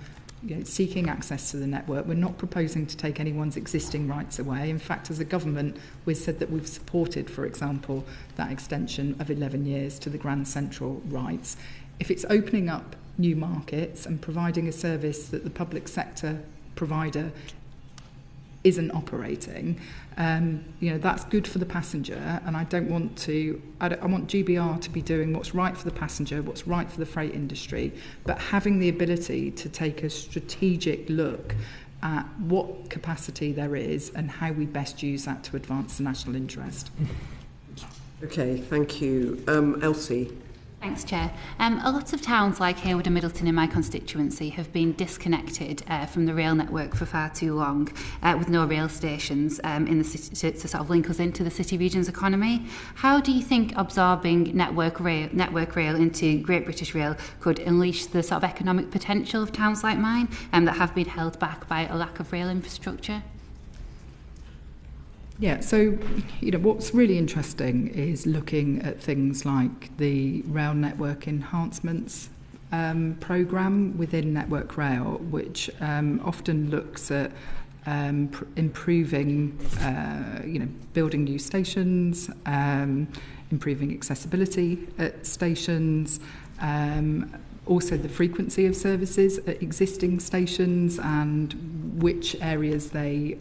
seeking access to the network. We're not proposing to take anyone's existing rights away. In fact, as a government, we've said that we've supported, for example, that extension of 11 years to the Grand Central rights. If it's opening up new markets and providing a service that the public sector provider isn't operating, that's good for the passenger, and I want GBR to be doing what's right for the passenger, what's right for the freight industry, but having the ability to take a strategic look at what capacity there is and how we best use that to advance the national interest. Okay, thank you. Elsie. Thanks, Chair. A lot of towns like Hayward and Middleton in my constituency have been disconnected from the rail network for far too long, with no rail stations in the city to sort of link us into the city region's economy. How do you think absorbing Network Rail into Great British Rail could unleash the sort of economic potential of towns like mine that have been held back by a lack of rail infrastructure? Yeah, so what's really interesting is looking at things like the rail network enhancements programme within Network Rail, which often looks at improving, building new stations, improving accessibility at stations, also the frequency of services at existing stations and which areas they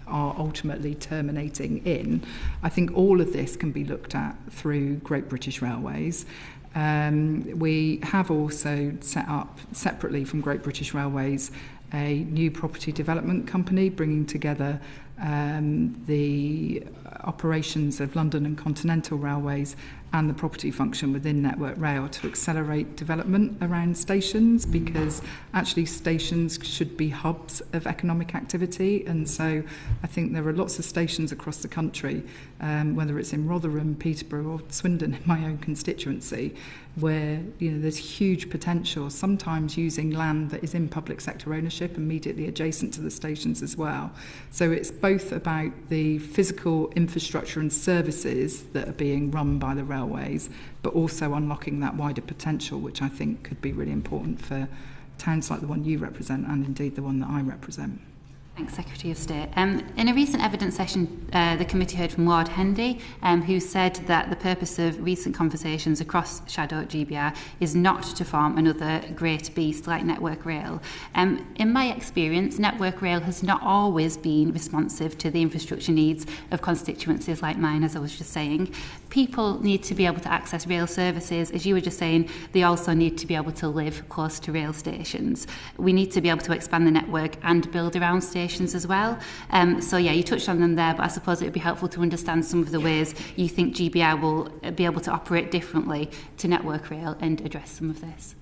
are ultimately terminating in. I think all of this can be looked at through Great British Railways. We have also set up, separately from Great British Railways, a new property development company bringing together the operations of London and Continental Railways and the property function within Network Rail to accelerate development around stations, because actually stations should be hubs of economic activity. And so I think there are lots of stations across the country, whether it's in Rotherham, Peterborough or Swindon in my own constituency, where there's huge potential, sometimes using land that is in public sector ownership immediately adjacent to the stations as well. So it's both about the physical infrastructure and services that are being run by the railways, but also unlocking that wider potential, which I think could be really important for towns like the one you represent and indeed the one that I represent. Thanks, Secretary of State. In a recent evidence session, the committee heard from Lord Heidi, who said that the purpose of recent conversations across Shadow GBR is not to form another great beast like Network Rail. In my experience, Network Rail has not always been responsive to the infrastructure needs of constituencies like mine, as I was just saying. People need to be able to access rail services. As you were just saying, they also need to be able to live close to rail stations. We need to be able to expand the network and build around stations as well. So yeah, you touched on them there, but I suppose it would be helpful to understand some of the ways you think GBR will be able to operate differently to Network Rail and address some of this.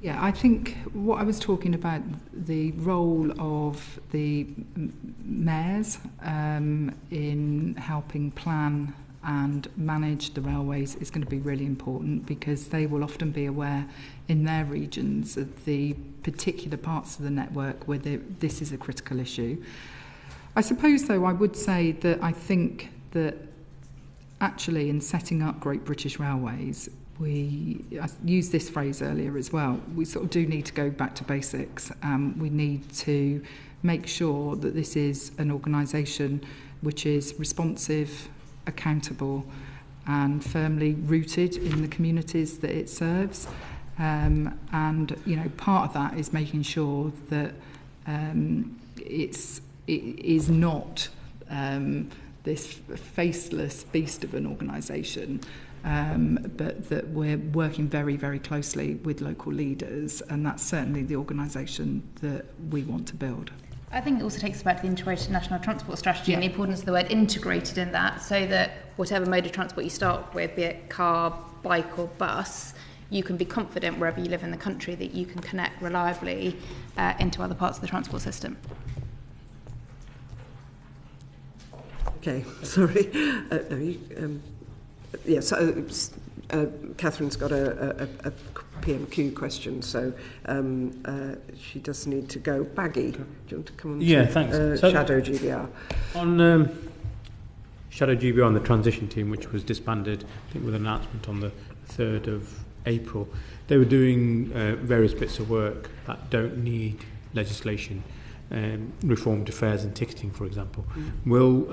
Yeah, I think what I was talking about, the role of the mayors in helping plan and manage the railways is going to be really important, because they will often be aware in their regions of the particular parts of the network where this is a critical issue. I suppose, though, I would say that I think that actually in setting up Great British Railways, I used this phrase earlier as well, we sort of do need to go back to basics. We need to make sure that this is an organisation which is responsive, accountable and firmly rooted in the communities that it serves. And part of that is making sure that it is not this faceless beast of an organisation, but that we're working very, very closely with local leaders, and that's certainly the organisation that we want to build. I think it also takes us back to the integrated national transport strategy and the importance of the word integrated in that, so that whatever mode of transport you start with, be it car, bike or bus, you can be confident wherever you live in the country that you can connect reliably into other parts of the transport system. Okay, sorry. Catherine's got a PMQ question, so she does need to go. Baggy, do you want to come on to thanks. Shadow GBR? On Shadow GBR on the transition team, which was disbanded, I think with an announcement on the 3rd of April, they were doing various bits of work that don't need legislation, reformed fares and ticketing, for example. Will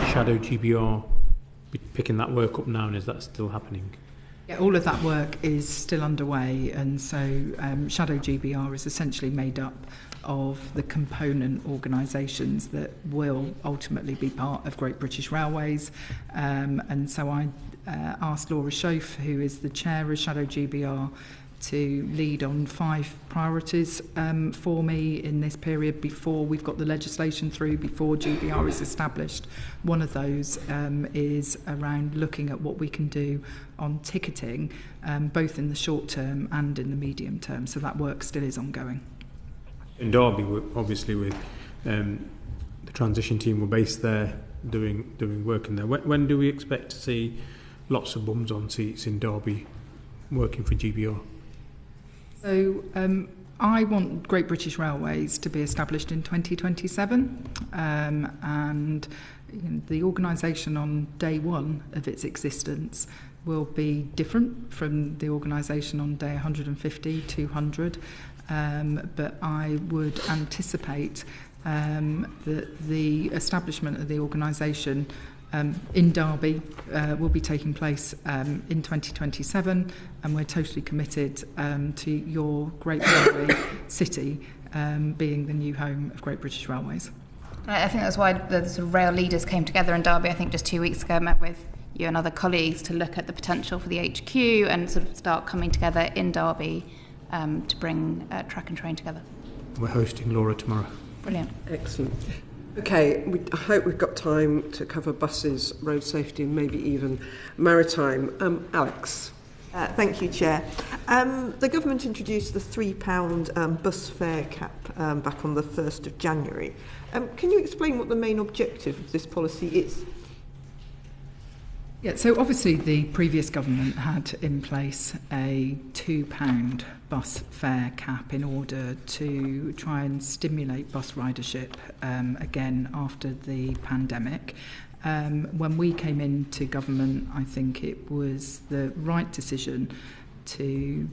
Shadow GBR be picking that work up now, and is that still happening? Yeah, all of that work is still underway, and so Shadow GBR is essentially made up of the component organisations that will ultimately be part of Great British Railways. And so I asked Laura Schoaf, who is the chair of Shadow GBR, to lead on 5 priorities for me in this period before we've got the legislation through, before GBR is established. One of those is around looking at what we can do on ticketing, both in the short term and in the medium term. So that work still is ongoing. In Derby, obviously, with the transition team were based there, doing work in there. When do we expect to see lots of bums on seats in Derby working for GBR? So I want Great British Railways to be established in 2027, and the organisation on day one of its existence will be different from the organisation on day 150, 200, but I would anticipate that the establishment of the organisation in Derby will be taking place in 2027, and we're totally committed to your great railway city being the new home of Great British Railways. I think that's why the sort of rail leaders came together in Derby, I think just 2 weeks ago, met with you and other colleagues to look at the potential for the HQ and sort of start coming together in Derby to bring track and train together. We're hosting Laura tomorrow. Brilliant. Excellent. Okay, I hope we've got time to cover buses, road safety and maybe even maritime. Alex. Thank you, Chair. The government introduced the £3 bus fare cap back on the 1st of January. Can you explain what the main objective of this policy is? Yeah, so obviously the previous government had in place a £2 bus fare cap in order to try and stimulate bus ridership again after the pandemic. When we came into government, I think it was the right decision to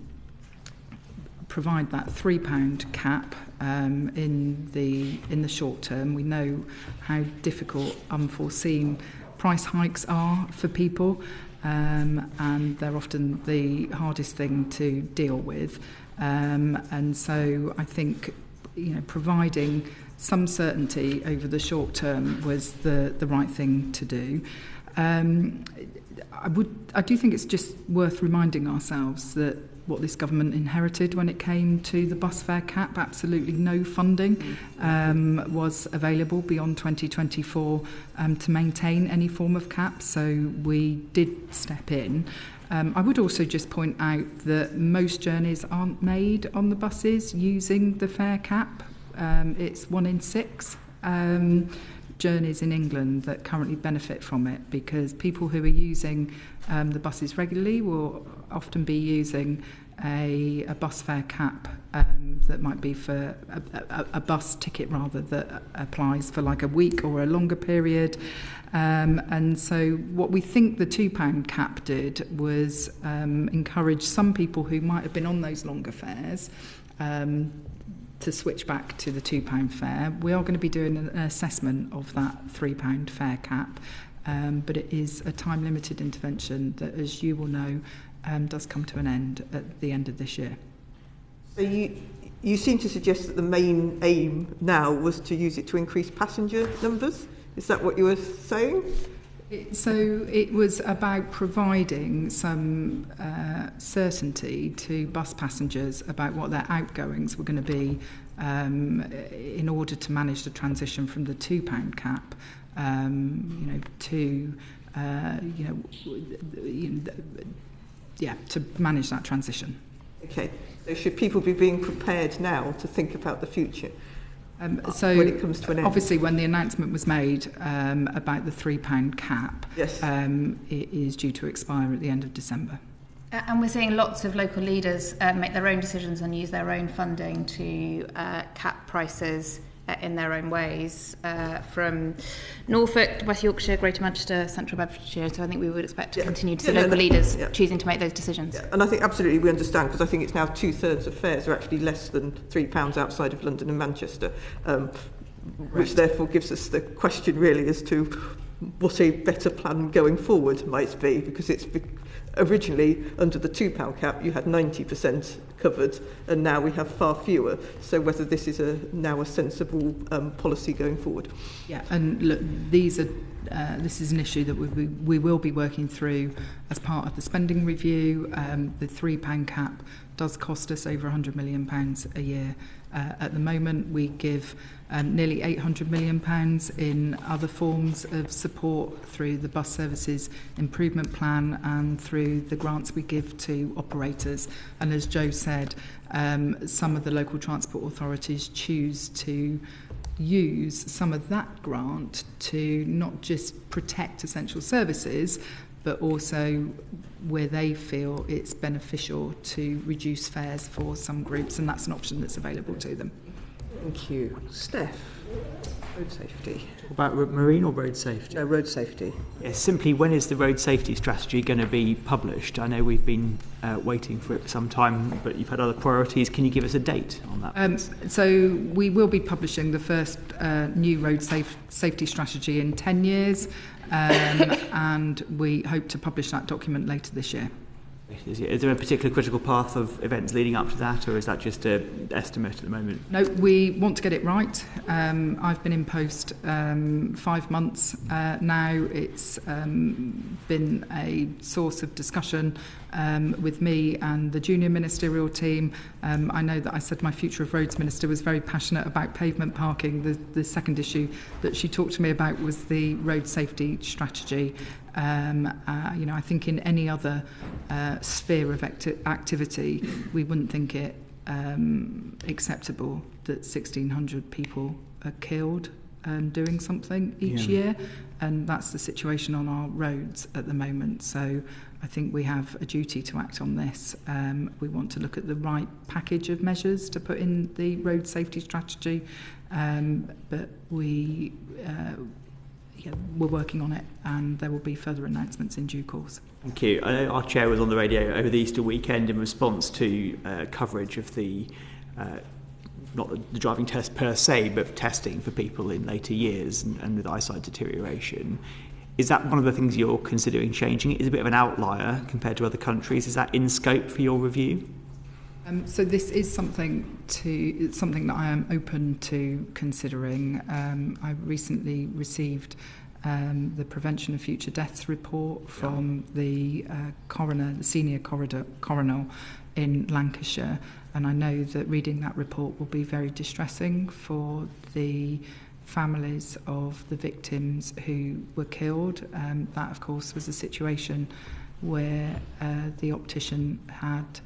provide that £3 cap in the short term. We know how difficult unforeseen price hikes are for people, and they're often the hardest thing to deal with. And so I think providing some certainty over the short term was the right thing to do. I do think it's just worth reminding ourselves that what this government inherited when it came to the bus fare cap, absolutely no funding was available beyond 2024 to maintain any form of cap, so we did step in. I would also just point out that most journeys aren't made on the buses using the fare cap. It's 1 in 6 journeys in England that currently benefit from it, because people who are using the buses regularly will often be using a bus fare cap that might be for a bus ticket rather, that applies for like a week or a longer period. And so what we think the £2 cap did was encourage some people who might have been on those longer fares to switch back to the £2 fare. We are going to be doing an assessment of that £3 fare cap, but it is a time-limited intervention that, as you will know, does come to an end at the end of this year. So you seem to suggest that the main aim now was to use it to increase passenger numbers. Is that what you were saying? So it was about providing some certainty to bus passengers about what their outgoings were going to be in order to manage the transition from the £2 cap to manage that transition. Okay, so should people be being prepared now to think about the future? So when it comes to an end? Obviously, when the announcement was made about the £3 cap, yes. It is due to expire at the end of December. And we're seeing lots of local leaders make their own decisions and use their own funding to cap prices in their own ways, from Norfolk, West Yorkshire, Greater Manchester, Central Bedfordshire. So I think we would expect to continue to see local leaders choosing to make those decisions. Yeah. And I think absolutely we understand, because I think it's now 2/3 of fares are actually less than £3 outside of London and Manchester, which therefore gives us the question really as to what a better plan going forward might be, because it's originally under the £2 cap you had 90% covered, and now we have far fewer. So whether this is now a sensible policy going forward. Yeah, and look, this is an issue that we will be working through as part of the spending review. The £3 cap does cost us over £100 million a year. At the moment, we give nearly £800 million in other forms of support through the bus services improvement plan and through the grants we give to operators. And as Joe said, some of the local transport authorities choose to use some of that grant to not just protect essential services, but also where they feel it's beneficial to reduce fares for some groups, and that's an option that's available to them. Thank you. Steph, road safety. Talk about marine or road safety? No, road safety. Yes, simply, when is the road safety strategy going to be published? I know we've been waiting for it for some time, but you've had other priorities. Can you give us a date on that? So we will be publishing the first new road safety strategy in 10 years. And we hope to publish that document later this year. Is there a particular critical path of events leading up to that, or is that just an estimate at the moment? No, we want to get it right. I've been in post 5 months now. It's been a source of discussion with me and the junior ministerial team. I know that I said my Future of Roads Minister was very passionate about pavement parking. The second issue that she talked to me about was the road safety strategy. I think in any other sphere of activity, we wouldn't think it acceptable that 1,600 people are killed doing something each year, and that's the situation on our roads at the moment. So I think we have a duty to act on this. We want to look at the right package of measures to put in the road safety strategy, but we're working on it, and there will be further announcements in due course. Thank you. I know our chair was on the radio over the Easter weekend in response to coverage of the not the driving test per se, but testing for people in later years and with eyesight deterioration. Is that one of the things you're considering changing? It is a bit of an outlier compared to other countries. Is that in scope for your review? So this is something that I am open to considering. I recently received the Prevention of Future Deaths report from the coroner, the senior coroner in Lancashire, and I know that reading that report will be very distressing for the families of the victims who were killed. That, of course, was a situation where the optician had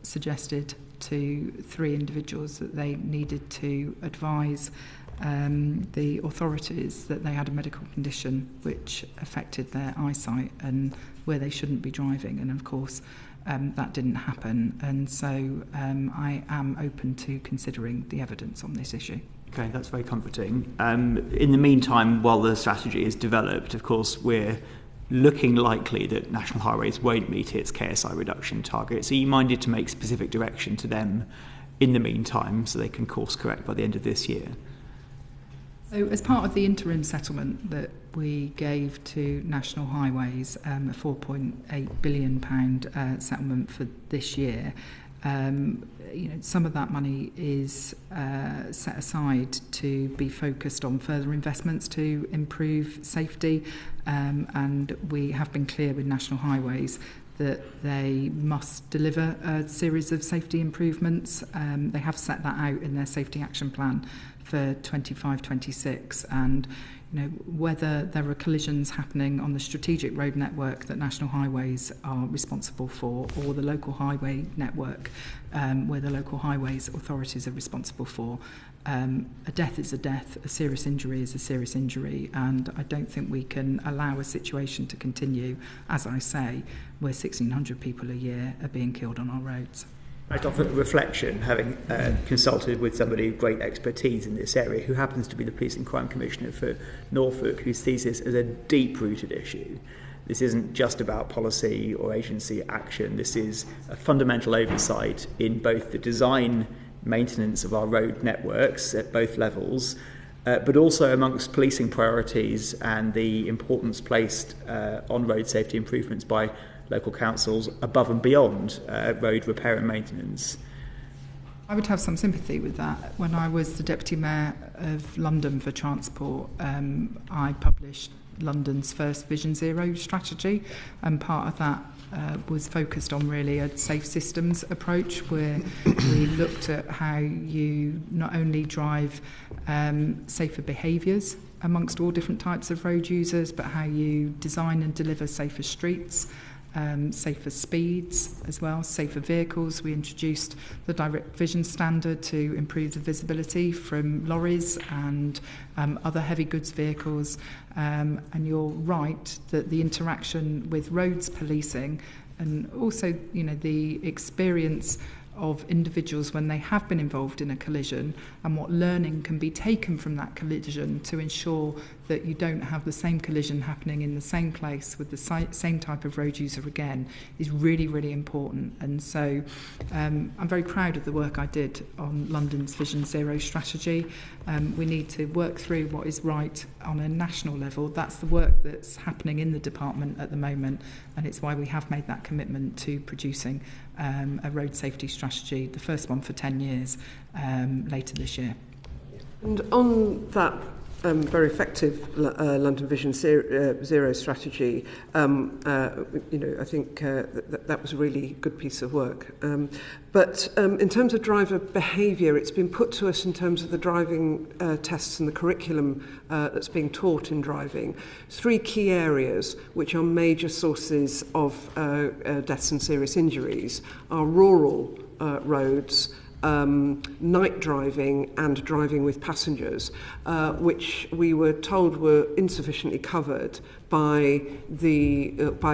suggested to 3 individuals that they needed to advise the authorities that they had a medical condition which affected their eyesight and where they shouldn't be driving, and of course that didn't happen, and so I am open to considering the evidence on this issue. Okay, that's very comforting. In the meantime, while the strategy is developed, of course, we're looking likely that National Highways won't meet its KSI reduction target. So are you minded to make specific direction to them in the meantime so they can course correct by the end of this year? So as part of the interim settlement that we gave to National Highways, a £4.8 billion settlement for this year, some of that money is set aside to be focused on further investments to improve safety, and we have been clear with National Highways that they must deliver a series of safety improvements. They have set that out in their safety action plan for 25-26, and whether there are collisions happening on the strategic road network that National Highways are responsible for, or the local highway network where the local highways authorities are responsible for, a death is a death, a serious injury is a serious injury, and I don't think we can allow a situation to continue, as I say, where 1,600 people a year are being killed on our roads. I'd offer reflection, having consulted with somebody with great expertise in this area, who happens to be the Police and Crime Commissioner for Norfolk, who sees this as a deep-rooted issue. This isn't just about policy or agency action. This is a fundamental oversight in both the design, maintenance of our road networks at both levels, but also amongst policing priorities and the importance placed on road safety improvements by local councils above and beyond road repair and maintenance? I would have some sympathy with that. When I was the Deputy Mayor of London for Transport, I published London's first Vision Zero strategy, and part of that was focused on really a safe systems approach, where we looked at how you not only drive safer behaviours amongst all different types of road users, but how you design and deliver safer streets, safer speeds as well, safer vehicles. We introduced the direct vision standard to improve the visibility from lorries and other heavy goods vehicles. And you're right that the interaction with roads policing, and also, you know, the experience of individuals when they have been involved in a collision, and what learning can be taken from that collision to ensure that you don't have the same collision happening in the same place with the same type of road user again, is really, really important. And so I'm very proud of the work I did on London's Vision Zero strategy. We need to work through what is right on a national level. That's the work that's happening in the department at the moment, and it's why we have made that commitment to producing a road safety strategy, the first one for 10 years, later this year. And on that very effective London Vision Zero strategy, I think that was a really good piece of work. But in terms of driver behaviour, it's been put to us in terms of the driving tests and the curriculum that's being taught in driving. 3 key areas which are major sources of deaths and serious injuries are rural roads, night driving and driving with passengers, which we were told were insufficiently covered by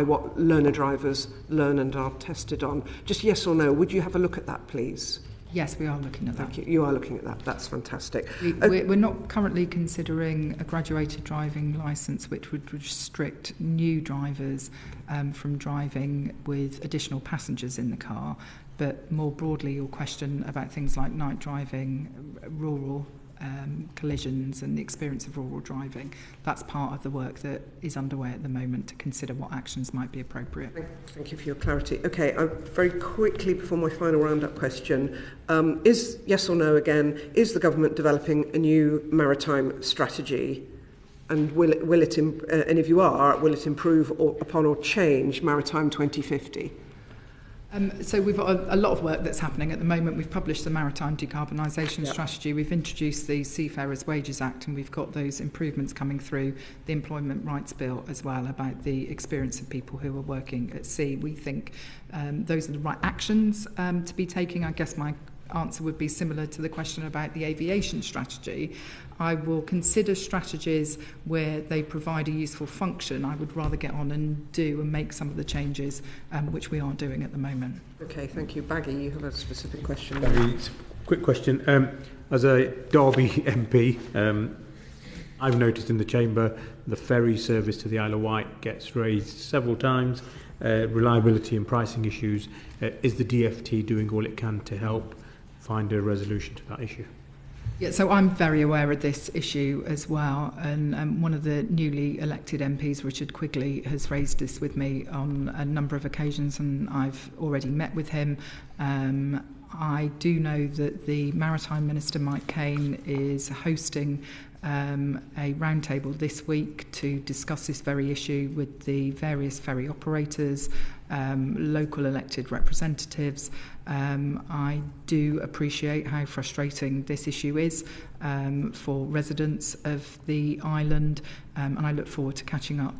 what learner drivers learn and are tested on. Just yes or no, would you have a look at that, please? Yes, we are looking at that. Thank you. You are looking at that. That's fantastic. We're not currently considering a graduated driving licence which would restrict new drivers from driving with additional passengers in the car. But more broadly, your question about things like night driving, rural collisions and the experience of rural driving, that's part of the work that is underway at the moment to consider what actions might be appropriate. Thank you for your clarity. Okay, very quickly before my final round-up question, is yes or no again, is the government developing a new maritime strategy? And will it and if you are, will it improve upon or change Maritime 2050? So we've got a lot of work that's happening at the moment. We've published the Maritime Decarbonisation Strategy. We've introduced the Seafarers Wages Act, and we've got those improvements coming through the Employment Rights Bill as well about the experience of people who are working at sea. We think those are the right actions to be taking. I guess my answer would be similar to the question about the aviation strategy. I will consider strategies where they provide a useful function. I would rather get on and do and make some of the changes which we are doing at the moment. Okay, thank you. Baggy, you have a specific question. Quick question. As a Derby MP, I've noticed in the Chamber the ferry service to the Isle of Wight gets raised several times. Reliability and pricing issues. Is the DfT doing all it can to help find a resolution to that issue? Yeah, so I'm very aware of this issue as well, and one of the newly elected MPs, Richard Quigley, has raised this with me on a number of occasions, and I've already met with him. I do know that the Maritime Minister, Mike Kane, is hosting a roundtable this week to discuss this very issue with the various ferry operators, local elected representatives. I do appreciate how frustrating this issue is for residents of the island, and I look forward to catching up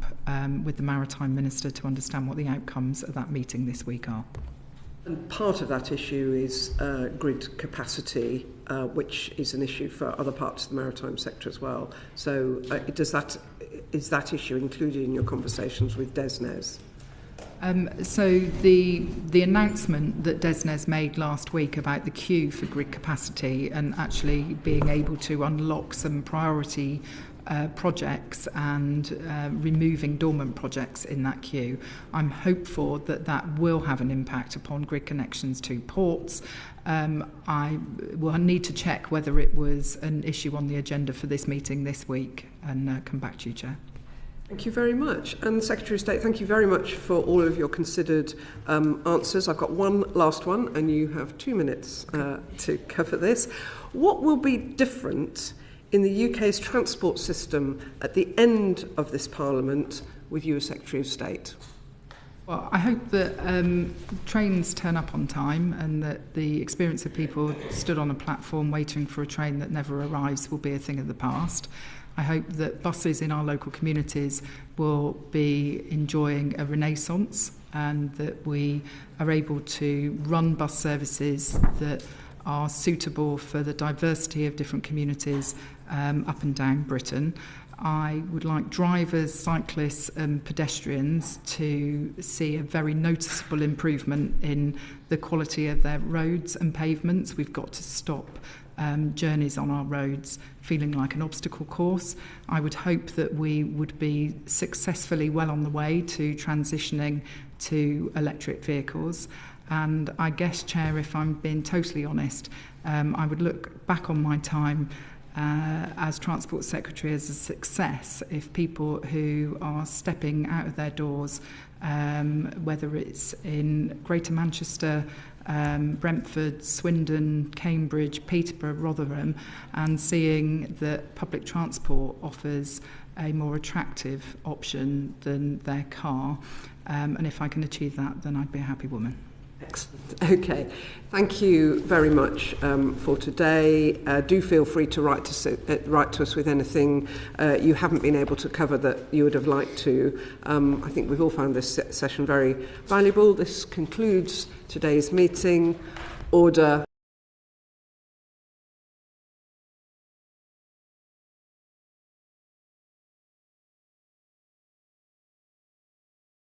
with the Maritime Minister to understand what the outcomes of that meeting this week are. And part of that issue is grid capacity, which is an issue for other parts of the maritime sector as well. So is that issue included in your conversations with DESNZ? So the announcement that DESNZ made last week about the queue for grid capacity and actually being able to unlock some priority projects and removing dormant projects in that queue, I'm hopeful that that will have an impact upon grid connections to ports. I will need to check whether it was an issue on the agenda for this meeting this week and come back to you, Chair. Thank you very much. And Secretary of State, thank you very much for all of your considered answers. I've got one last one, and you have 2 minutes to cover this. What will be different in the UK's transport system at the end of this Parliament with you as Secretary of State? Well, I hope that trains turn up on time and that the experience of people stood on a platform waiting for a train that never arrives will be a thing of the past. I hope that buses in our local communities will be enjoying a renaissance and that we are able to run bus services that are suitable for the diversity of different communities up and down Britain. I would like drivers, cyclists and pedestrians to see a very noticeable improvement in the quality of their roads and pavements. We've got to stop journeys on our roads feeling like an obstacle course. I would hope that we would be successfully well on the way to transitioning to electric vehicles. And I guess, Chair, if I'm being totally honest, I would look back on my time as Transport Secretary as a success if people who are stepping out of their doors, whether it's in Greater Manchester, Brentford, Swindon, Cambridge, Peterborough, Rotherham, and seeing that public transport offers a more attractive option than their car. And if I can achieve that, then I'd be a happy woman. Excellent. Okay. Thank you very much for today. Do feel free to write to us with anything you haven't been able to cover that you would have liked to. I think we've all found this session very valuable. This concludes today's meeting. Order.